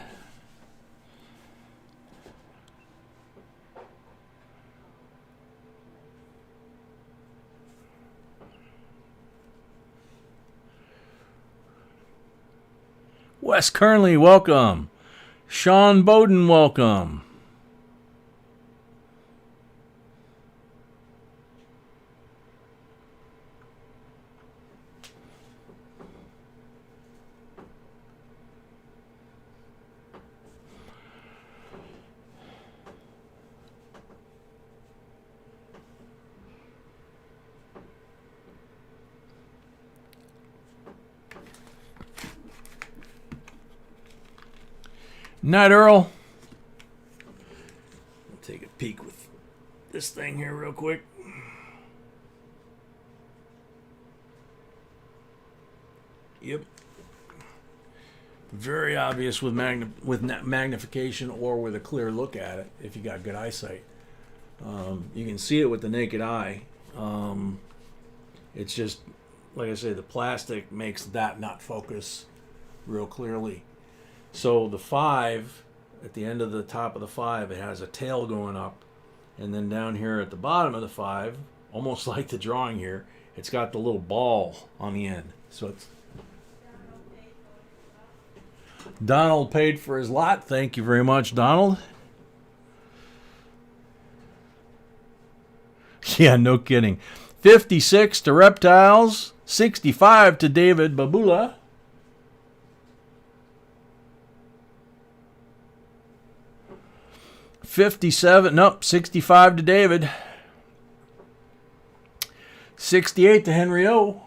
Wes Kernley, welcome. Sean Bowden, welcome. Night, Earl. I'll take a peek with this thing here real quick. Yep. Very obvious with magnification or with a clear look at it if you got good eyesight. You can see it with the naked eye. It's just, like I say, the plastic makes that not focus real clearly. So the 5, at the end of the top of the 5, it has a tail going up. And then down here at the bottom of the 5, almost like the drawing here, it's got the little ball on the end. So it's... Donald paid for his lot. Thank you very much, Donald. Yeah, no kidding. 56 to Reptiles. 65 to David Babula. Nope, 65 to David. 68 to Henry O.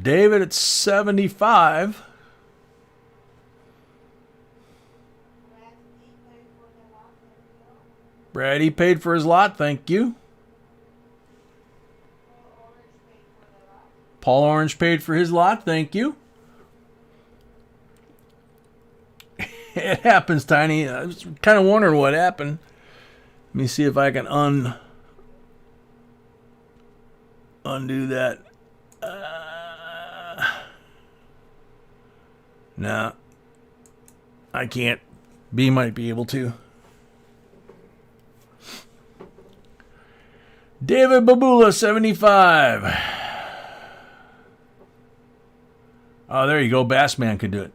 David at 75. Brady paid for his lot, thank you. Paul Orange paid for his lot, thank you. It happens, Tiny. I was kind of wondering what happened. Let me see if I can undo that. No, I can't. B might be able to. David Babula, 75. Oh, there you go. Bassman could do it.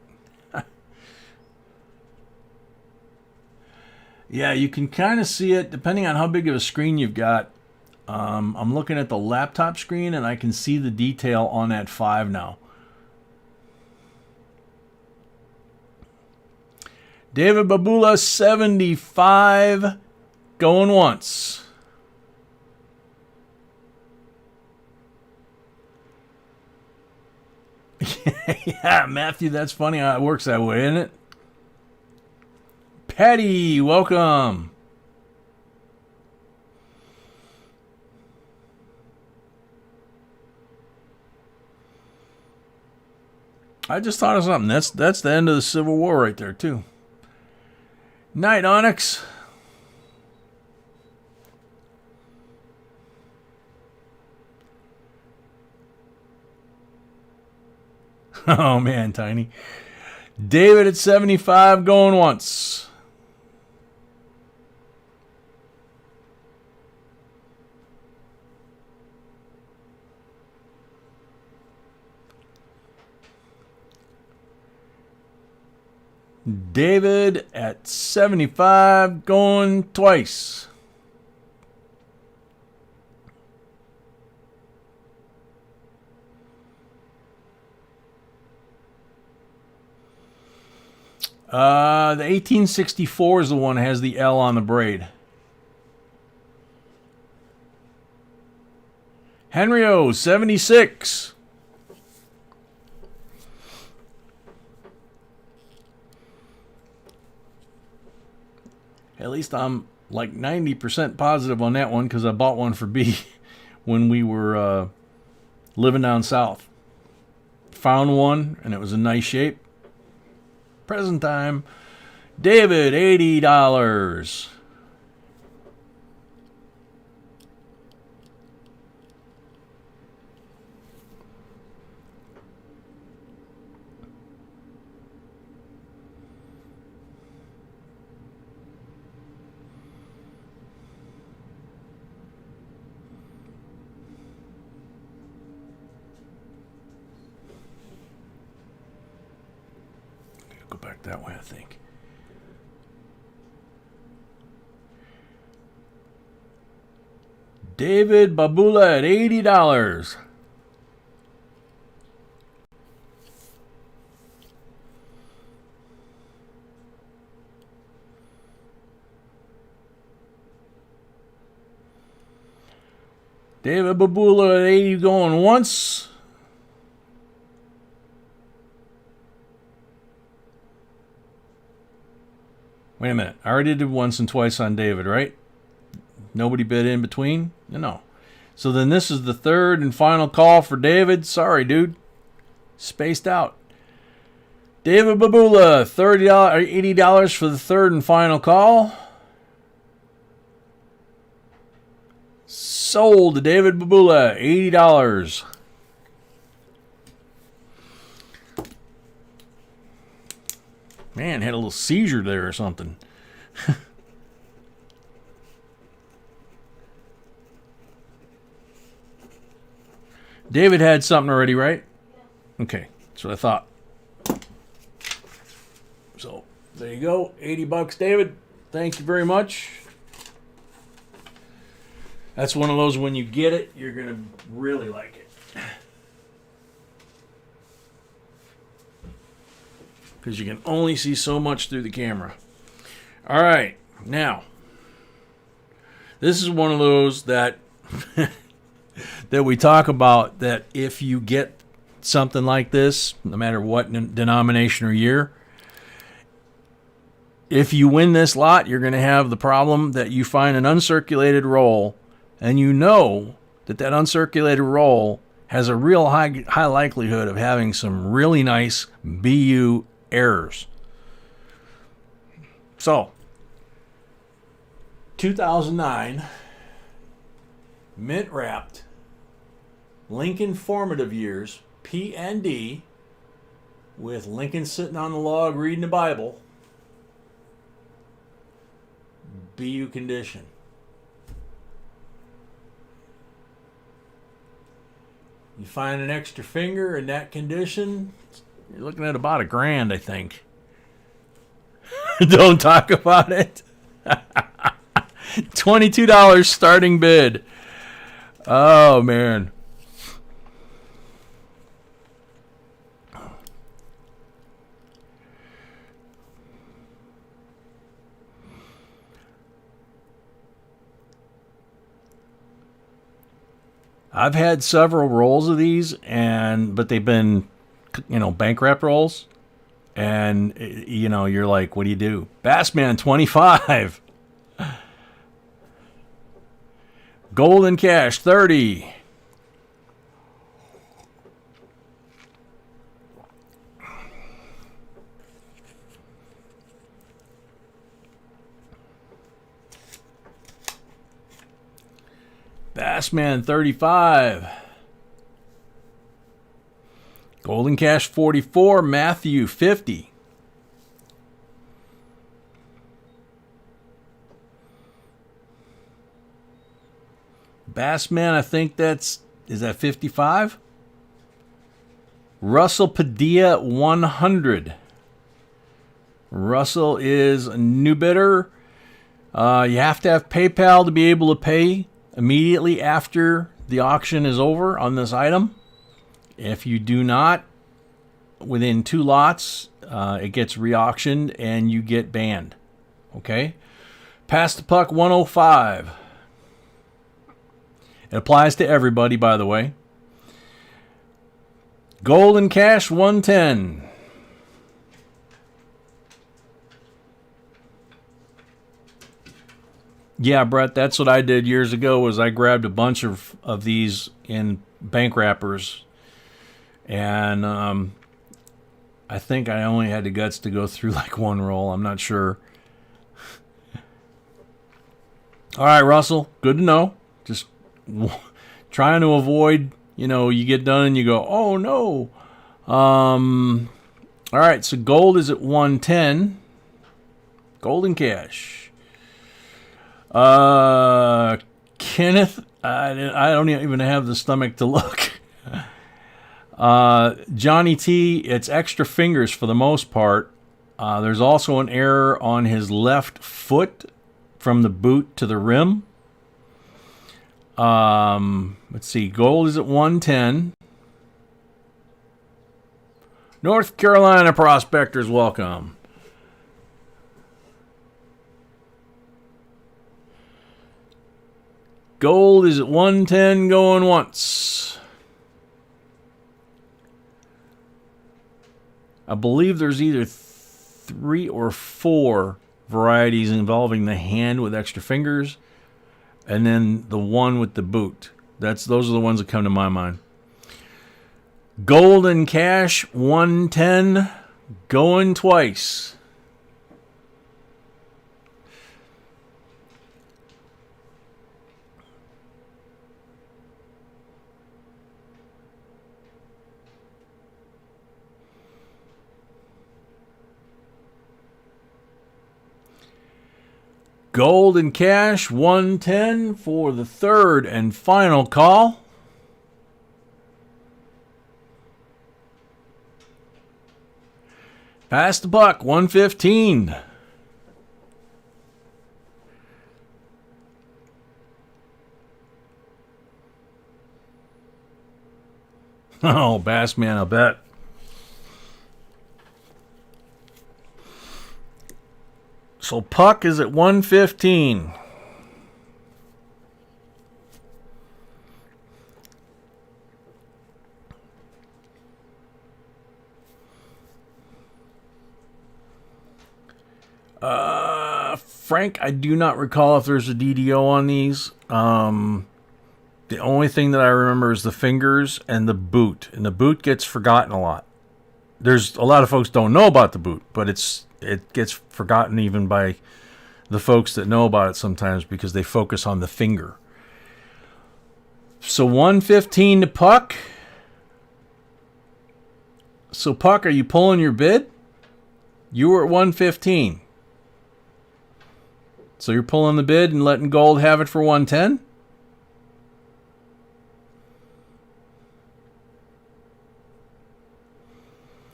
Yeah, you can kind of see it depending on how big of a screen you've got. I'm looking at the laptop screen, and I can see the detail on that 5 now. David Babula, 75, going once. Yeah, Matthew, that's funny how it works that way, isn't it? Patty, welcome. I just thought of something. That's the end of the Civil War right there, too. Night, Onyx. Oh, man, Tiny. David at 75 going once. David at 75 going twice. The 1864 is the one that has the L on the braid. Henry O, 76. At least I'm like 90% positive on that one because I bought one for B when we were living down south. Found one and it was in nice shape. Present time. David, $80. Go back that way, I think. David Babula at $80. David Babula at 80 going once. Wait a minute. I already did once and twice on David, right? Nobody bid in between? No. So then this is the third and final call for David. Sorry, dude. Spaced out. David Babula, $80 for the third and final call. Sold to David Babula, $80. Man, had a little seizure there or something. David had something already, right? Yeah. Okay, that's what I thought. So, there you go. $80, David. Thank you very much. That's one of those, when you get it, you're going to really like it. Because you can only see so much through the camera. All right, now, this is one of those that that we talk about, that if you get something like this, no matter what denomination or year, if you win this lot, you're going to have the problem that you find an uncirculated roll, and you know that that uncirculated roll has a real high likelihood of having some really nice BU errors. So, 2009, mint wrapped, Lincoln formative years, P and D, with Lincoln sitting on the log reading the Bible, BU condition. You find an extra finger in that condition, you're looking at about $1,000, I think. Don't talk about it. $22 starting bid. Oh, man. I've had several rolls of these, but they've been, bank wrap rolls. And, you're like, what do you do? Bassman 25. Golden Cash 30. Bassman 35. Golden Cash 44. Matthew 50. Bassman, I think is that 55? Russell Padilla 100. Russell is a new bidder. You have to have PayPal to be able to pay immediately after the auction is over on this item. If you do not, within 2 lots, it gets re-auctioned and you get banned. Okay? Pass the Puck 105. It applies to everybody, by the way. Golden Cash 110. Yeah, Brett, that's what I did years ago, was I grabbed a bunch of these in bank wrappers. And I think I only had the guts to go through like one roll. I'm not sure. All right, Russell, good to know. Just trying to avoid, you get done and you go, oh, no. All right, so gold is at 110. Golden Cash. Kenneth, I don't even have the stomach to look. Johnny T, it's extra fingers for the most part. There's also an error on his left foot from the boot to the rim. Let's see, gold is at 110. North Carolina prospectors, welcome. Gold is at 110 going once. I believe there's either 3 or 4 varieties involving the hand with extra fingers, and then the one with the boot. Those are the ones that come to my mind. Gold and cash 110 going twice. Gold and cash 110 for the third and final call. Pass the buck 115. Oh, Bassman, I bet. So puck is at 115. Frank, I do not recall if there's a DDO on these. The only thing that I remember is the fingers and the boot. And the boot gets forgotten a lot. There's a lot of folks don't know about the boot, but it gets forgotten even by the folks that know about it sometimes because they focus on the finger. So 115 to puck. So puck, are you pulling your bid? You were at 115. So you're pulling the bid and letting Gold have it for 110?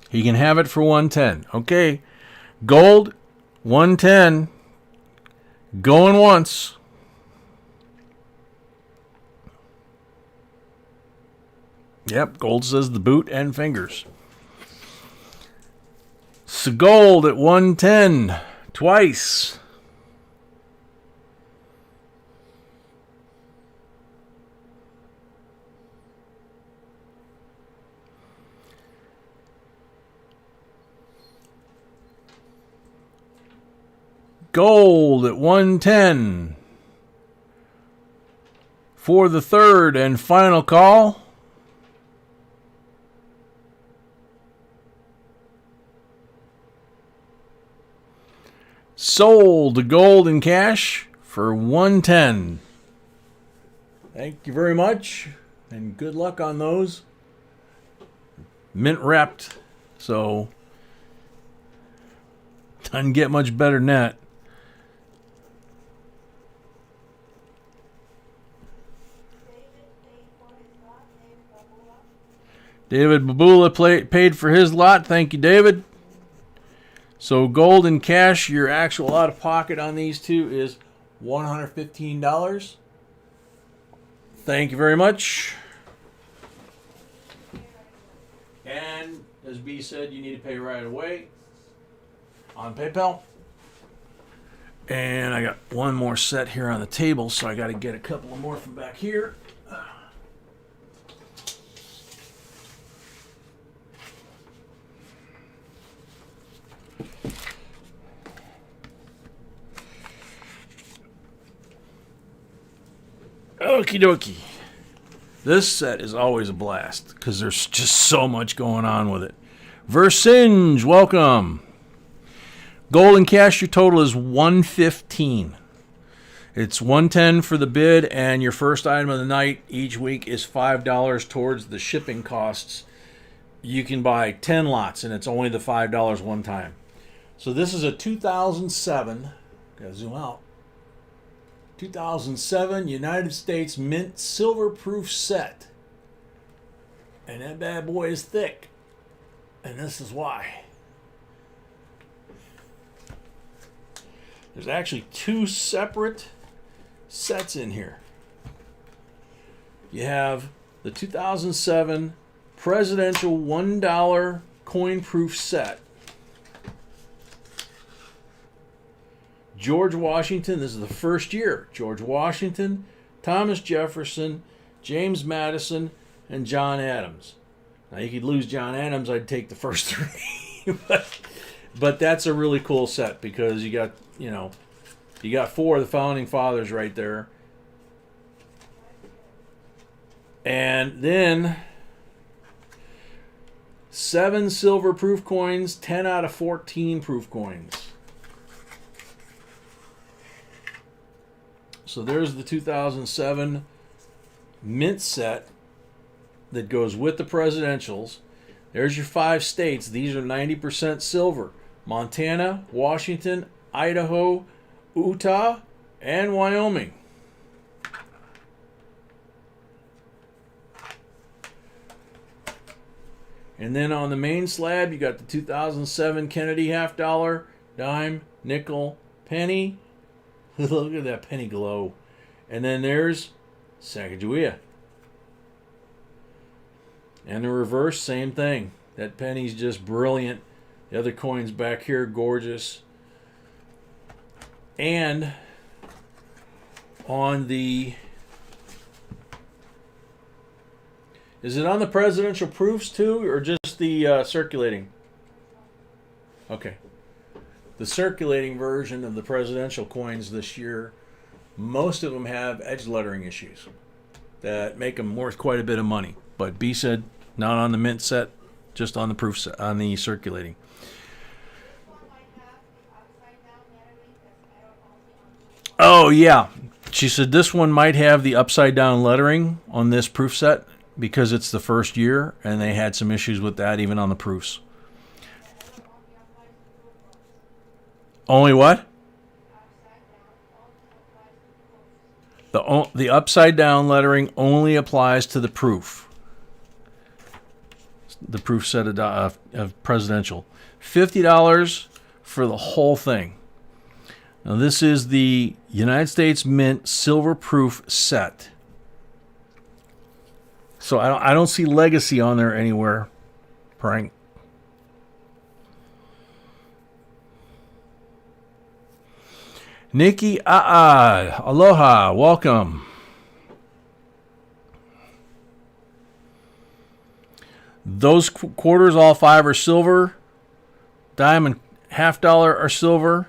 He can have it for 110. Okay. Gold, 110. Going once. Yep, Gold says the boot and fingers. So Gold at 110. Twice. Gold at 110 for the third and final call. Sold to Gold and cash for 110. Thank you very much, and good luck on those. Mint wrapped, so doesn't get much better than that. David Babula paid for his lot. Thank you, David. So Gold and cash, your actual out-of-pocket on these two is $115. Thank you very much. And as B said, you need to pay right away on PayPal. And I got one more set here on the table, so I got to get a couple more from back here. Okie dokie. This set is always a blast because there's just so much going on with it. Versinge, welcome. Gold and cash, your total is $115. It's $110 for the bid, and your first item of the night each week is $5 towards the shipping costs. You can buy 10 lots, and it's only the $5 one time. So this is a 2007. Gotta zoom out. 2007 United States Mint Silver Proof set. And that bad boy is thick. And this is why. There's actually two separate sets in here. You have the 2007 Presidential $1 coin proof set. George Washington, this is the first year. George Washington, Thomas Jefferson, James Madison, and John Adams. Now, you could lose John Adams, I'd take the first three. but that's a really cool set because you got, you got four of the founding fathers right there. And then 7 silver proof coins, 10 out of 14 proof coins. So there's the 2007 mint set that goes with the presidentials. There's your 5 states. These are 90% silver. Montana, Washington, Idaho, Utah, and Wyoming. And then on the main slab, you got the 2007 Kennedy half dollar, dime, nickel, penny. Look at that penny glow. And then there's Sacagawea. And the reverse, same thing. That penny's just brilliant. The other coins back here, gorgeous. And on the... Is it on the presidential proofs too, or just the circulating? Okay. The circulating version of the presidential coins this year, most of them have edge lettering issues that make them worth quite a bit of money. But B said not on the mint set, just on the proof set, on the circulating. Oh yeah, she said this one might have the upside down lettering on this proof set because it's the first year, and they had some issues with that even on the proofs. Only what? The upside down lettering only applies to the proof. The proof set of presidential. $50 for the whole thing. Now this is the United States Mint silver proof set. So I don't see legacy on there anywhere. Prank. Nikki, aloha, welcome. Those quarters, all 5 are silver. Dime and half dollar are silver.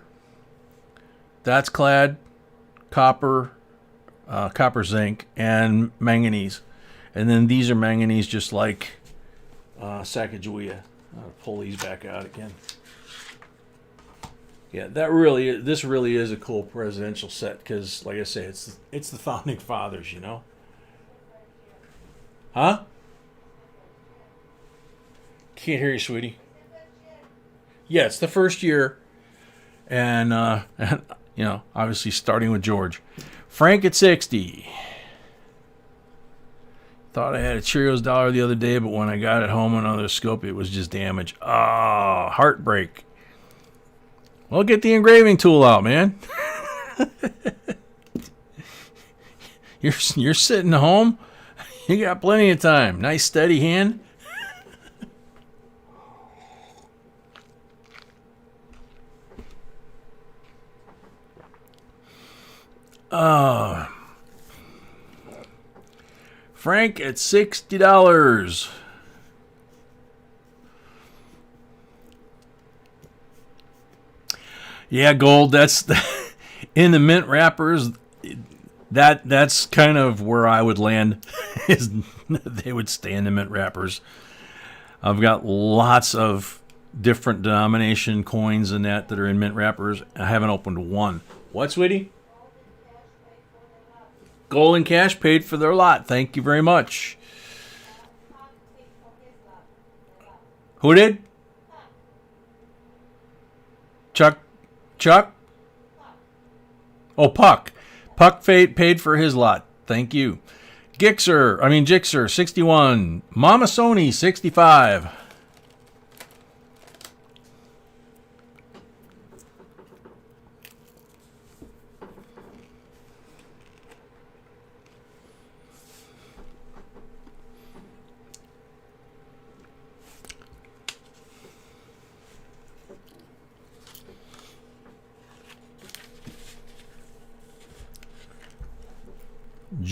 That's clad copper, copper zinc, and manganese. And then these are manganese, just like Sacagawea. I'll pull these back out again. Yeah, this really is a cool presidential set because, like I say, it's the founding fathers, you know. Huh? Can't hear you, sweetie. Yeah, it's the first year, and obviously starting with George. Frank at 60. Thought I had a Cheerios dollar the other day, but when I got it home on another scope, it was just damaged. Ah, heartbreak. Well, get the engraving tool out, man. You're sitting home. You got plenty of time. Nice steady hand. Frank at $60. Yeah, gold. That's in the mint wrappers. That's kind of where I would land. Is they would stay in the mint wrappers. I've got lots of different denomination coins and that are in mint wrappers. I haven't opened one. What, sweetie? Gold and cash paid for their lot. Thank you very much. Who did? Chuck? Oh, Puck. Puck paid for his lot. Thank you. Jixer, 61. Mama Sony, 65.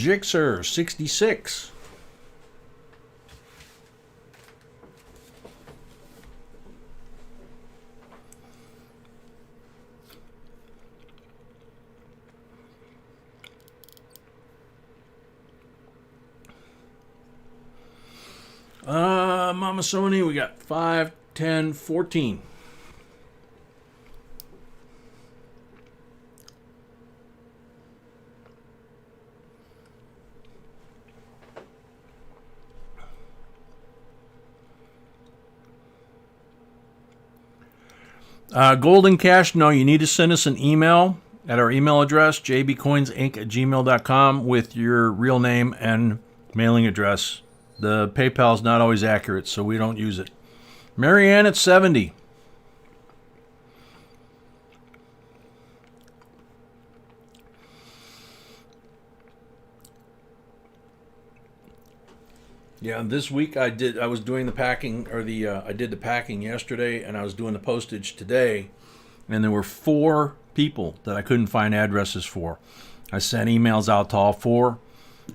Jixer 66. Mama Sony, we got 5, 10, 14. Golden Cash, no, you need to send us an email at our email address, jbcoinsinc@gmail.com, with your real name and mailing address. The PayPal is not always accurate, so we don't use it. Marianne at 70. Yeah, this week I was doing the packing, or I did the packing yesterday, and I was doing the postage today, and there were 4 people that I couldn't find addresses for. I sent emails out to all 4.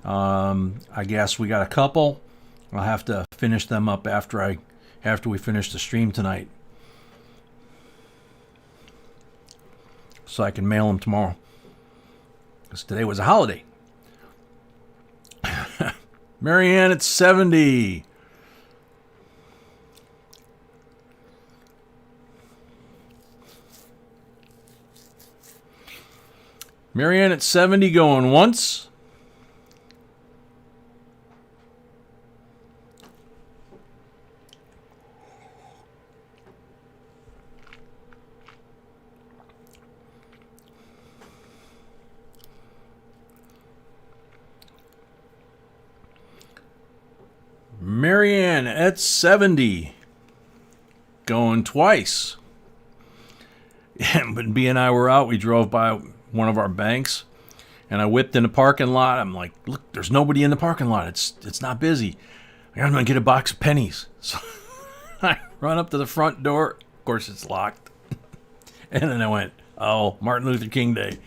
I guess we got a couple. I'll have to finish them up after we finish the stream tonight, so I can mail them tomorrow, because today was a holiday. Marianne at 70. Marianne at 70 going once. Marianne at 70 going twice. When B and I were out, we drove by one of our banks, and I whipped in the parking lot. I'm like, look, there's nobody in the parking lot. It's not busy. I'm going to get a box of pennies. So I run up to the front door. Of course, it's locked. And then I went, oh, Martin Luther King Day.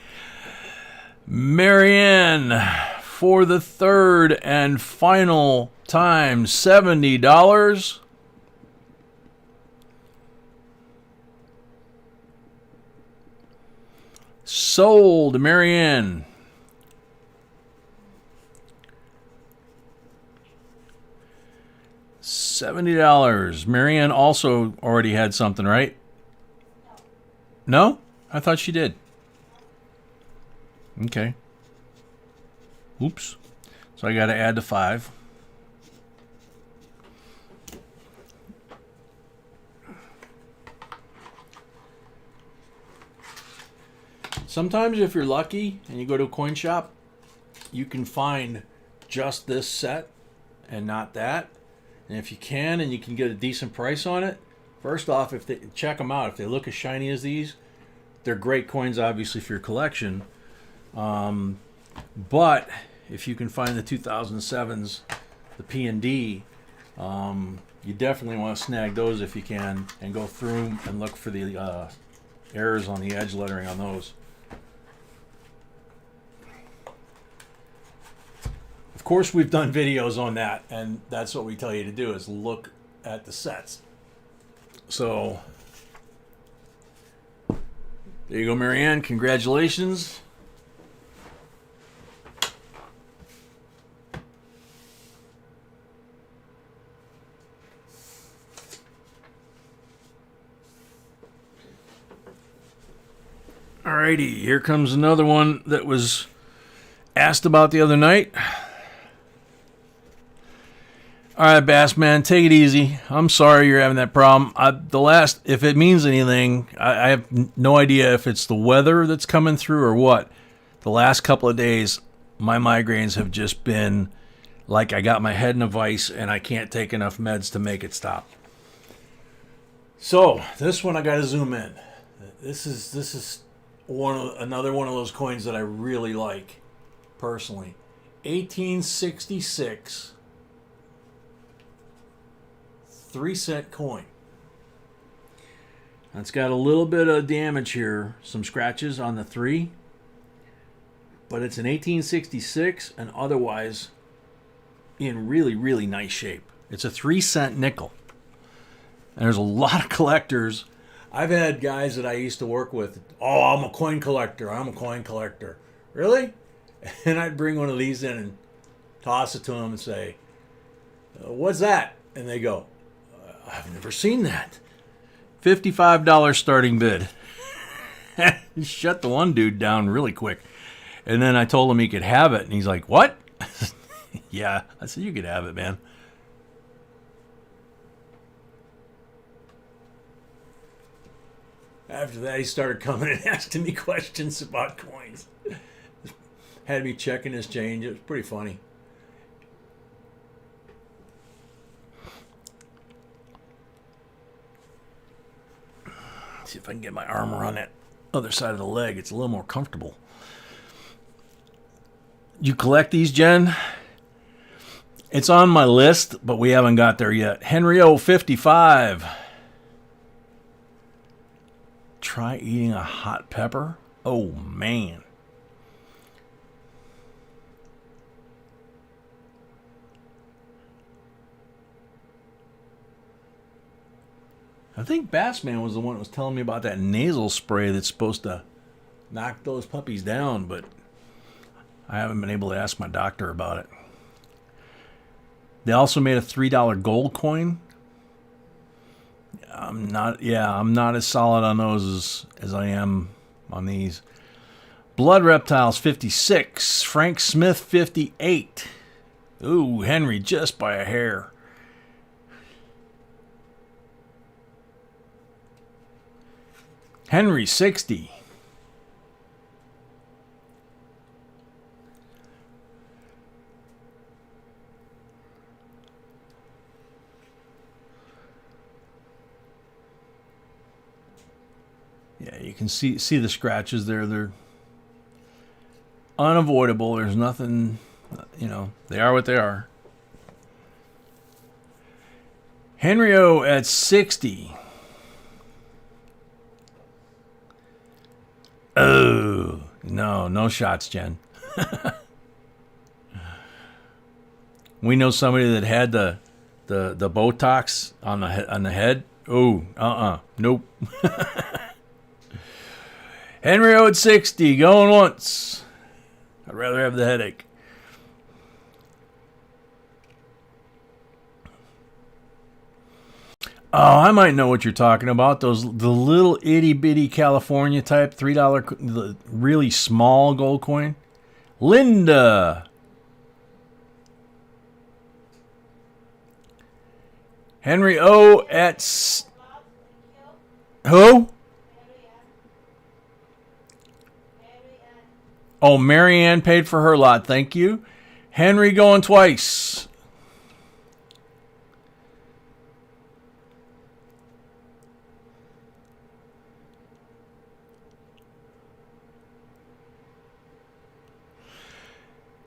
Marianne, for the third and final time, $70. Sold, Marianne. $70. Marianne also already had something, right? No? I thought she did. Okay. Oops. So I got to add the 5. Sometimes if you're lucky and you go to a coin shop, you can find just this set and not that. And if you can and you can get a decent price on it, first off, if they check them out, if they look as shiny as these, they're great coins, obviously, for your collection. But if you can find the 2007s, the P&D, you definitely want to snag those if you can, and go through them and look for the errors on the edge lettering on those. Of course, we've done videos on that, and that's what we tell you to do, is look at the sets. So there you go, Marianne. Congratulations. Alrighty, here comes another one that was asked about the other night. All right, Bass Man, take it easy. I'm sorry you're having that problem. If it means anything, I have no idea if it's the weather that's coming through or what. The last couple of days, my migraines have just been like I got my head in a vice and I can't take enough meds to make it stop. So this one I got to zoom in. This is another one of those coins that I really like personally. 1866. 3-cent coin. It's got a little bit of damage here, some scratches on the 3. but it's an 1866 and otherwise in really, really nice shape. It's a 3-cent nickel. And there's a lot of collectors. I've had guys that I used to work with, oh, I'm a coin collector. I'm a coin collector. Really? And I'd bring one of these in and toss it to them and say, what's that? And they go, I've never seen that. $55 starting bid. Shut the one dude down really quick. And then I told him he could have it. And he's like, what? Yeah. I said, you could have it, man. After that, he started coming and asking me questions about coins. Had me checking his change. It was pretty funny. See if I can get my arm around that other side of the leg. It's a little more comfortable. You collect these, Jen? It's on my list, but we haven't got there yet. Henry O, 55. Try eating a hot pepper? Oh, man. I think Bassman was the one that was telling me about that nasal spray that's supposed to knock those puppies down, but I haven't been able to ask my doctor about it. They also made a $3 gold coin. I'm not as solid on those as I am on these. Blood Reptiles, 56. Frank Smith, 58. Ooh, Henry, just by a hair. Henry, 60. Yeah, you can see the scratches there. They're unavoidable. There's nothing, they are what they are. Henry O at 60. Oh, no shots, Jen. We know somebody that had the Botox on the head. Oh, nope. Henry O at 60, going once. I'd rather have the headache. Oh, I might know what you're talking about. The little itty bitty California type $3, the really small gold coin. Linda. Henry O at who? Oh, Marianne paid for her lot. Thank you. Henry going twice.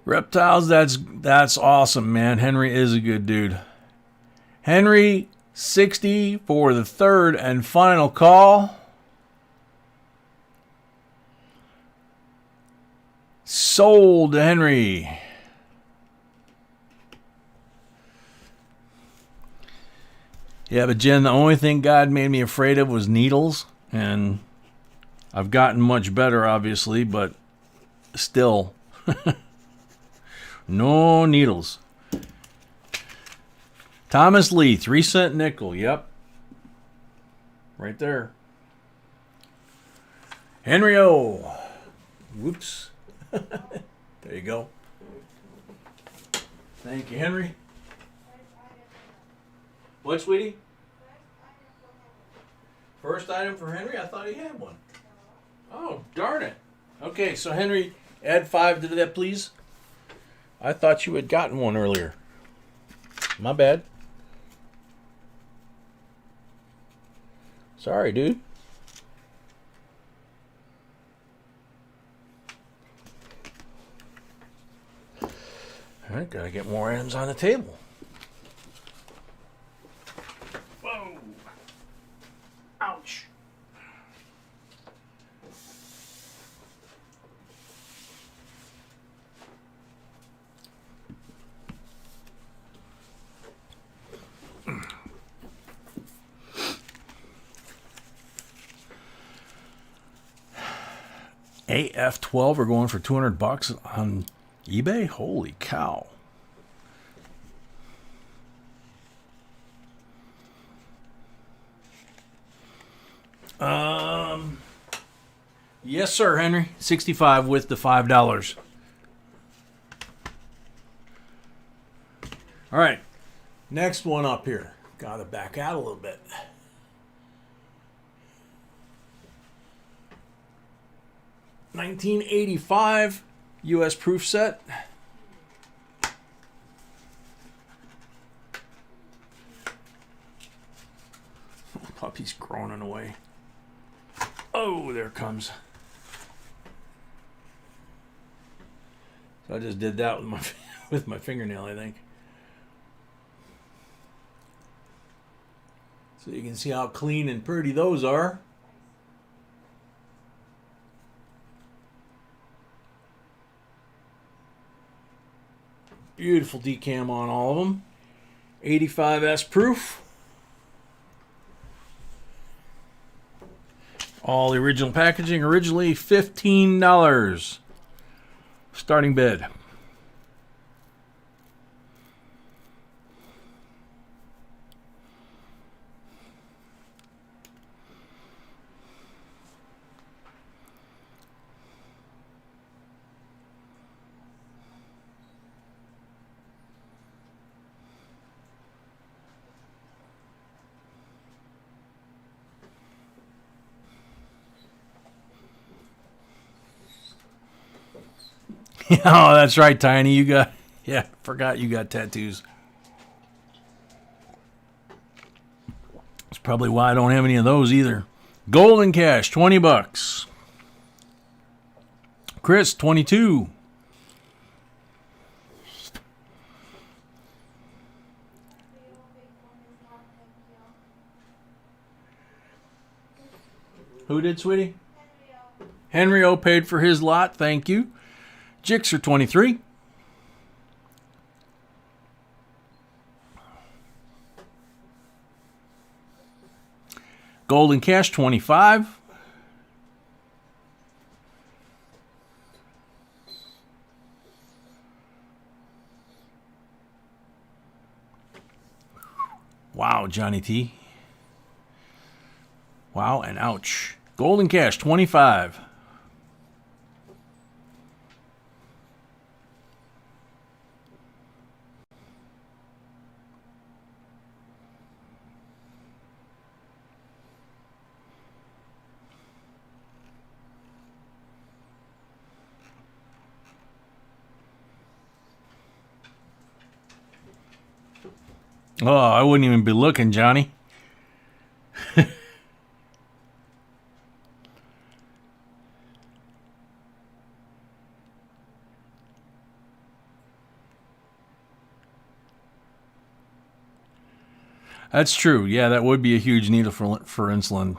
Reptiles, that's awesome, man. Henry is a good dude. Henry, 60 for the third and final call. Sold to Henry. Yeah, but Jen, the only thing God made me afraid of was needles. And I've gotten much better, obviously, but still. No needles. Thomas Lee, 3-cent nickel. Yep. Right there. Henry O. Whoops. There you go. Thank you, Henry. What, sweetie? First item for Henry? I thought he had one. Oh, darn it. Okay, so Henry, add 5 to that, please. I thought you had gotten one earlier. My bad. Sorry, dude. All right, gotta get more items on the table. Whoa. Ouch. AF12 are going for $200 on eBay. Holy cow! Yes, sir, Henry. 65 with the $5. All right, next one up here. Got to back out a little bit. $1985 U.S. proof set. Puppy's groaning away. Oh, there it comes. So I just did that with my with my fingernail, I think. So you can see how clean and pretty those are. Beautiful decam on all of them. 85S proof. All the original packaging, originally $15. Starting bid. Oh, that's right, Tiny. You got, yeah, forgot you got tattoos. That's probably why I don't have any of those either. Golden Cash, $20. Chris, 22. Who did, sweetie? Henry O paid for his lot. Thank you. Jixer, 23. Golden Cash, 25. Wow, Johnny T. Wow, and ouch. Golden Cash, 25. Oh, I wouldn't even be looking, Johnny. That's true. Yeah, that would be a huge needle for insulin.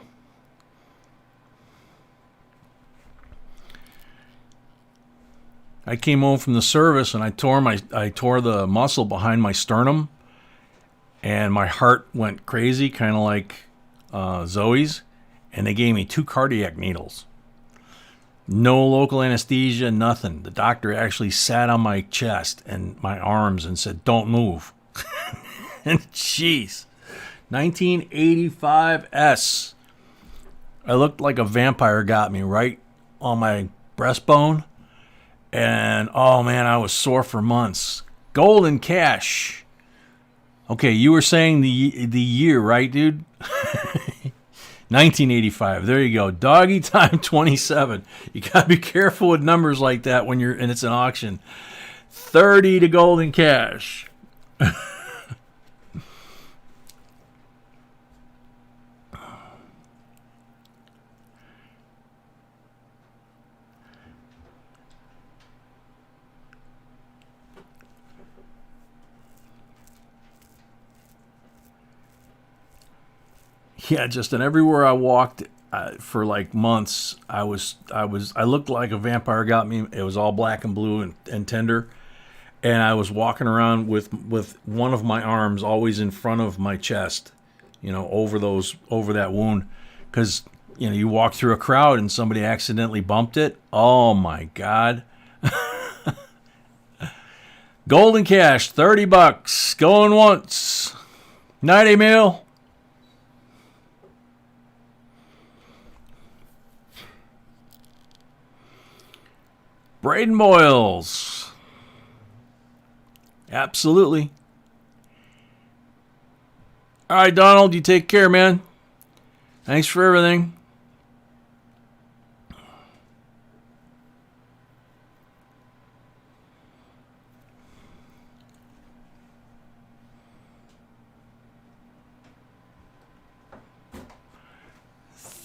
I came home from the service and I tore the muscle behind my sternum, and my heart went crazy, kind of like Zoe's, and they gave me 2 cardiac needles. No local anesthesia, nothing. The doctor actually sat on my chest and my arms and said, "Don't move." And jeez. 1985S. I looked like a vampire got me right on my breastbone. And, oh man, I was sore for months. Golden Cash. Okay, you were saying the year, right, dude? 1985. There you go. Doggy Time 27. You got to be careful with numbers like that when and it's an auction. 30 to Golden Cash. Yeah, Justin. Everywhere I walked for like months, I looked like a vampire got me. It was all black and blue and tender, and I was walking around with one of my arms always in front of my chest, over that wound, because you walk through a crowd and somebody accidentally bumped it. Oh my God. Golden cash, $30. Going once. Night, Emil. Braden Boyles. Absolutely. All right, Donald, you take care, man. Thanks for everything.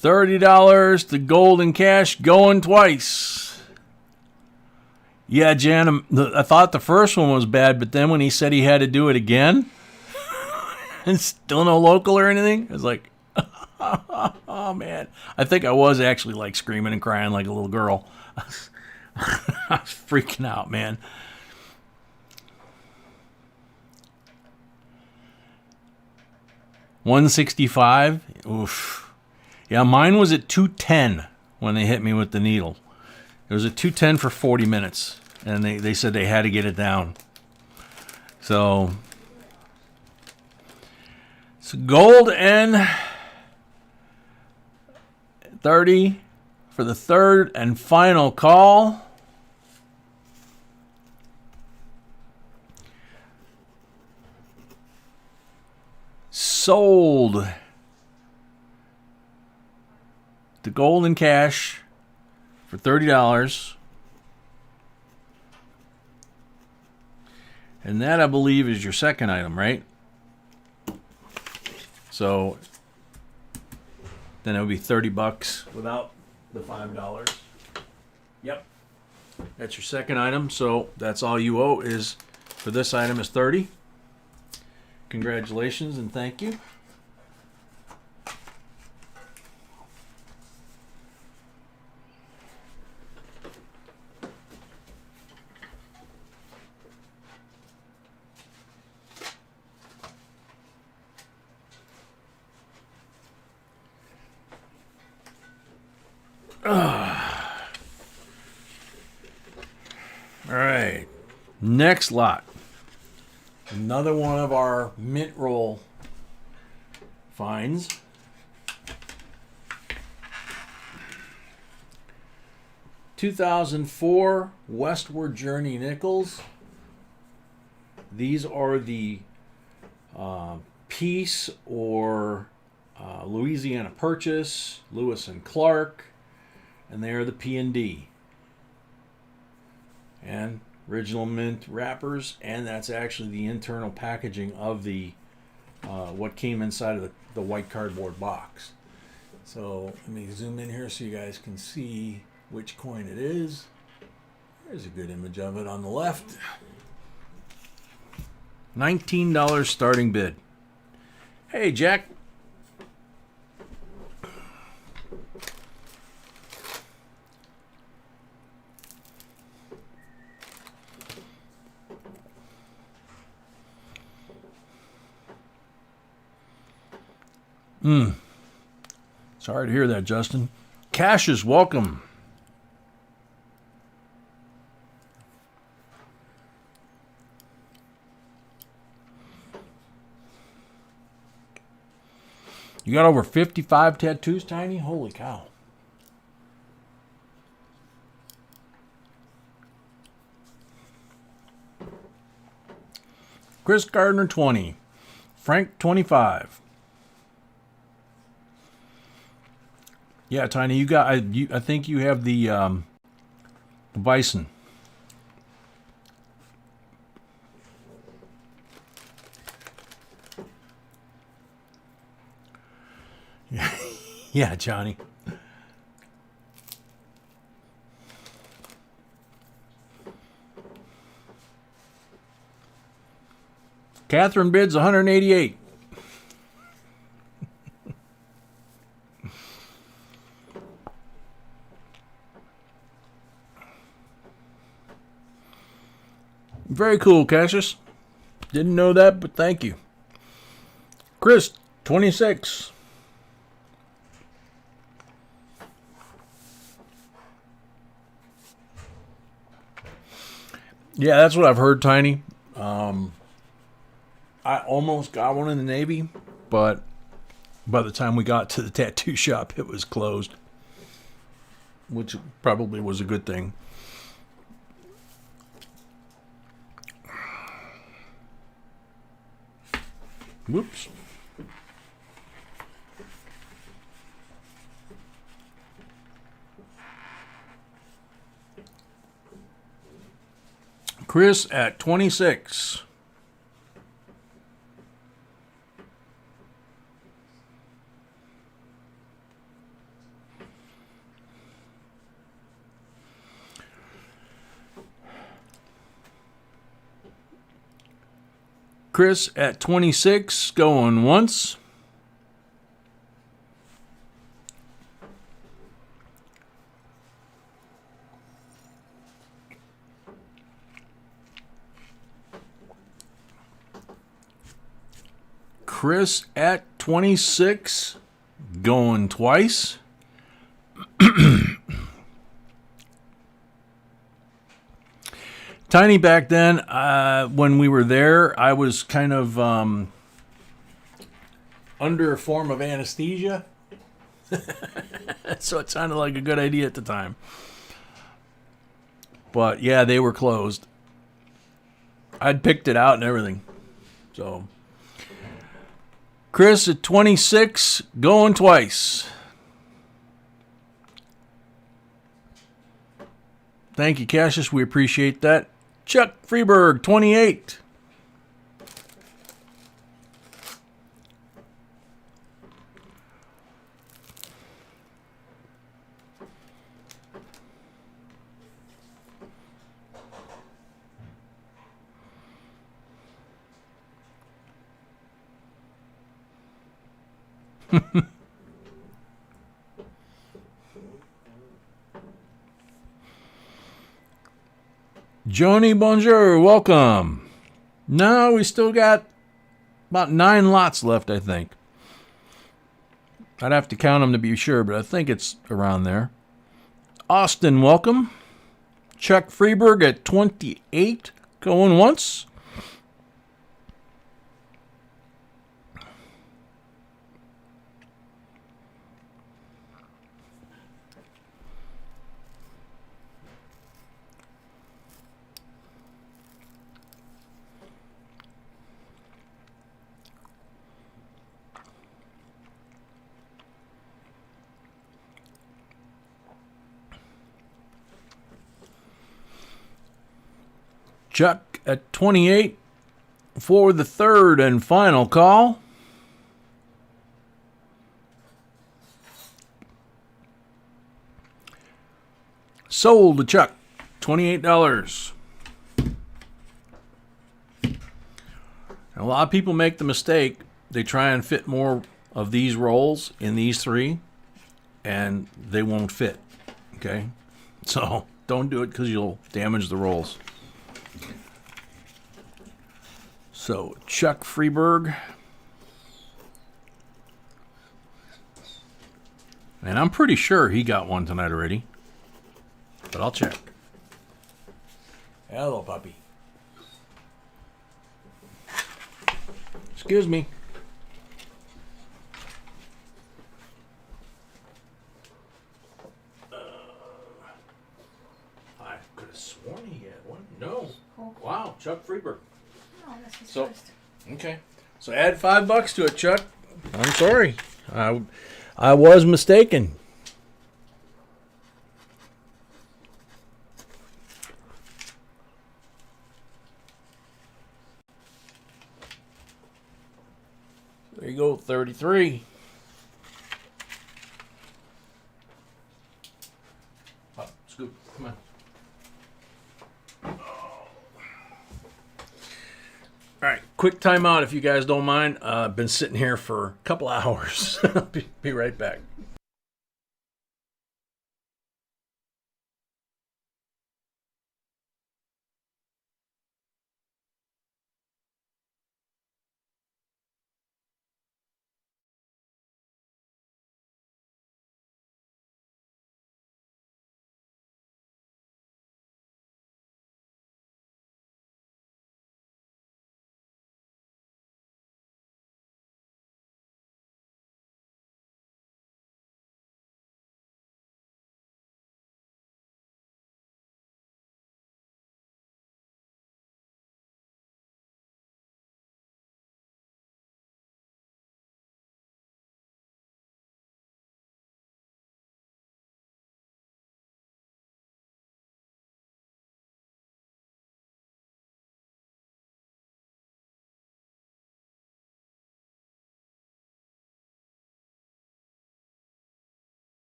$30 to Golden Cash going twice. Yeah, Jan, I thought the first one was bad, but then when he said he had to do it again, and still no local or anything, I was like, oh, man. I think I was actually like screaming and crying like a little girl. I was freaking out, man. $165. Oof. Yeah, mine was at 210 when they hit me with the needle. It was at 210 for 40 minutes, and they said they had to get it down. So it's gold and 30 for the third and final call. Sold. The Golden Cash for $30. And that, I believe, is your second item, right? So then it would be $30 without the $5. Yep. That's your second item. So that's all you owe is for this item is $30. Congratulations and thank you. All right, next lot. Another one of our mint roll finds. $2004 Westward Journey nickels. These are the Peace or Louisiana Purchase, Lewis and Clark, and they are the P&D. And original mint wrappers, and that's actually the internal packaging of the what came inside of the white cardboard box. So let me zoom in here so you guys can see which coin it is. There's a good image of it on the left. $19 starting bid. Hey, Jack. Sorry to hear that, Justin. Cash is welcome. You got over 55 tattoos, Tiny? Holy cow. Chris Gardner, 20. Frank, 25. Yeah, Tiny, you got. I think you have the bison. Yeah, Johnny. Catherine bids 188. Very cool, Cassius. Didn't know that, but thank you. Chris, 26. Yeah, that's what I've heard, Tiny. I almost got one in the Navy, but by the time we got to the tattoo shop, it was closed, which probably was a good thing. Whoops. Chris at 26. Chris at 26, going once. Chris at 26, going twice. Tiny, back then, when we were there, I was kind of under a form of anesthesia. So it sounded like a good idea at the time. But yeah, they were closed. I'd picked it out and everything. So, Chris at 26, going twice. Thank you, Cassius. We appreciate that. Chuck Freeberg, 28. Joni, bonjour, welcome. No, we still got about 9 lots left, I think. I'd have to count them to be sure, but I think it's around there. Austin, welcome. Chuck Freeberg at 28, going once. Chuck at 28 for the third and final call. Sold to Chuck, $28. A lot of people make the mistake. They try and fit more of these rolls in these 3, and they won't fit. Okay? So don't do it because you'll damage the rolls. So, Chuck Freeberg. And I'm pretty sure he got one tonight already. But I'll check. Hello, puppy. Excuse me. I could have sworn he had one. No. Cool. Wow, Chuck Freeberg. No, that's his So, first. okay. So add $5 to it, Chuck. I'm sorry. I was mistaken. There you go, 33. Oh, scoop, come on. All right, quick timeout if you guys don't mind. I've been sitting here for a couple hours. Be right back.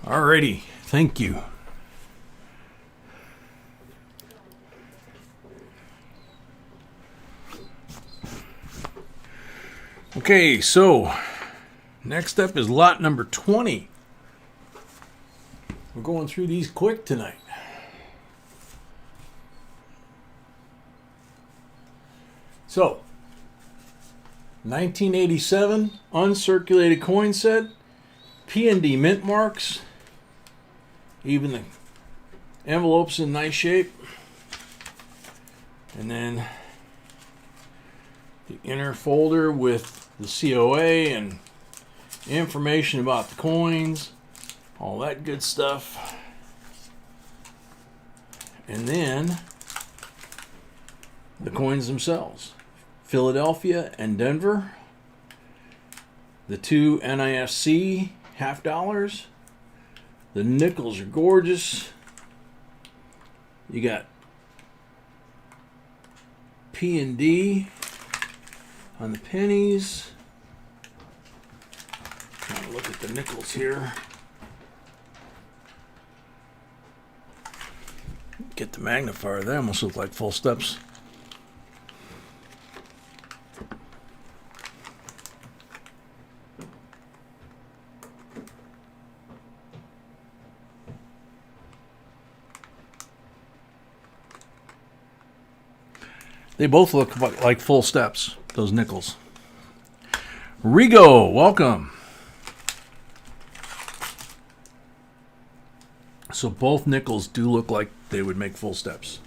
Alrighty, thank you. Okay, so next up is lot number 20. We're going through these quick tonight. So, 1987 uncirculated coin set, P&D mint marks, even the envelope's in nice shape, and then the inner folder with the COA and information about the coins, all that good stuff. And then the coins themselves. Philadelphia and Denver. The two NIFC half dollars. The nickels are gorgeous. You got P&D on the pennies. Trying to look at the nickels here. Get the magnifier. They almost look like full steps. They both look like full steps, those nickels. Rigo, welcome. So both nickels do look like they would make full steps.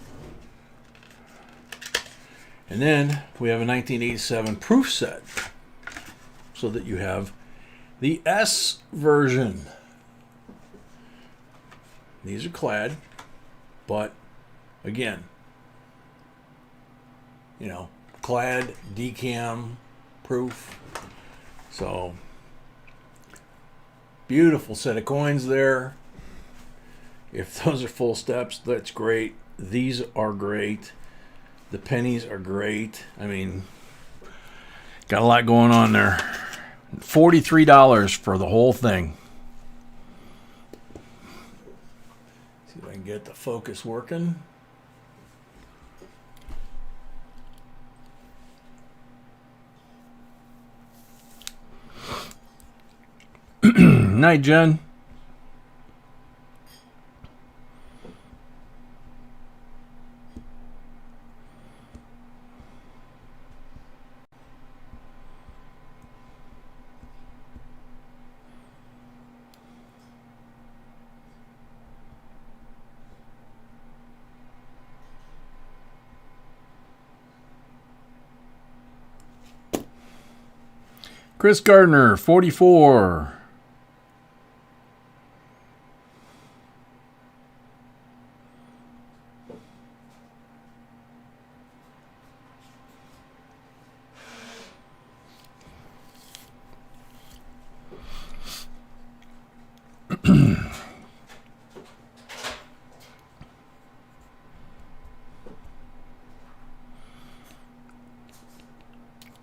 And then we have a 1987 proof set, so that you have the S version. These are clad, but again, you know, clad, decam, proof. So, beautiful set of coins there. If those are full steps, that's great. These are great. The pennies are great. I mean, got a lot going on there. $43 for the whole thing. See if I can get the focus working. Night, Jen. Chris Gardner, 44.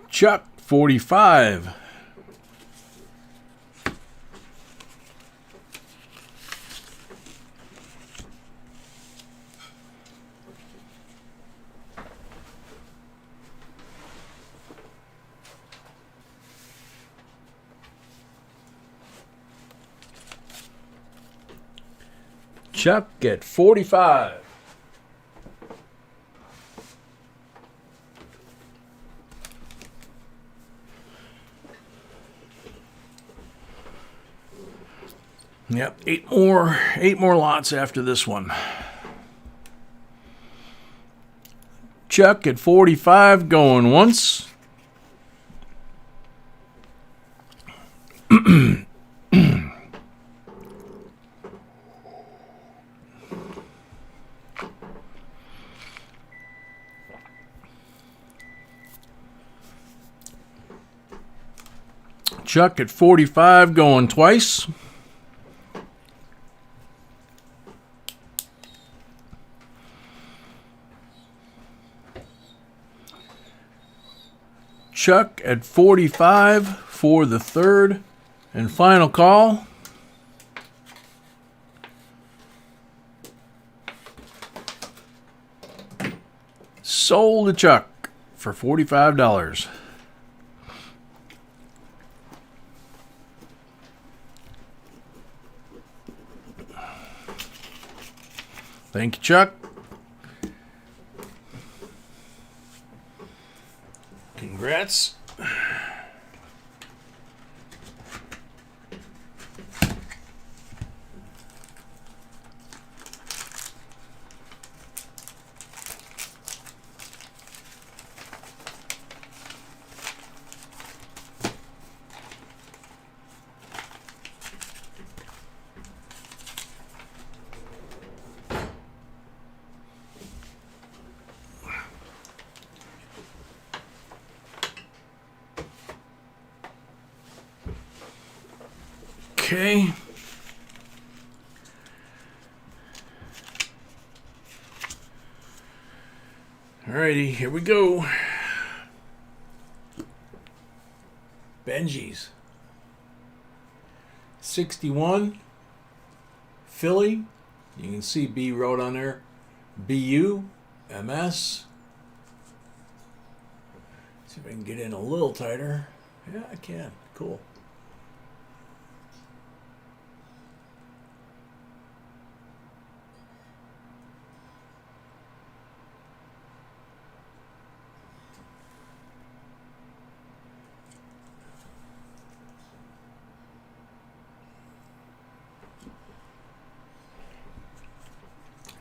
Chuck, 45. Chuck at 45. Yep, eight more lots after this one. Chuck at 45 going once. Chuck at 45 going twice. Chuck at 45 for the third and final call. Sold to Chuck for $45. Thank you, Chuck. Congrats. Okay. Alrighty, here we go. Benji's. 61. Philly. You can see B wrote on there. BU. MS. See if I can get in a little tighter. Yeah, I can. Cool.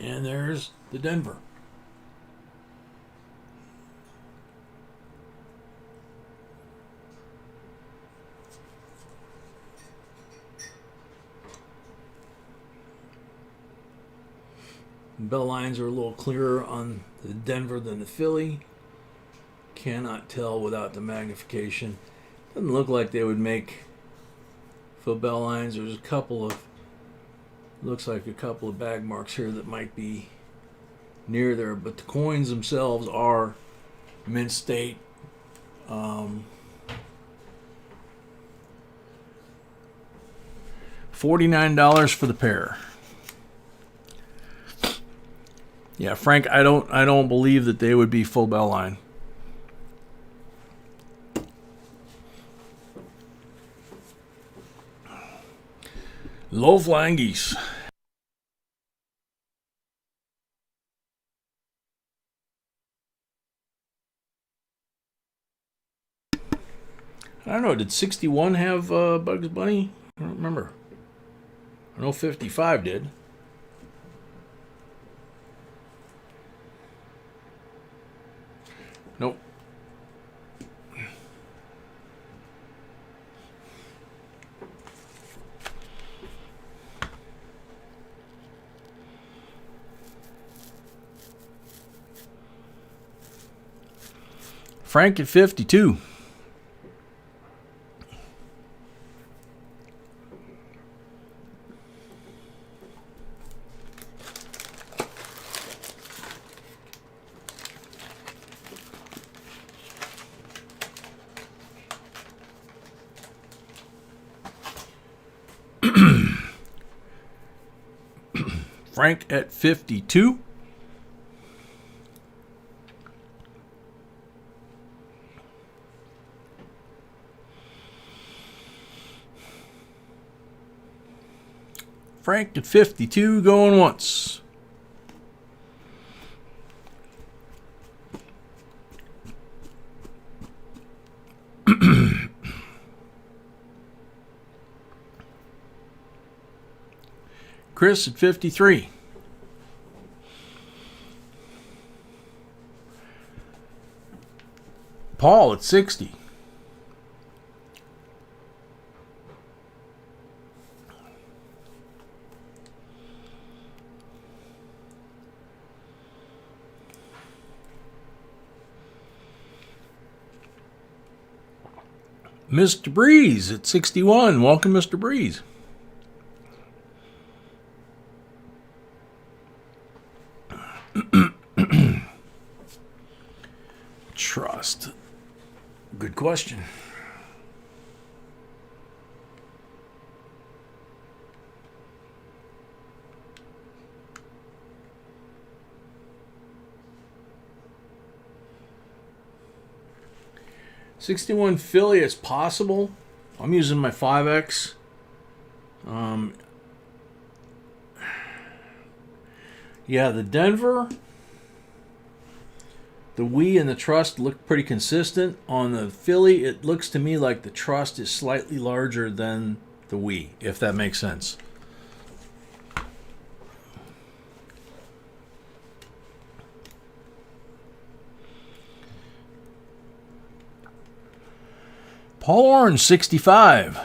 And there's the Denver. Bell lines are a little clearer on the Denver than the Philly. Cannot tell without the magnification. Doesn't look like they would make full bell lines. There's a couple of, looks like a couple of bag marks here that might be near there, but the coins themselves are mint state. $49 for the pair. Yeah, Frank, I don't believe that they would be full bell line. Low flying geese. I don't know. Did 61 have Bugs Bunny? I don't remember. I know 55 did. Nope. Frank at 52. Frank at 52. Frank at 52 going once. Chris at 53. Paul at 60. Mr. Breeze at 61. Welcome, Mr. Breeze. Trust. Good question. 61 Philly, it's possible. I'm using my 5X. Yeah, the Denver, the We and the Trust look pretty consistent. On the Philly, it looks to me like the Trust is slightly larger than the We, if that makes sense. Paul Orange, 65.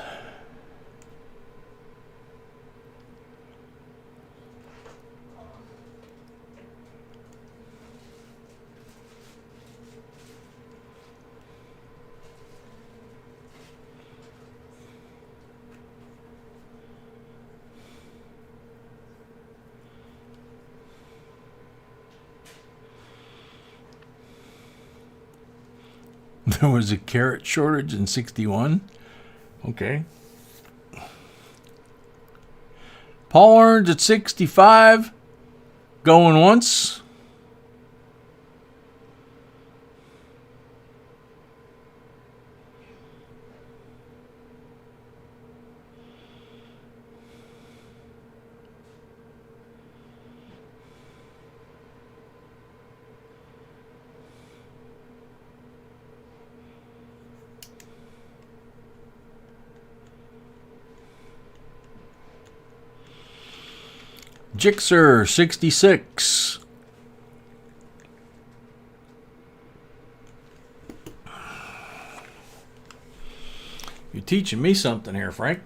There was a carrot shortage in 61. Okay. Paul Orange at 65. Going once. Jixer, 66. You're teaching me something here, Frank.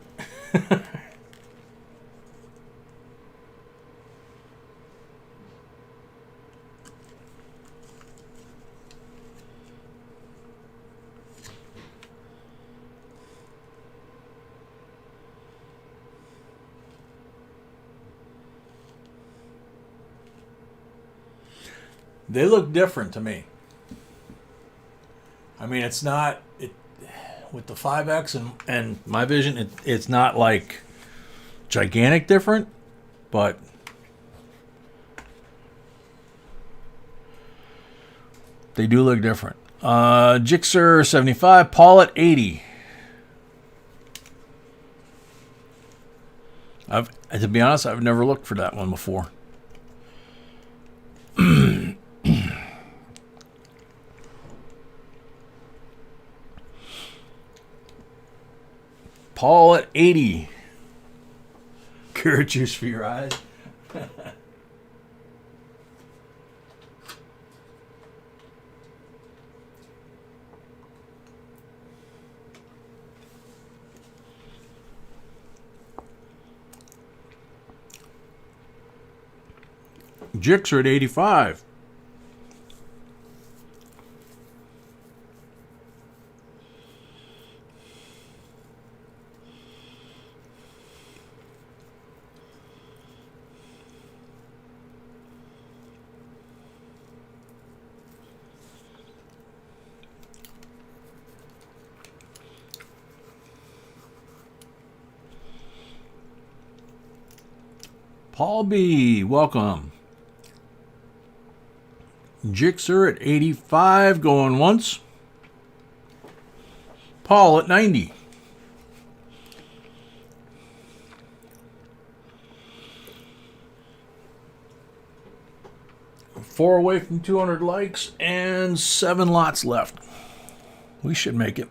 They look different to me. I mean, it's not with the 5X and my vision. It's not like gigantic different, but they do look different. Jixer 75, Paul at 80. To be honest, I've never looked for that one before. Paul at 80. Carrot juice for your eyes. Jixer at 85. Paul B, welcome. Jixer at 85, going once. Paul at 90. Four away from 200 likes and 7 lots left. We should make it.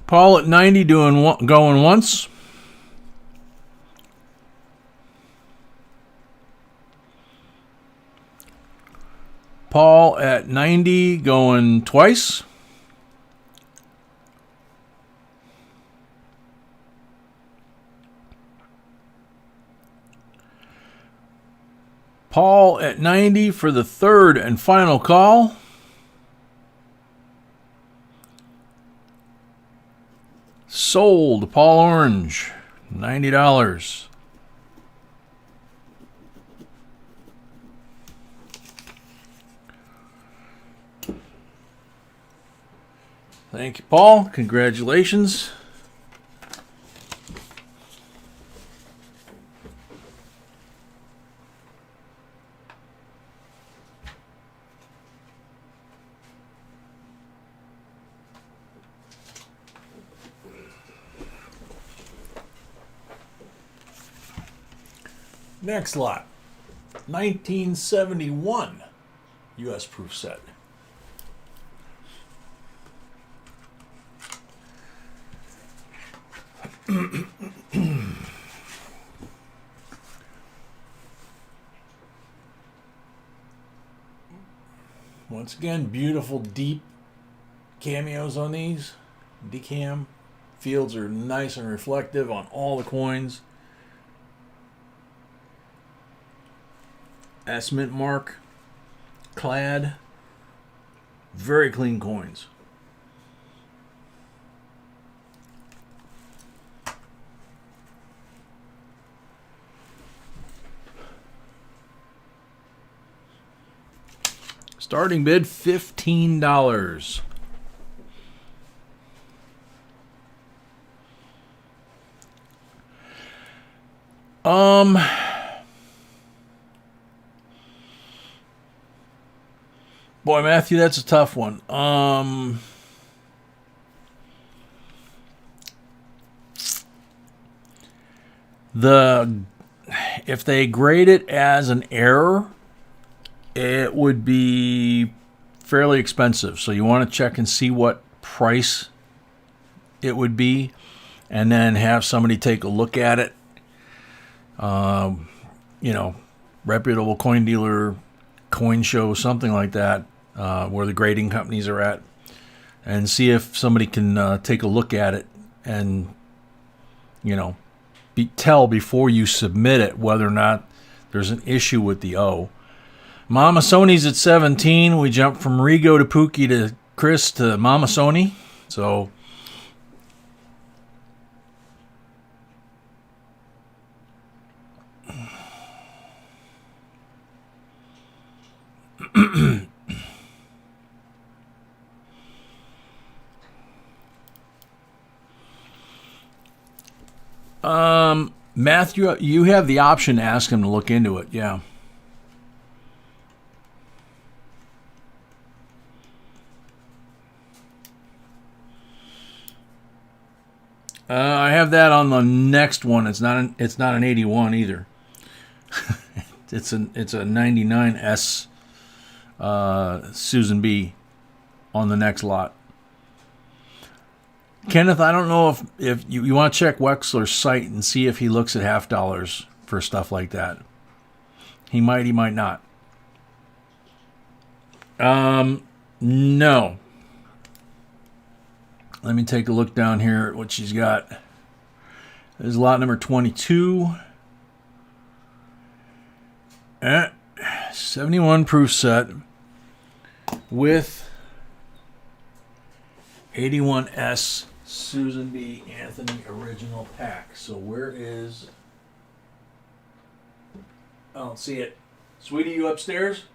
Paul at 90 going once. Paul at 90 going twice. Paul at 90 for the third and final call. Sold. Paul Orange, $90. Thank you, Paul. Congratulations. Next lot, 1971 U.S. proof set. Once again, beautiful deep cameos on these. Decam fields are nice and reflective on all the coins. S mint mark, clad, very clean coins. Starting bid $15. Boy, Matthew, that's a tough one. If they grade it as an error, it would be fairly expensive. So you want to check and see what price it would be, and then have somebody take a look at it. Reputable coin dealer, coin show, something like that, where the grading companies are at, and see if somebody can take a look at it and, tell before you submit it whether or not there's an issue with the O. Mama Sony's at 17. We jumped from Rigo to Pookie to Chris to Mama Sony. So Matthew, you have the option to ask him to look into it. Yeah. I have that on the next one. It's not an 81 either. it's a 99S Susan B on the next lot. Kenneth, I don't know if you want to check Wexler's site and see if he looks at $50 for stuff like that. He might not. No. Let me take a look down here at what she's got. There's lot number 22. 71 proof set with 81S Susan B. Anthony original pack. So where is... I don't see it. Sweetie, you upstairs?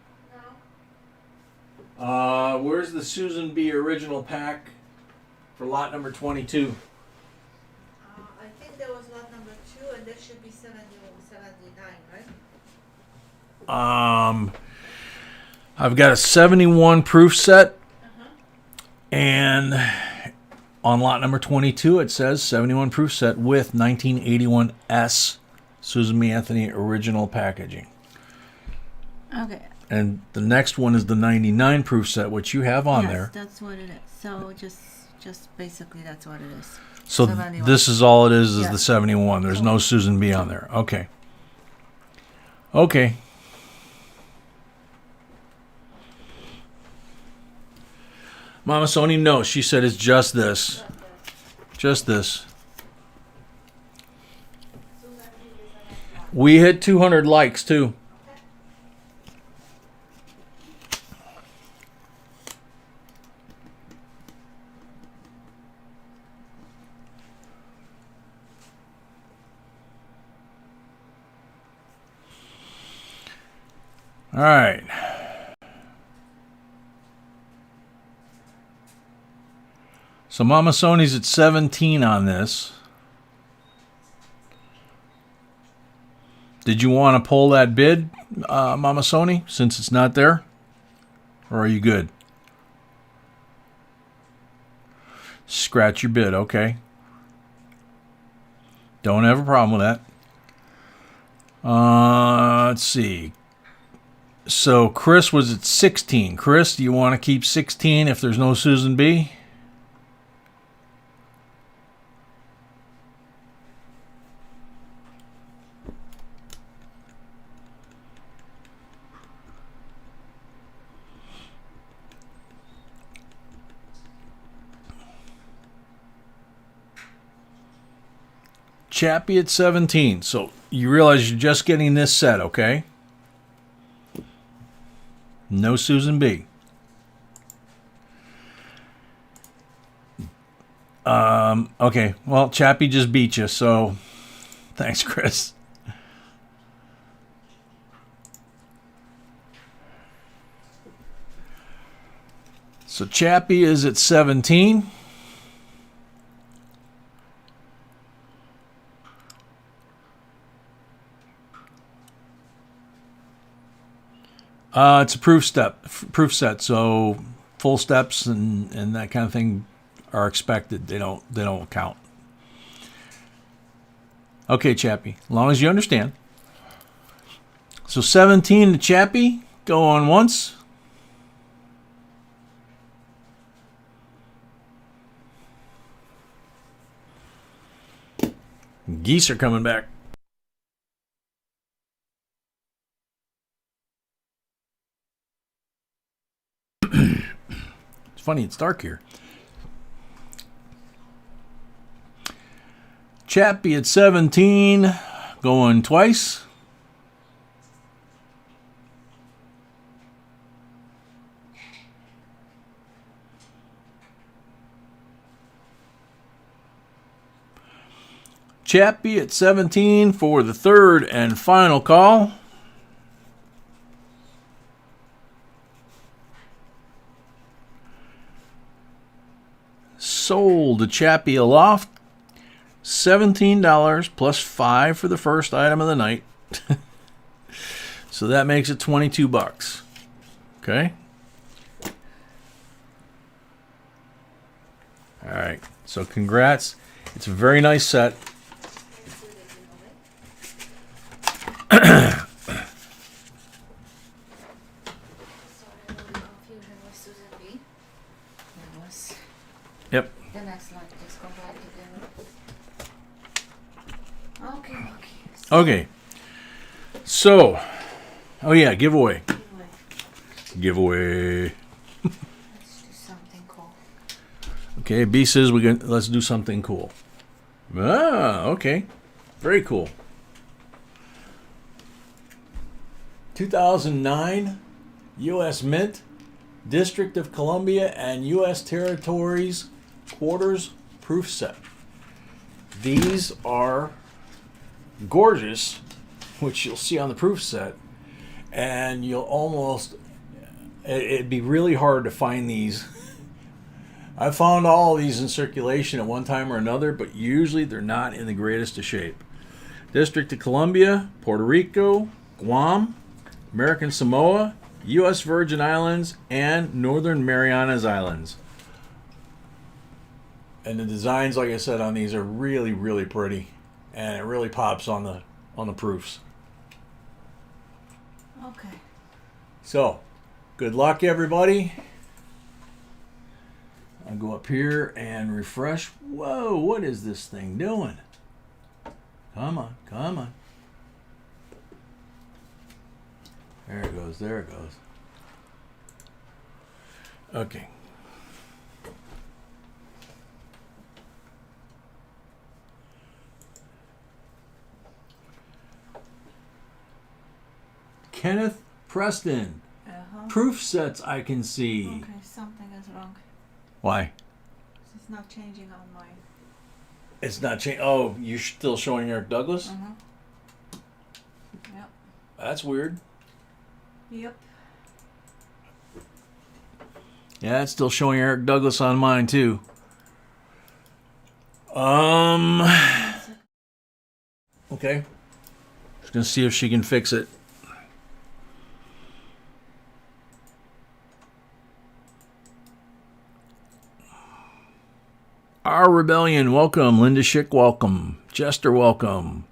No. Where's the Susan B. original pack for lot number 22? I think there was lot number 2, and there should be 79, right? I've got a 71 proof set, and on lot number 22 it says 71 proof set with 1981S Susan B. Anthony original packaging. Okay. And the next one is the 99 proof set, which you have on there. Yes, that's what it is. So just basically that's what it is. So 71. this is all it is the 71. There's no Susan B. on there. Okay. Mama Sony, no. She said it's just this. Just this. We hit 200 likes, too. All right. So Mama Sony's at 17 on this. Did you want to pull that bid, Mama Sony, since it's not there? Or are you good? Scratch your bid, okay. Don't have a problem with that. Let's see. So Chris was at 16. Chris, do you want to keep 16 if there's no Susan B? Chappie at 17. So you realize you're just getting this set, okay? No Susan B. Okay. Well, Chappie just beat you, so thanks, Chris. So Chappie is at 17. It's a proof set, so full steps and that kind of thing are expected. They don't count. Okay, Chappie, as long as you understand. So 17 to Chappie, go on once. Geese are coming back. It's funny, it's dark here. Chappie at 17, going twice. Chappie at 17 for the third and final call. Sold to Chappie Aloft. $17 plus $5 for the first item of the night. So that makes it $22. Okay. All right. So congrats. It's a very nice set. Yep. The next line, just go back to the... Okay. Okay. So, oh yeah, giveaway. Giveaway. Let's do something cool. Okay, B says let's do something cool. Ah, okay. Very cool. 2009 U.S. Mint, District of Columbia, and U.S. Territories quarters proof set. These are gorgeous, which you'll see on the proof set, and it'd be really hard to find these. I found all of these in circulation at one time or another, but usually they're not in the greatest of shape. District of Columbia, Puerto Rico, Guam, American Samoa, U.S. Virgin Islands, and Northern Marianas Islands. And the designs, like I said, on these are really, really pretty, and it really pops on the proofs. Okay. So, good luck, everybody. I'll go up here and refresh. Whoa, what is this thing doing? Come on, come on. There it goes, there it goes. Okay. Kenneth Preston. Proof sets I can see. Okay, something is wrong. Why? It's not changing on mine. It's not changing. Oh, you're still showing Eric Douglas? Yep. That's weird. Yep. Yeah, it's still showing Eric Douglas on mine too. Okay. Just gonna see if she can fix it. Our Rebellion, welcome. Linda Schick, welcome. Jester, welcome.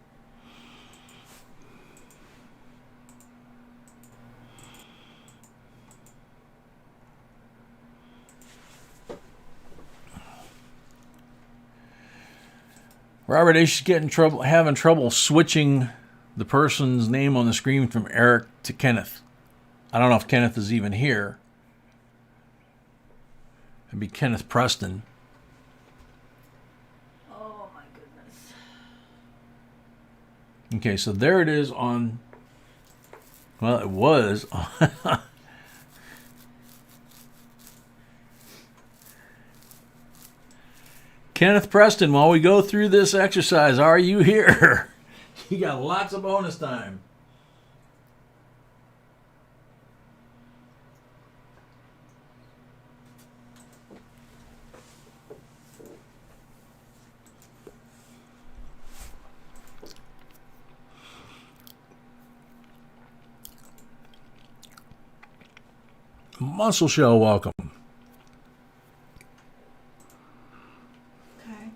Robert H. is having trouble switching the person's name on the screen from Eric to Kenneth. I don't know if Kenneth is even here. It'd be Kenneth Preston. Oh my goodness. Okay, so there it is on. Well, it was. Kenneth Preston, while we go through this exercise, are you here? You got lots of bonus time. Muscle Show, welcome. Okay.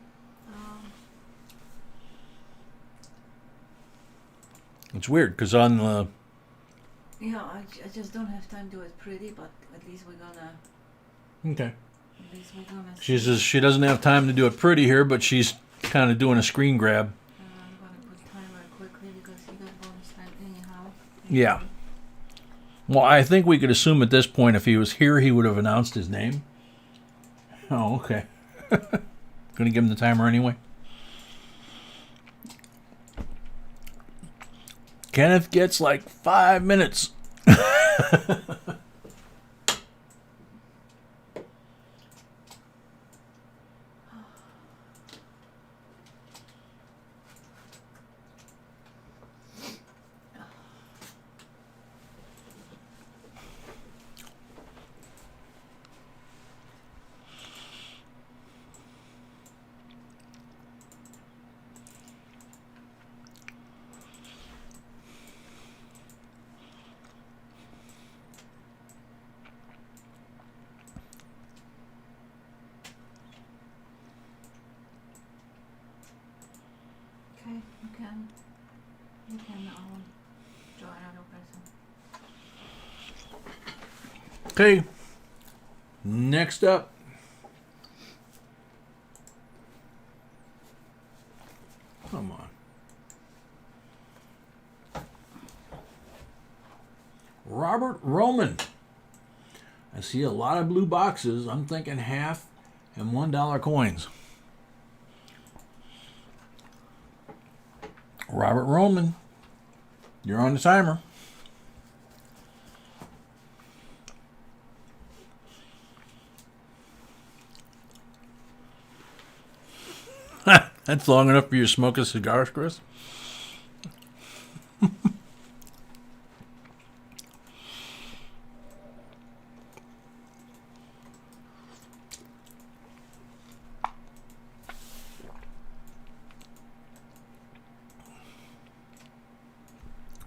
It's weird because on the. Yeah, I just don't have time to do it pretty, but at least we're gonna. Okay. At least we're gonna. She says she doesn't have time to do it pretty here, but she's kind of doing a screen grab. I'm gonna put timer quickly because you got bonus time anyhow. Yeah. Well, I think we could assume at this point if he was here, he would have announced his name. Oh, okay. Gonna give him the timer anyway. Kenneth gets like 5 minutes. Okay, you can join another person. Okay. Next up. Come on. Robert Roman. I see a lot of blue boxes. I'm thinking half and $1 coins. Robert Roman, you're on the timer. That's long enough for you to smoke a cigar, Chris?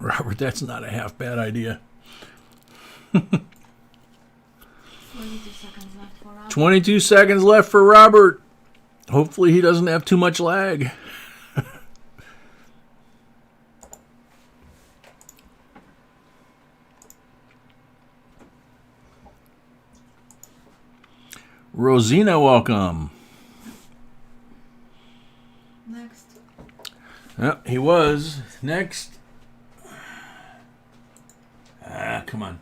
Robert, that's not a half bad idea. 22 seconds left for Robert. 22 seconds left for Robert. Hopefully he doesn't have too much lag. Rosina, welcome. Next. Yep, he was. Next. Come on.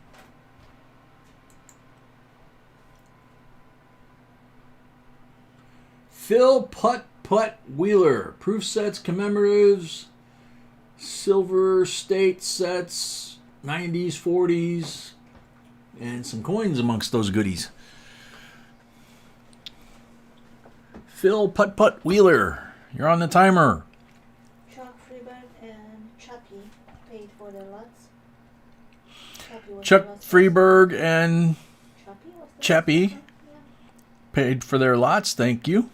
Phil Putt Wheeler. Proof sets, commemoratives, silver state sets, 90s, 40s, and some coins amongst those goodies. Phil Putt Wheeler. You're on the timer. Chuck Freeburg and Chappie paid for their lots. Chuck Freeburg and Chappie Yeah. paid for their lots. Thank you.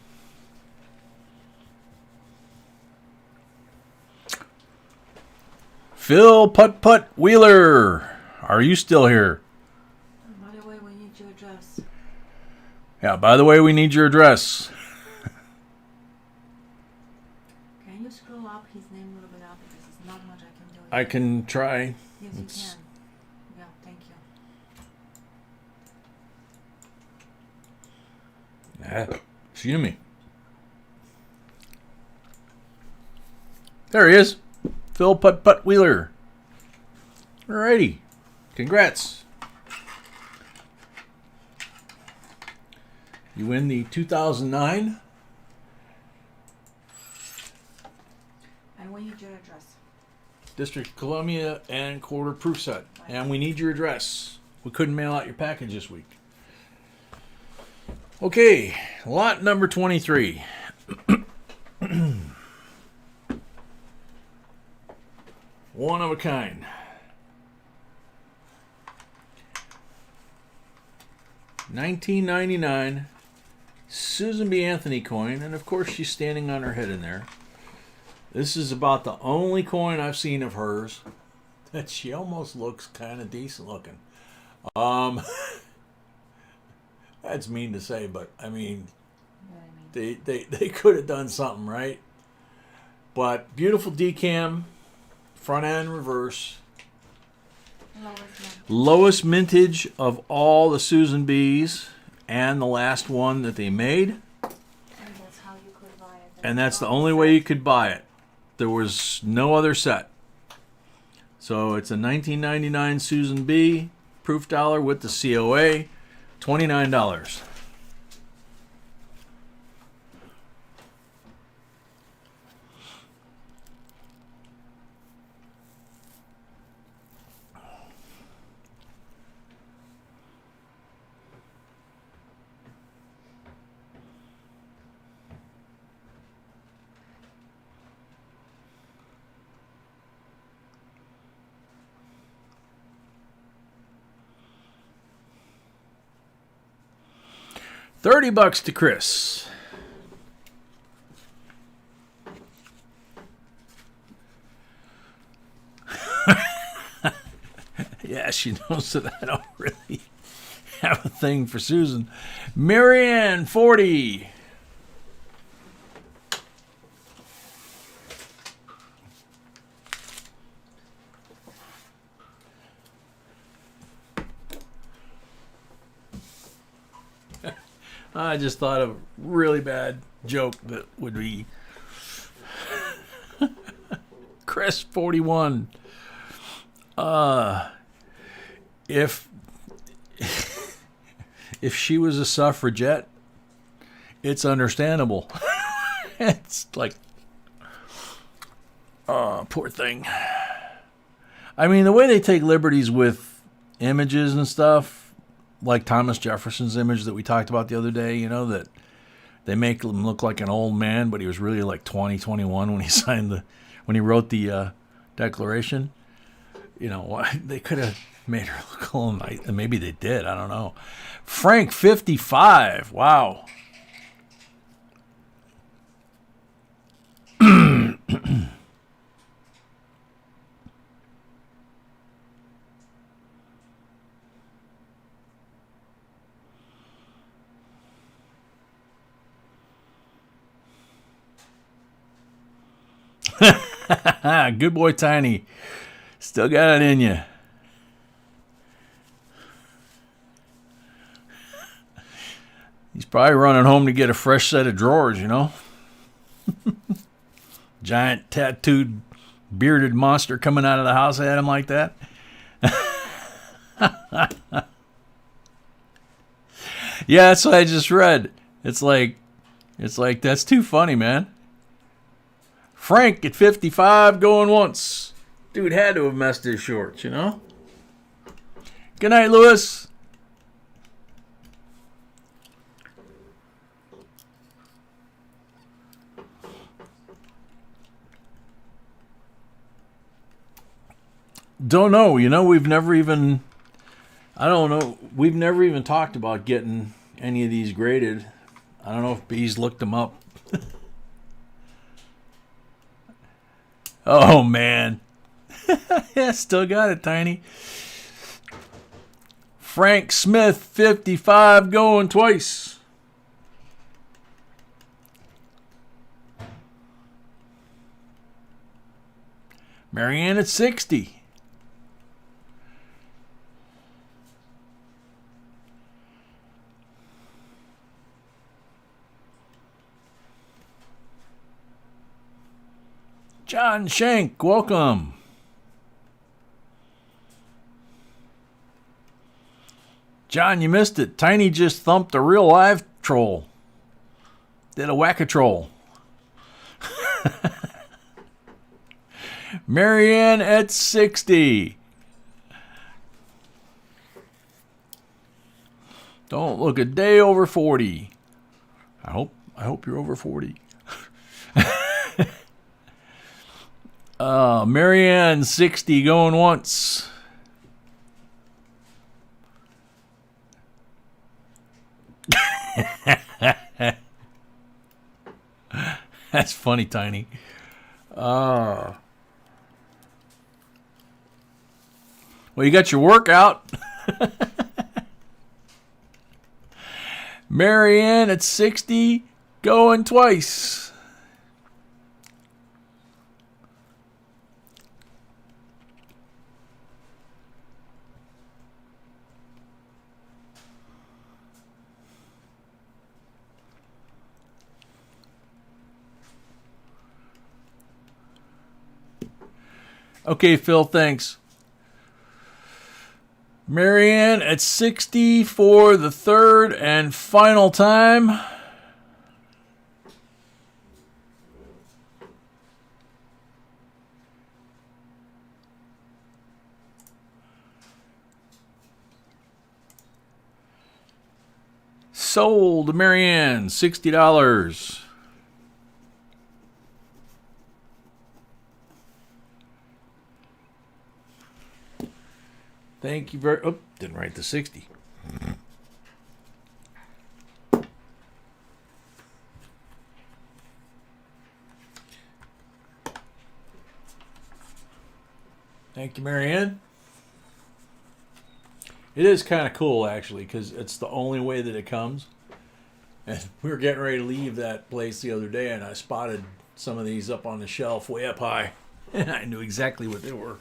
Phil Putt Putt Wheeler. Are you still here? By the way, we need your address. Yeah, by the way, we need your address. Can you scroll up his name a little bit up because there's not much I can do. I can try. Yes, you can. Yeah, thank you. Excuse me. There he is. Phil Putt Putt Wheeler. Alrighty. Congrats. You win the 2009. And we need your address. District of Columbia and quarter proof set. And we need your address. We couldn't mail out your package this week. Okay, lot number 23. One of a kind. $19.99 Susan B. Anthony coin, and of course she's standing on her head in there. This is about the only coin I've seen of hers that she almost looks kind of decent looking. That's mean to say, but I mean, they could have done something, right? But beautiful decam, front and reverse. Lowest mintage of all the Susan B's, and the last one that they made. And that's how you could buy it. And that's the only way you could buy it. There was no other set. So it's a 1999 Susan B. Proof dollar with the COA. $29. $30 to Chris. Yeah, she knows that I don't really have a thing for Susan. Marianne, 40. I just thought of a really bad joke that would be Chris, 41. If she was a suffragette, it's understandable. It's like, poor thing. I mean, the way they take liberties with images and stuff, like Thomas Jefferson's image that we talked about the other day, you know, that they make him look like an old man, but he was really like 21 when he when he wrote the Declaration. You know, they could have made her look old, and maybe they did. I don't know. Frank, 55. Wow. Good boy, Tiny. Still got it in you. He's probably running home to get a fresh set of drawers, you know? Giant tattooed, bearded monster coming out of the house at him like that. Yeah, that's what I just read. It's like that's too funny, man. Frank at 55 going once. Dude had to have messed his shorts, you know? Good night, Lewis. Don't know. You know, we've never even talked about getting any of these graded. I don't know if B's looked them up. Oh, man. Yeah, still got it, Tiny. Frank Smith, 55, going twice. Marianne at 60. John Shank, welcome. John, you missed it. Tiny just thumped a real live troll. Did a whack-a-troll. Marianne at 60. Don't look a day over 40. I hope you're over 40. Marianne, 60, going once. That's funny, Tiny. Well, you got your workout. Marianne at 60, going twice. Okay, Phil, thanks. Marianne at 60 for the third and final time. Sold, Marianne, $60. Thank you very... Oh, didn't write the 60. Thank you, Marianne. It is kind of cool, actually, because it's the only way that it comes. And we were getting ready to leave that place the other day, and I spotted some of these up on the shelf way up high. And I knew exactly what they were.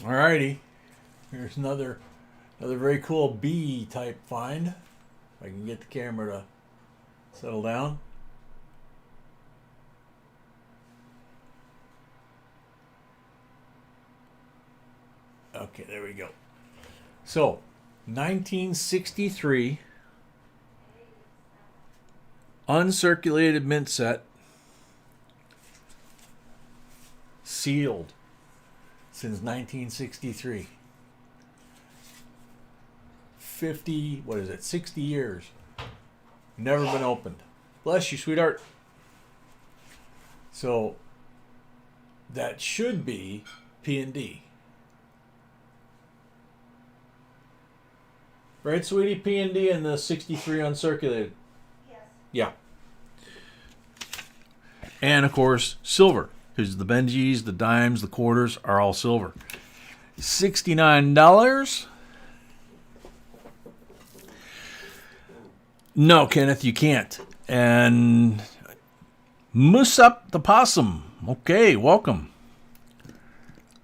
Alrighty, here's another very cool B type find. If I can get the camera to settle down. Okay, there we go. So, 1963 uncirculated mint set, sealed since 1963. 60 years. Never been opened. Bless you, sweetheart. So, that should be P&D. Right, sweetie? P&D and the 63 uncirculated. Yes. Yeah. And, of course, silver. Because the Benjis, the dimes, the quarters are all silver. $69. No, Kenneth, you can't. And Mussup the Possum. Okay, welcome.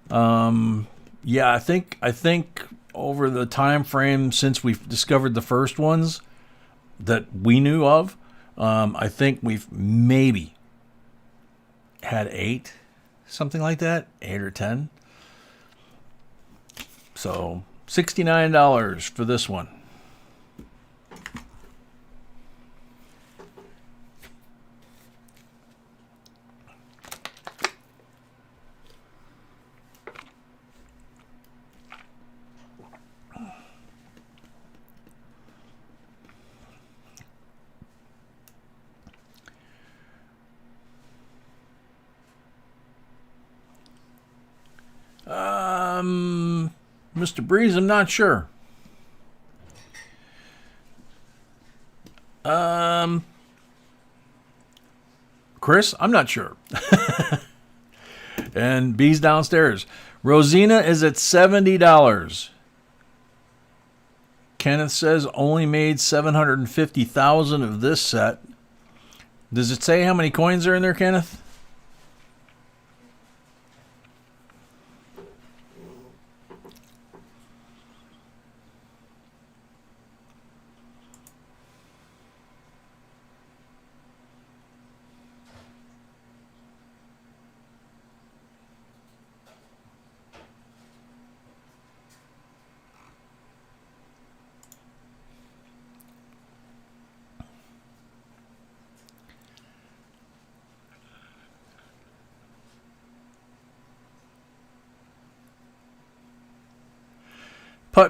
Yeah, I think over the time frame since we've discovered the first ones that we knew of, I think we've maybe had 8, something like that, 8 or 10. So $69 for this one. Mr. Breeze, I'm not sure. Chris, I'm not sure. And B's downstairs. Rosina is at $70. Kenneth says only made 750,000 of this set. Does it say how many coins are in there, Kenneth?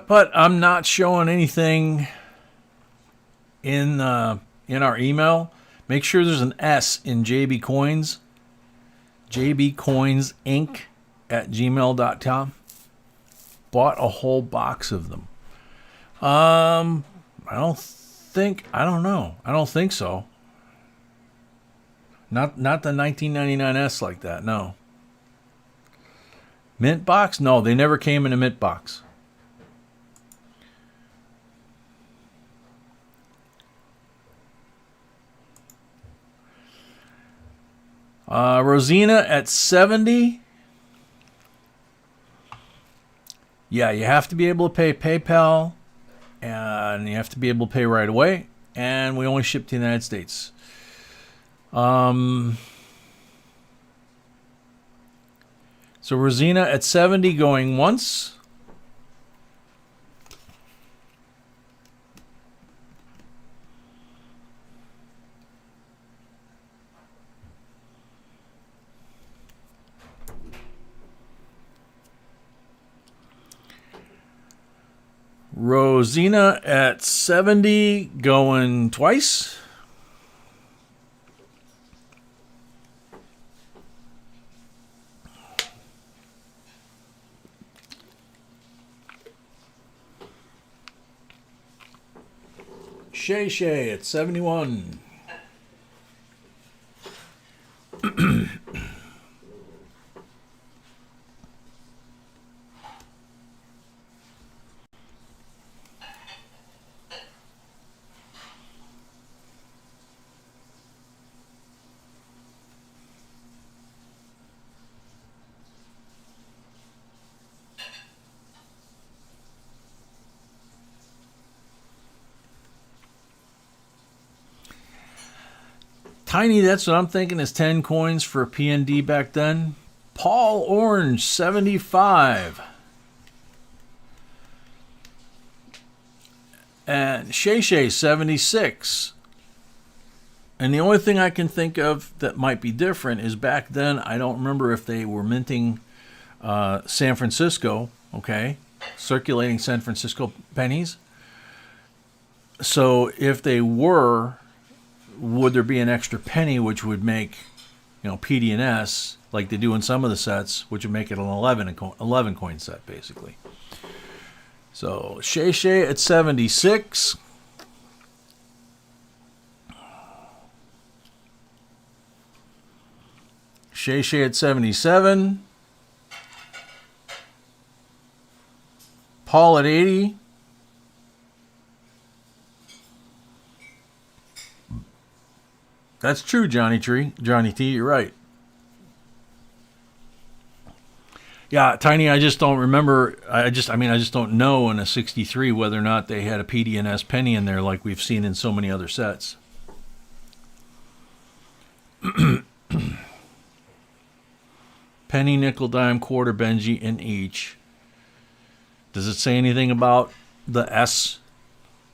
But I'm not showing anything in our email. Make sure there's an S in JB Coins. JBCOINSINC at gmail.com. Bought a whole box of them. I don't know. I don't think so. Not the 1999S like that, no. Mint box? No, they never came in a mint box. Rosina at 70. Yeah, you have to be able to pay PayPal, and you have to be able to pay right away, and we only ship to the United States. So Rosina at 70 going once. Rosina at 70 going twice. Shay at 71. Tiny, that's what I'm thinking is 10 coins for a PND back then. Paul Orange, 75. And Shay, 76. And the only thing I can think of that might be different is back then, I don't remember if they were minting San Francisco, okay? Circulating San Francisco pennies. So if they were, would there be an extra penny which would make, PD&S like they do in some of the sets, which would make it an 11 coin set basically. So Shay at 76. Shay at 77. Paul at 80. That's true, Johnny T, you're right. Yeah, Tiny, I just don't remember. I just don't know in a 63 whether or not they had a PD&S penny in there like we've seen in so many other sets. Penny, nickel, dime, quarter, Benji in each. Does it say anything about the S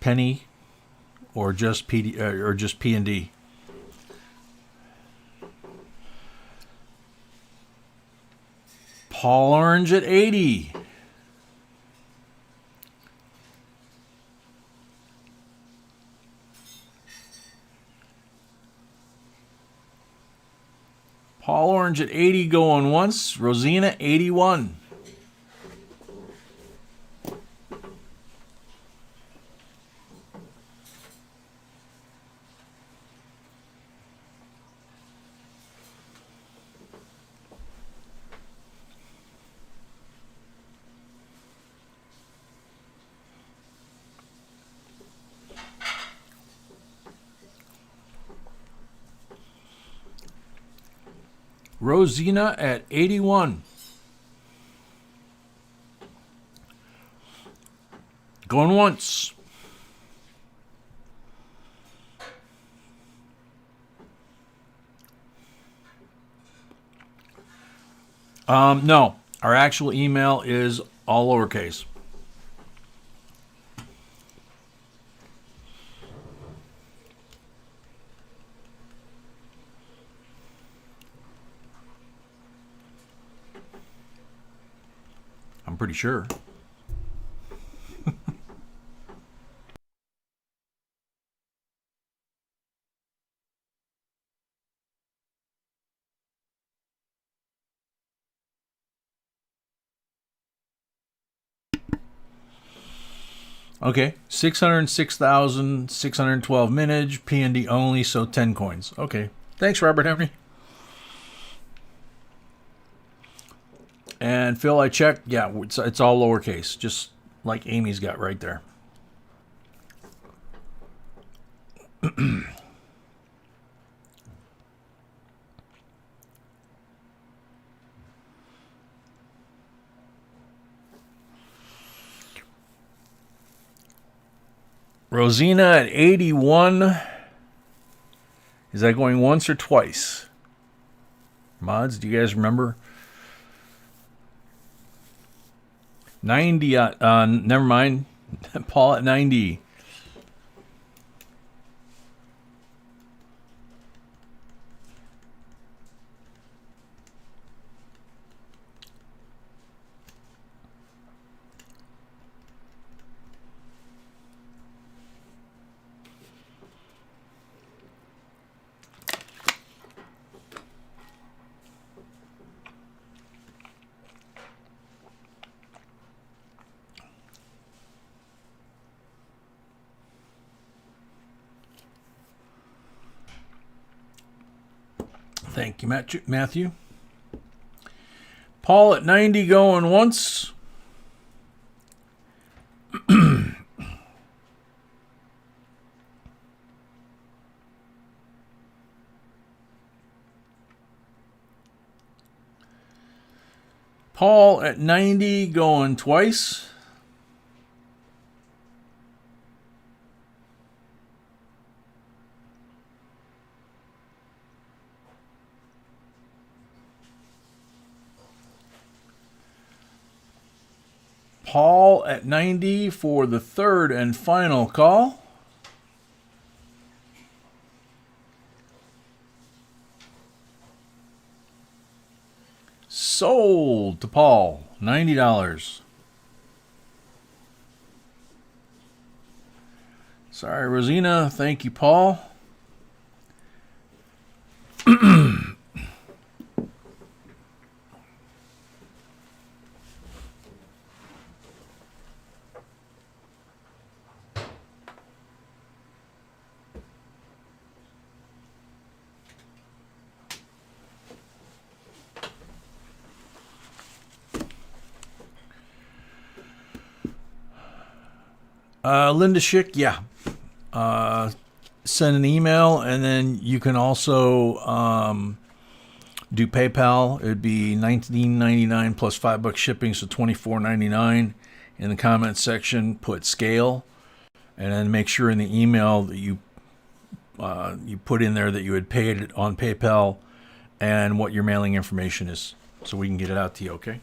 penny or just P&D? Paul Orange at 80. Paul Orange at 80 going once. Rosina 81. Rosina at 81. Going once. No, our actual email is all lowercase. I'm pretty sure. Okay, 606,612 minage, PND only, so 10 coins. Okay, thanks, Robert Henry. And Phil, I checked. Yeah, it's all lowercase, just like Amy's got right there. Rosina at 81. Is that going once or twice? Mods, do you guys remember? 90. Never mind. Paul at 90. Thank you, Matthew. Paul at 90 going once. Paul at 90 going twice. Paul at 90 for the third and final call. Sold to Paul, $90. Sorry, Rosina. Thank you, Paul. Linda Schick, yeah. Send an email, and then you can also do PayPal. It would be $19.99 plus $5 shipping, so $24.99. In the comments section, put scale, and then make sure in the email that you put in there that you had paid it on PayPal and what your mailing information is, so we can get it out to you. Okay.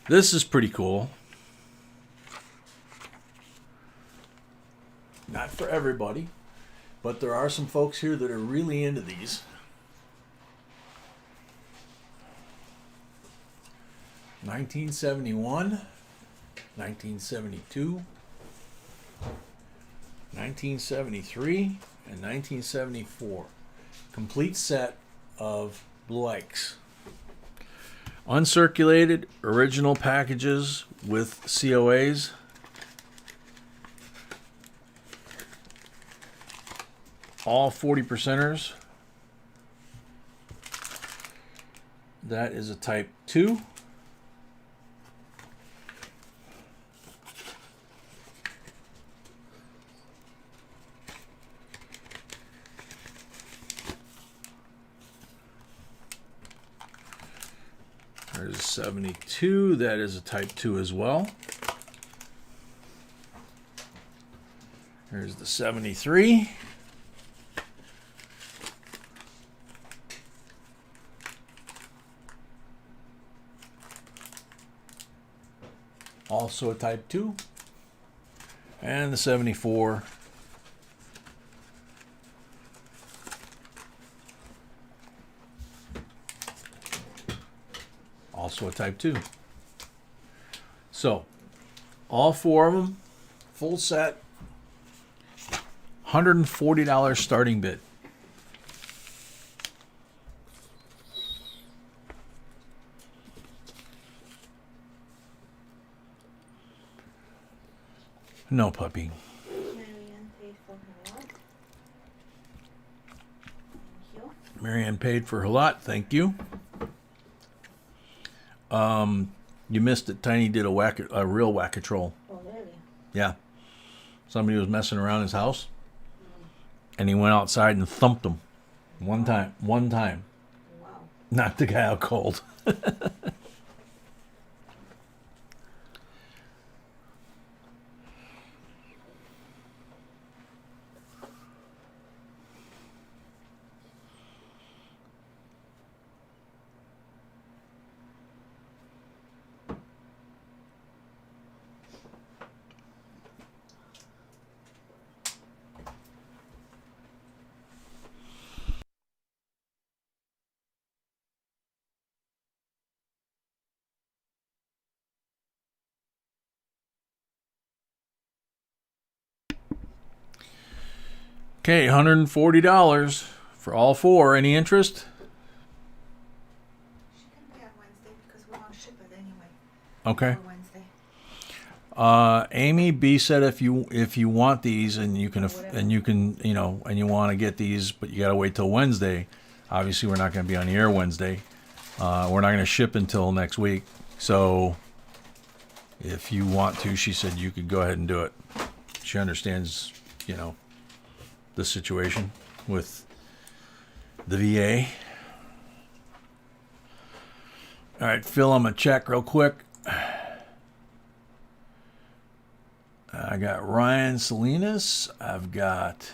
This is pretty cool. Not for everybody, but there are some folks here that are really into these. 1971, 1972, 1973, and 1974. Complete set of Blue Ikes. Uncirculated, original packages with COAs. All 40%ers. That is a type 2. the 72. That is a type 2 as well. Here's the 73. Also a type 2. And the 74. Also a type 2. So, all four of them, full set, $140 starting bid. No puppy. Marianne paid for her lot. Thank you. Marianne paid for her lot. Thank you. You missed it. Tiny did a real whack-a-troll. Oh, really? Yeah. Somebody was messing around his house, and he went outside and thumped him. One time. Wow. Knocked the guy out cold. Okay, $140 for all four. Any interest? She can pay on Wednesday because we won't ship it anyway. Okay. For Wednesday. Amy B said if you want these and you can and you want to get these, but you got to wait till Wednesday. Obviously, we're not going to be on the air Wednesday. We're not going to ship until next week. So, if you want to, she said you could go ahead and do it. She understands, the situation with the VA. All right, fill them a check real quick. I got Ryan Salinas. I've got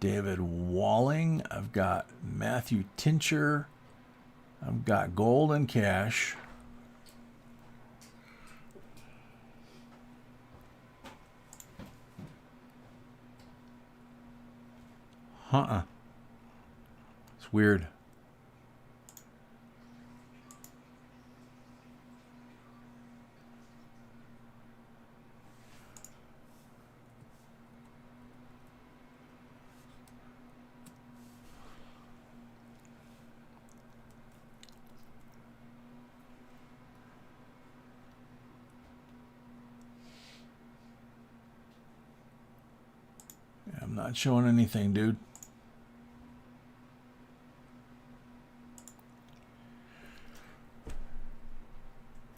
David Walling. I've got Matthew Tincher. I've got Gold and Cash. It's weird. I'm not showing anything, dude.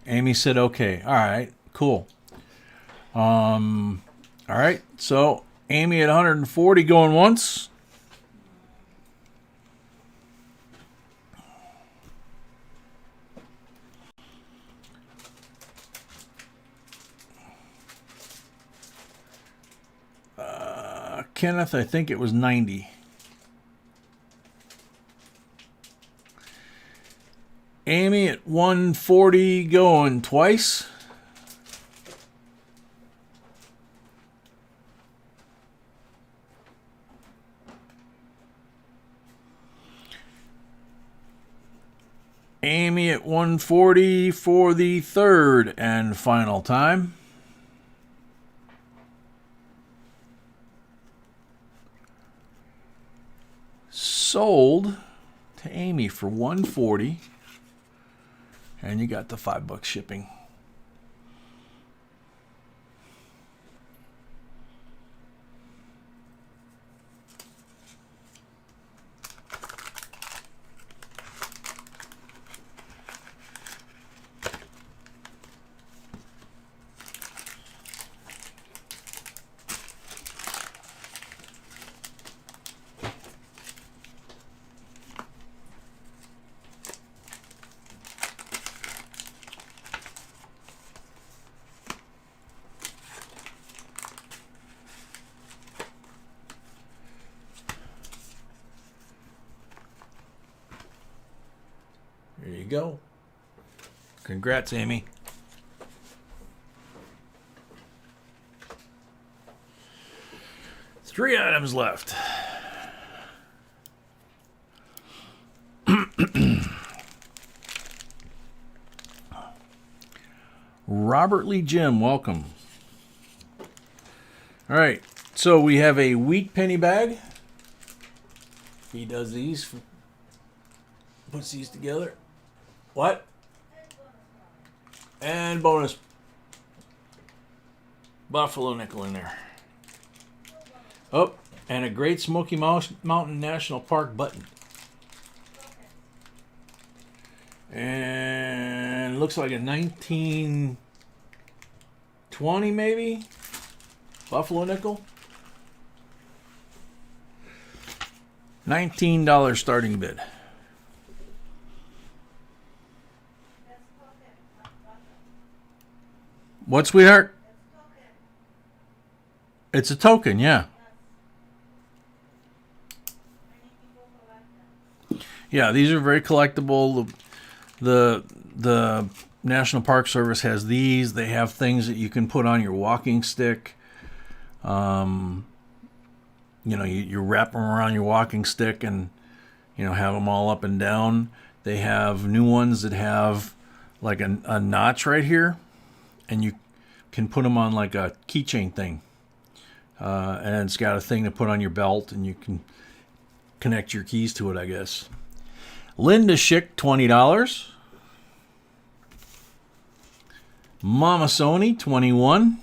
Amy said okay. All right, cool. All right, so Amy at 140 going once. Kenneth, I think it was 90. Amy at 140 going twice. Amy at 140 for the third and final time. Sold to Amy for 140. And you got the $5 shipping. you go. Congrats, Amy. Three items left. Robert Lee Jim, welcome. All right, so we have a wheat penny bag. He does these, puts these together. What? And bonus buffalo nickel in there. Oh, and a Great Smoky Mountain National Park button. And looks like a 1920 maybe buffalo nickel. $19 starting bid. What, sweetheart? It's a token, yeah. Yeah, these are very collectible. The National Park Service has these. They have things that you can put on your walking stick. You wrap them around your walking stick and, have them all up and down. They have new ones that have like a notch right here, and you can put them on like a keychain thing. And it's got a thing to put on your belt, and you can connect your keys to it, I guess. Linda Schick, $20. Mama Sony, $21.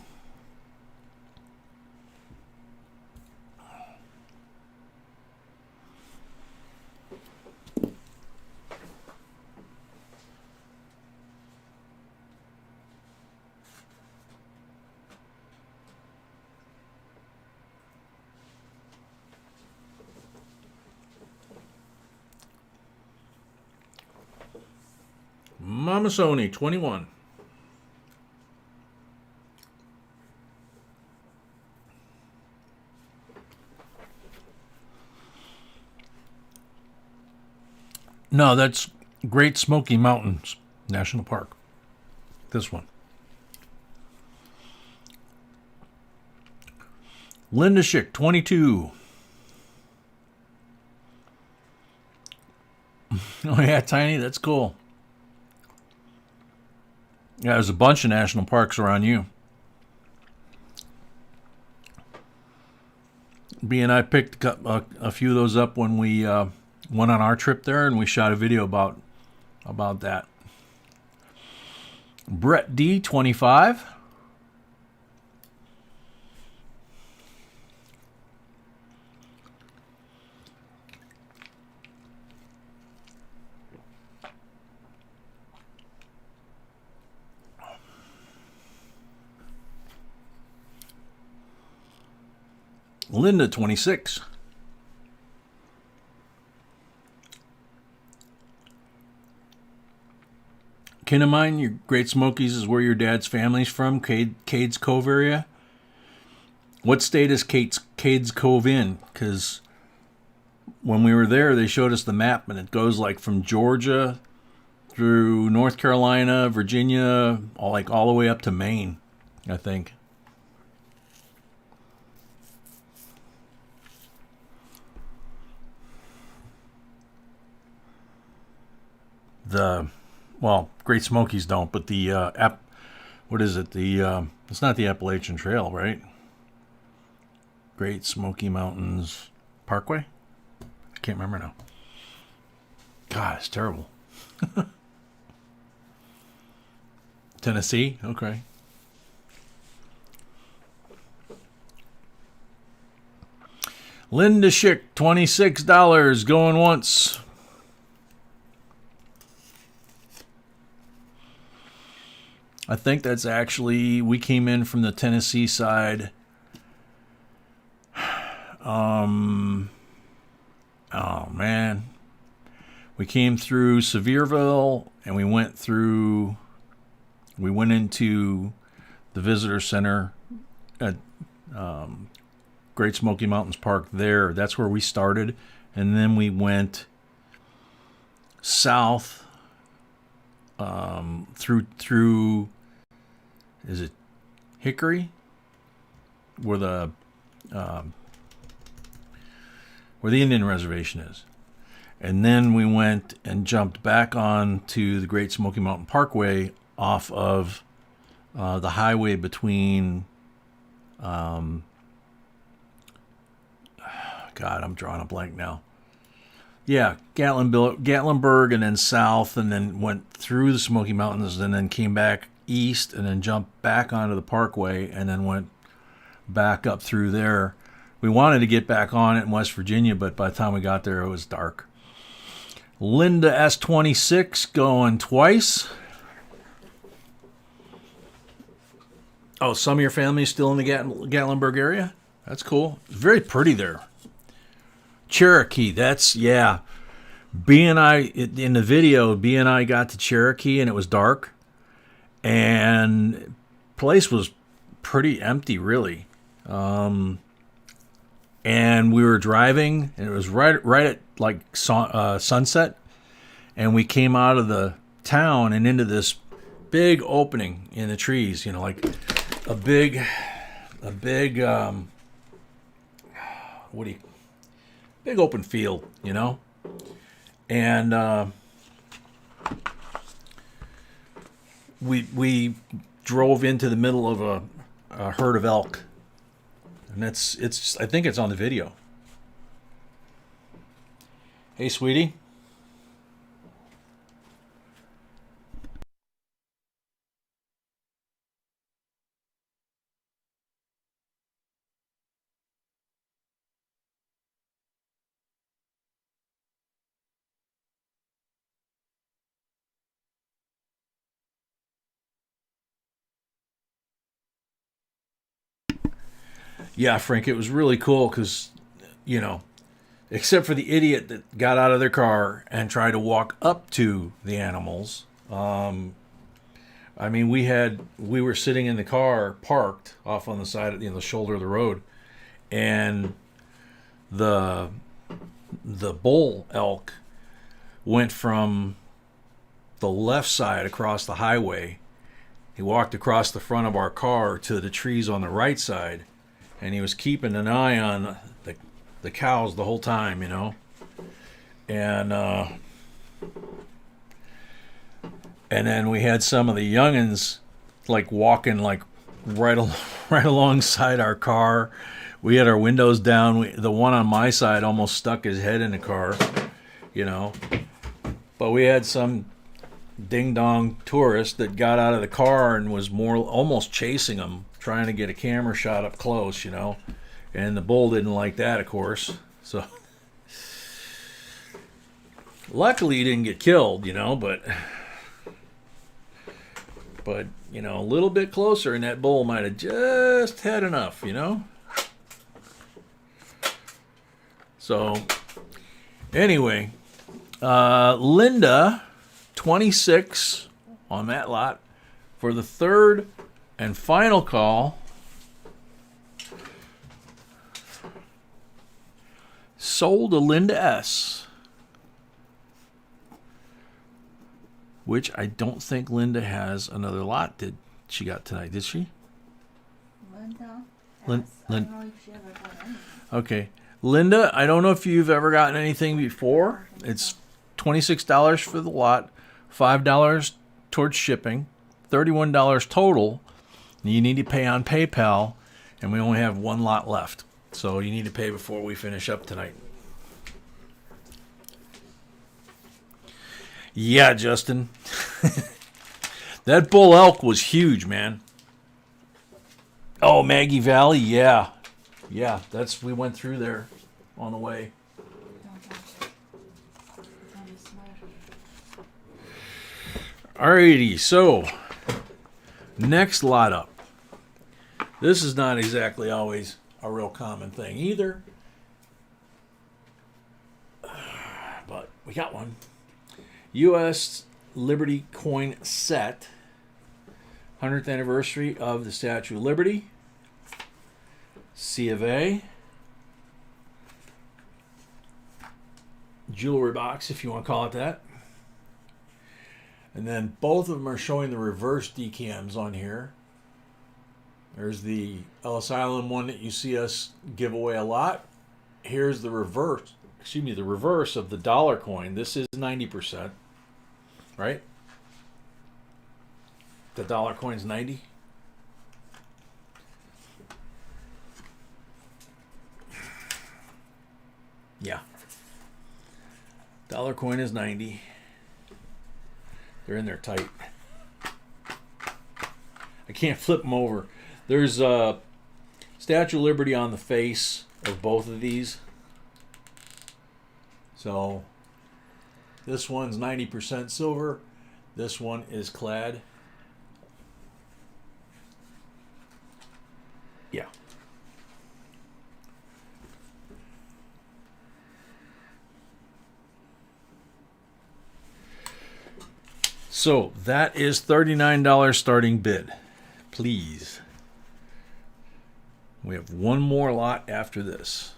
Mama Sony, 21. No, that's Great Smoky Mountains National Park. This one. Linda Schick, 22. Oh yeah, Tiny, that's cool. Yeah, there's a bunch of national parks around you. B and I picked a few of those up when we went on our trip there, and we shot a video about that. Brett D, 25. Linda, 26. Kin of mine, your Great Smokies is where your dad's family's from, Cades Cove area. What state is Cades Cove in? Because when we were there, they showed us the map, and it goes like from Georgia through North Carolina, Virginia, all the way up to Maine, I think. Great Smokies don't, but the what is it? It's not the Appalachian Trail, right? Great Smoky Mountains Parkway? I can't remember now. God, it's terrible. Tennessee? Okay. Linda Schick, $26, going once. I think that's actually, we came in from the Tennessee side. Oh man. We came through Sevierville, and we went into the visitor center at Great Smoky Mountains Park there. That's where we started. And then we went south through is it Hickory, where the Indian reservation is. And then we went and jumped back on to the Great Smoky Mountain Parkway off of the highway between, God, I'm drawing a blank now. Yeah, Gatlinburg, and then south, and then went through the Smoky Mountains, and then came back east, and then jumped back onto the Parkway, and then went back up through there. We wanted to get back on it in West Virginia, but by the time we got there, it was dark. Linda S26 going twice. Oh, some of your family is still in the Gatlinburg area? That's cool. It's very pretty there. Cherokee, that's, yeah. B and I, in the video, B and I got to Cherokee and it was dark. And place was pretty empty, really. And we were driving, and it was right at like sunset, and we came out of the town and into this big opening in the trees, like a big big open field, and we drove into the middle of a herd of elk. And it's I think it's on the video. Hey, sweetie. Yeah, Frank, it was really cool because, except for the idiot that got out of their car and tried to walk up to the animals. We were sitting in the car parked off on the side of the shoulder of the road, and the bull elk went from the left side across the highway. He walked across the front of our car to the trees on the right side. And he was keeping an eye on the cows the whole time, And then we had some of the youngins walking right alongside our car. We had our windows down. The one on my side almost stuck his head in the car, But we had some ding-dong tourist that got out of the car and was almost chasing him, trying to get a camera shot up close, and the bull didn't like that, of course. So luckily he didn't get killed, but a little bit closer and that bull might have just had enough, So anyway, Linda 26 on that lot for the third and final call. Sold to Linda S. Which I don't think Linda has another lot. Did she got tonight? Did she? Linda. Lin- I don't know if she ever got anything. Okay. Linda, I don't know if you've ever gotten anything before. It's $26 for the lot, $5 towards shipping, $31 total. You need to pay on PayPal, and we only have one lot left. So you need to pay before we finish up tonight. Yeah, Justin. That bull elk was huge, man. Oh, Maggie Valley, yeah. Yeah, we went through there on the way. Don't touch it. It's on the smart. Alrighty, so next lot up. This is not exactly always a real common thing either, but we got one. U.S. Liberty coin set, 100th anniversary of the Statue of Liberty, C of A, jewelry box if you want to call it that. And then both of them are showing the reverse decams on here. There's the Ellis Island one that you see us give away a lot. Here's the reverse, the reverse of the dollar coin. This is 90%, right? The dollar coin's 90. Yeah. Dollar coin is 90. They're in there tight. I can't flip them over. There's a Statue of Liberty on the face of both of these. So this one's 90% silver. This one is clad. Yeah. So that is $39 starting bid. Please. We have one more lot after this.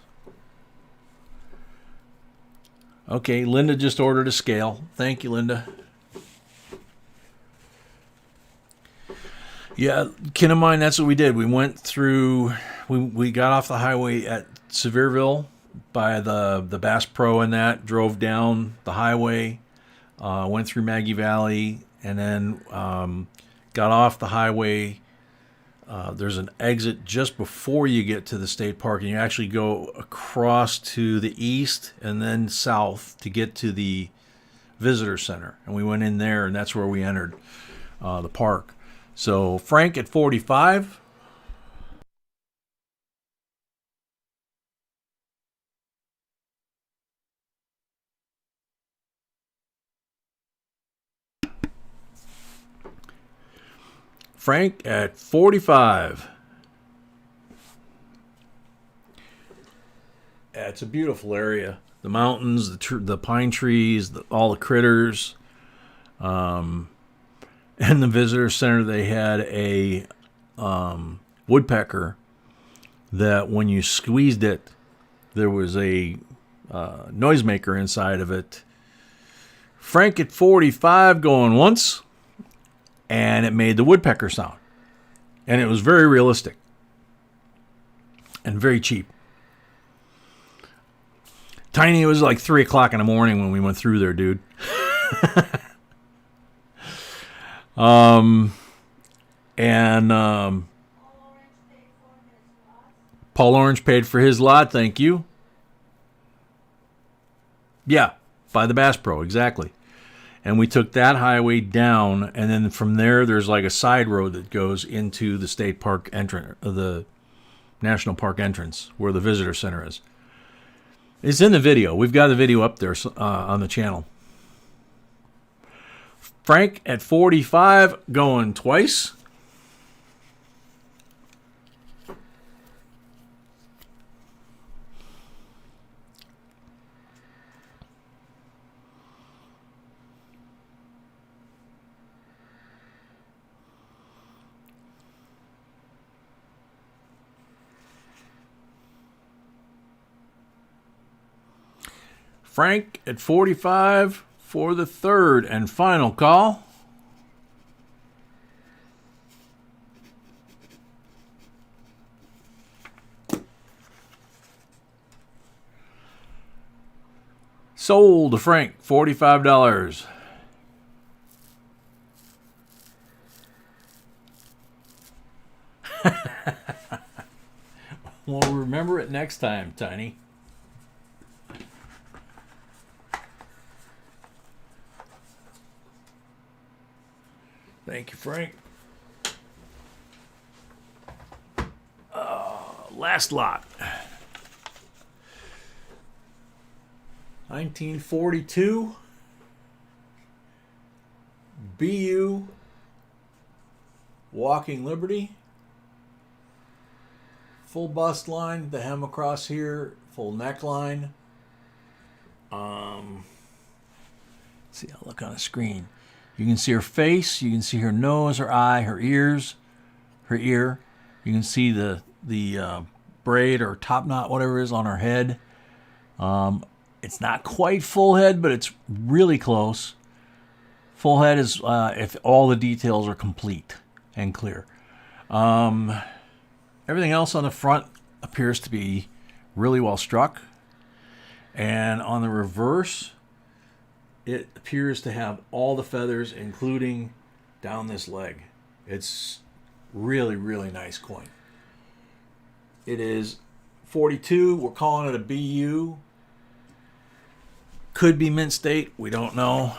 Okay, Linda just ordered a scale. Thank you, Linda. Yeah, kin of mine, that's what we did. We went through, we got off the highway at Sevierville by the Bass Pro and that, drove down the highway, went through Maggie Valley, and then got off the highway. There's an exit just before you get to the state park, and you actually go across to the east and then south to get to the visitor center. And we went in there, and that's where we entered the park. So Frank at 45. Frank at 45. Yeah, it's a beautiful area. The mountains, the pine trees, all the critters. In the visitor center, they had a woodpecker that when you squeezed it, there was a noisemaker inside of it. Frank at 45 going once. And it made the woodpecker sound. And it was very realistic. And very cheap. Tiny, it was like 3 o'clock in the morning when we went through there, dude. Paul Orange paid for his lot, thank you. Yeah, by the Bass Pro, exactly. And we took that highway down, and then from there, there's like a side road that goes into the state park entrance, the national park entrance, where the visitor center is. It's in the video. We've got the video up there on the channel. Frank at 45 going twice. Frank at 45 for the third and final call. Sold to Frank, $45. We'll remember it next time, Tiny. Thank you, Frank. Last lot. 1942. BU. Walking Liberty. Full bust line. The hem across here. Full neckline. See, I'll look on the screen. You can see her face, you can see her nose, her eye, her ears, her ear. You can see the braid or top knot, whatever it is, on her head. It's not quite full head, but it's really close. Full head is if all the details are complete and clear. Everything else on the front appears to be really well struck. And on the reverse, it appears to have all the feathers, including down this leg. It's really, really nice coin. It is 42. We're calling it a BU. Could be mint state. We don't know.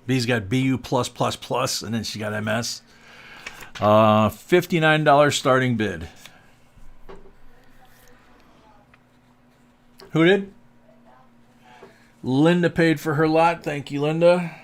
B's got BU plus plus plus, and then she got MS. $59 starting bid. Who did? Linda paid for her lot. Thank you, Linda.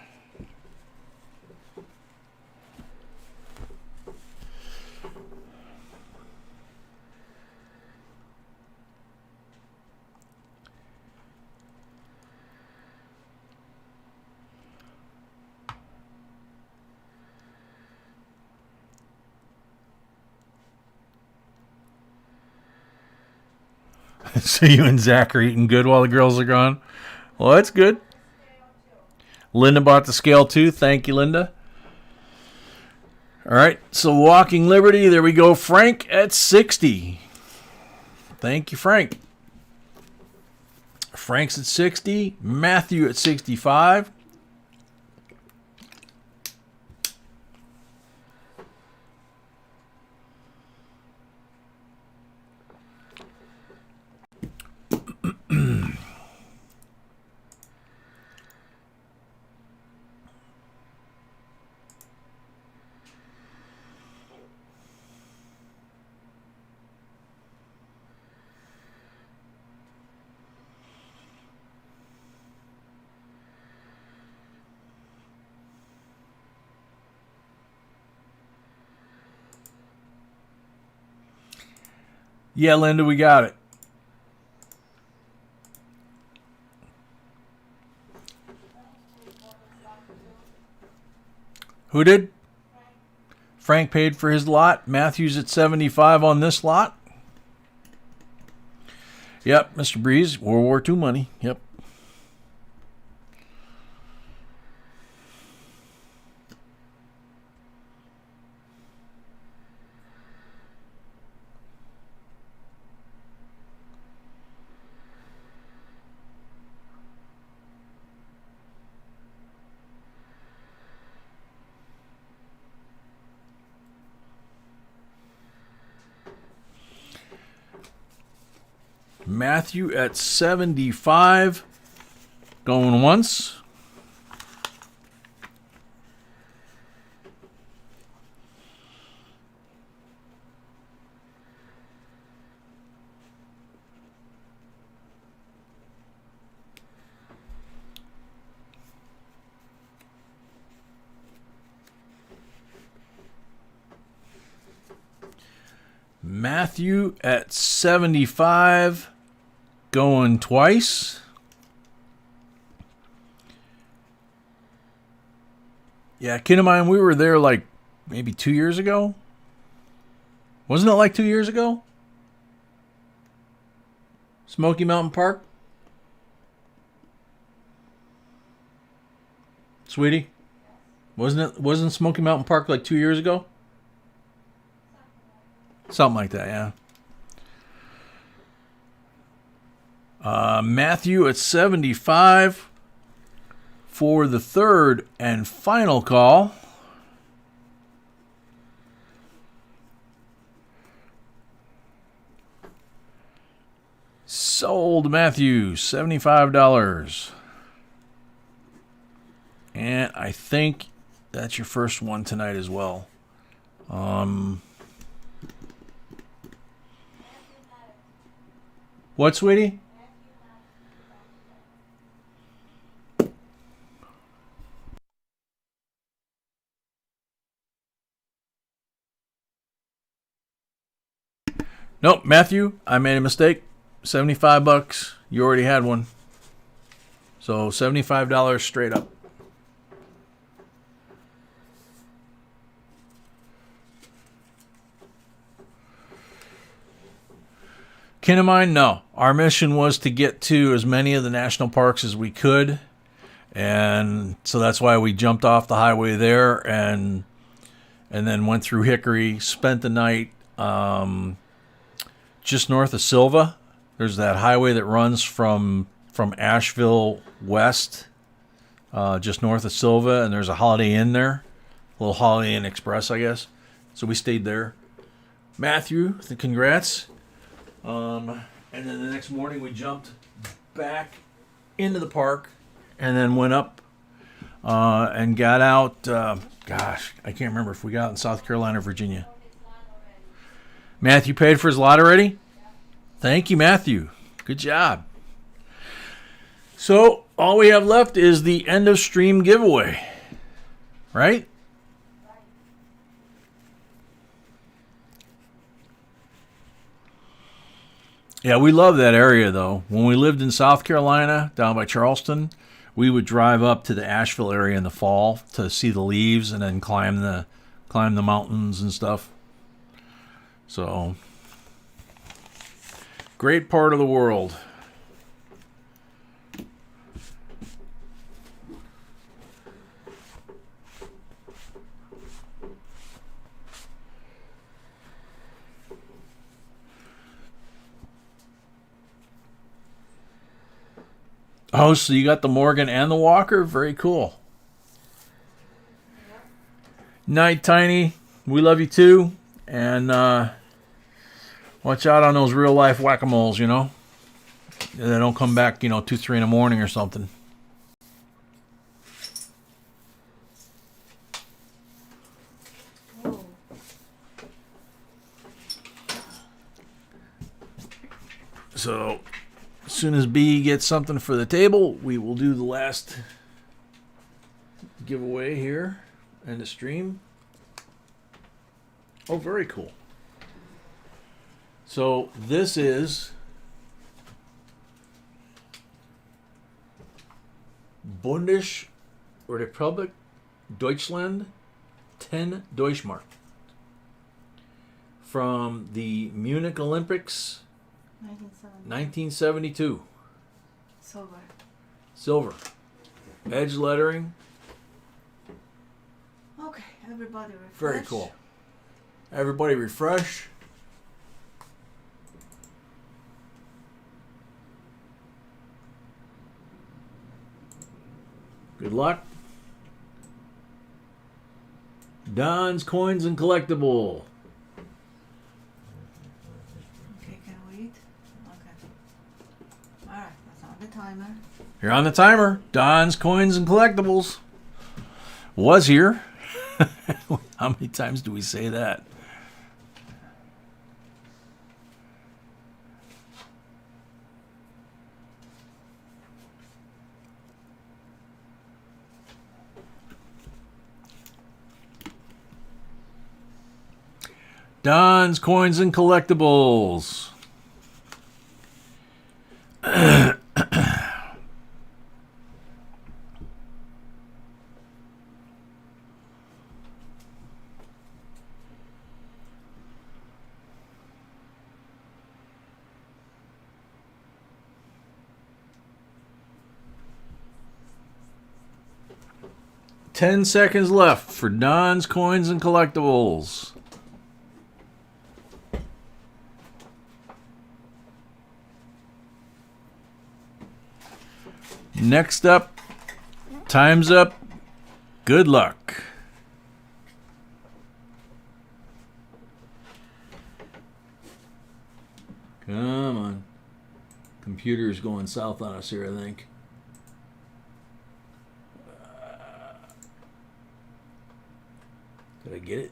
So you and Zach are eating good while the girls are gone? Well, that's good. Linda bought the scale too. Thank you, Linda. All right, so Walking Liberty, there we go. Frank at 60. Thank you, Frank. Frank's at 60. Matthew at 65. Yeah, Linda, we got it. Who did? Frank paid for his lot. Matthew's at 75 on this lot. Yep, Mr. Breeze, World War II money. Yep. Matthew at 75. Going once. Matthew at 75. Going twice. Yeah, kid of mine, we were there like maybe 2 years ago. Wasn't it like 2 years ago? Smoky Mountain Park? Sweetie? Wasn't Smoky Mountain Park like 2 years ago? Something like that, yeah. Matthew at 75 for the third and final call. Sold, Matthew, $75. And I think that's your first one tonight as well. What, sweetie? Nope, Matthew, I made a mistake. $75. You already had one. So $75 straight up. Kin of mine, no. Our mission was to get to as many of the national parks as we could. And so that's why we jumped off the highway there and then went through Hickory, spent the night just north of Silva. There's that highway that runs from Asheville west, just north of Silva, and there's a Holiday Inn there, a little Holiday Inn Express, I guess. So we stayed there. Matthew, congrats. And then the next morning we jumped back into the park and then went up and got out. Gosh, I can't remember if we got out in South Carolina or Virginia. Matthew paid for his lot already? Thank you, Matthew. Good job. So all we have left is the end of stream giveaway, right? Yeah, we love that area, though. When we lived in South Carolina, down by Charleston, we would drive up to the Asheville area in the fall to see the leaves and then climb the mountains and stuff. So, great part of the world. Oh, so you got the Morgan and the Walker? Very cool. Night, Tiny. We love you too. And watch out on those real life whack-a-moles, you know. They don't come back, 2, 3 in the morning or something. Whoa. So, as soon as B gets something for the table, we will do the last giveaway here and the stream. Oh, very cool. So this is Bundes Republik Deutschland 10 Deutschmark from the Munich Olympics 1972. Silver. Edge lettering. Okay, everybody refresh. Very cool. Everybody refresh. Good luck. Don's Coins and Collectible. Okay, can we eat? Okay. Alright, that's on the timer. You're on the timer. Don's Coins and Collectibles. Was here. How many times do we say that? Don's Coins and Collectibles. 10 seconds left for Don's Coins and Collectibles. Next up, time's up. Good luck. Come on. Computer's going south on us here, I think. Did I get it?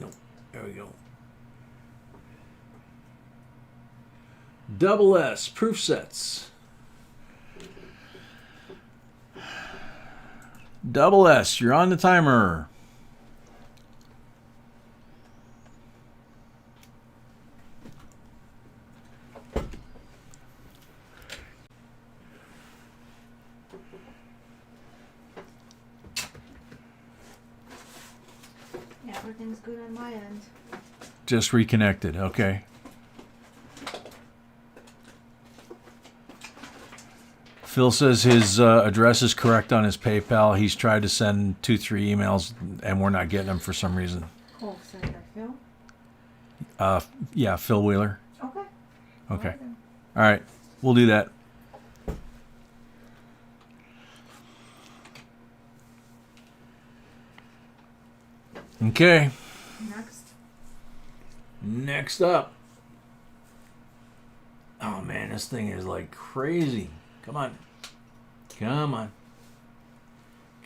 Nope. There we go. Double S proof sets. Double S, you're on the timer. Yeah, everything's good on my end. Just reconnected, Phil says his address is correct on his PayPal. He's tried to send 2-3 emails, and we're not getting them for some reason. Cool. Send that Phil. Yeah, Phil Wheeler. Okay. Okay. All right. We'll do that. Okay. Next up. Oh, man, this thing is like crazy. Come on. Come on.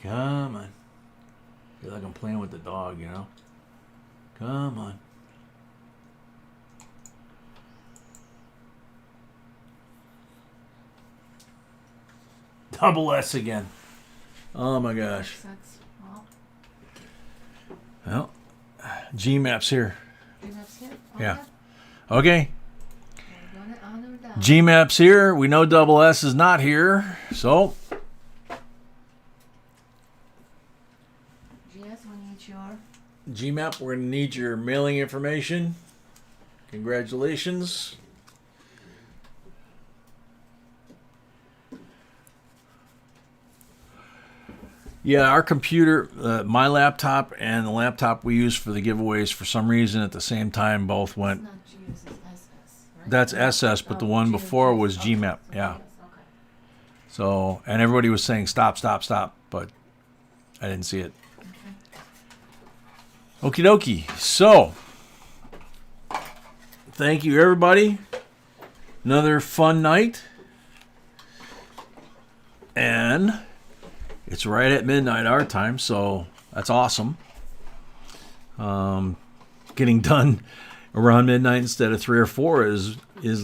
Come on. I feel like I'm playing with the dog, you know? Come on. Double S again. Oh, my gosh. Well, GMAP's here. Yeah. Okay. GMAP's here. We know double S is not here. So. GMAP, we're going to need your mailing information. Congratulations. Yeah, our computer, my laptop and the laptop we use for the giveaways, for some reason at the same time both went. Not GS, it's SS, right? That's SS, but the one before was GMAP. Yeah. So, and everybody was saying stop, but I didn't see it. Okie dokie. So, thank you everybody. Another fun night. And it's right at midnight our time, so that's awesome. Getting done around midnight instead of 3 or 4 is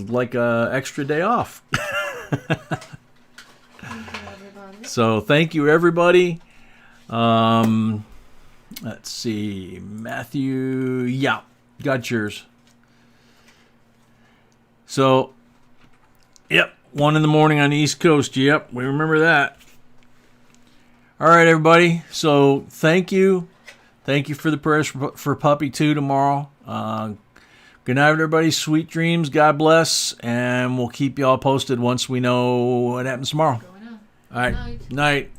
like a extra day off. So thank you everybody. Let's see, Matthew. Yeah, got yours. So, yep, 1 in the morning on the East Coast. Yep, we remember that. All right, everybody. So thank you. Thank you for the prayers for Puppy 2 tomorrow. Good night, everybody. Sweet dreams. God bless. And we'll keep you all posted once we know what happens tomorrow. All right. Night.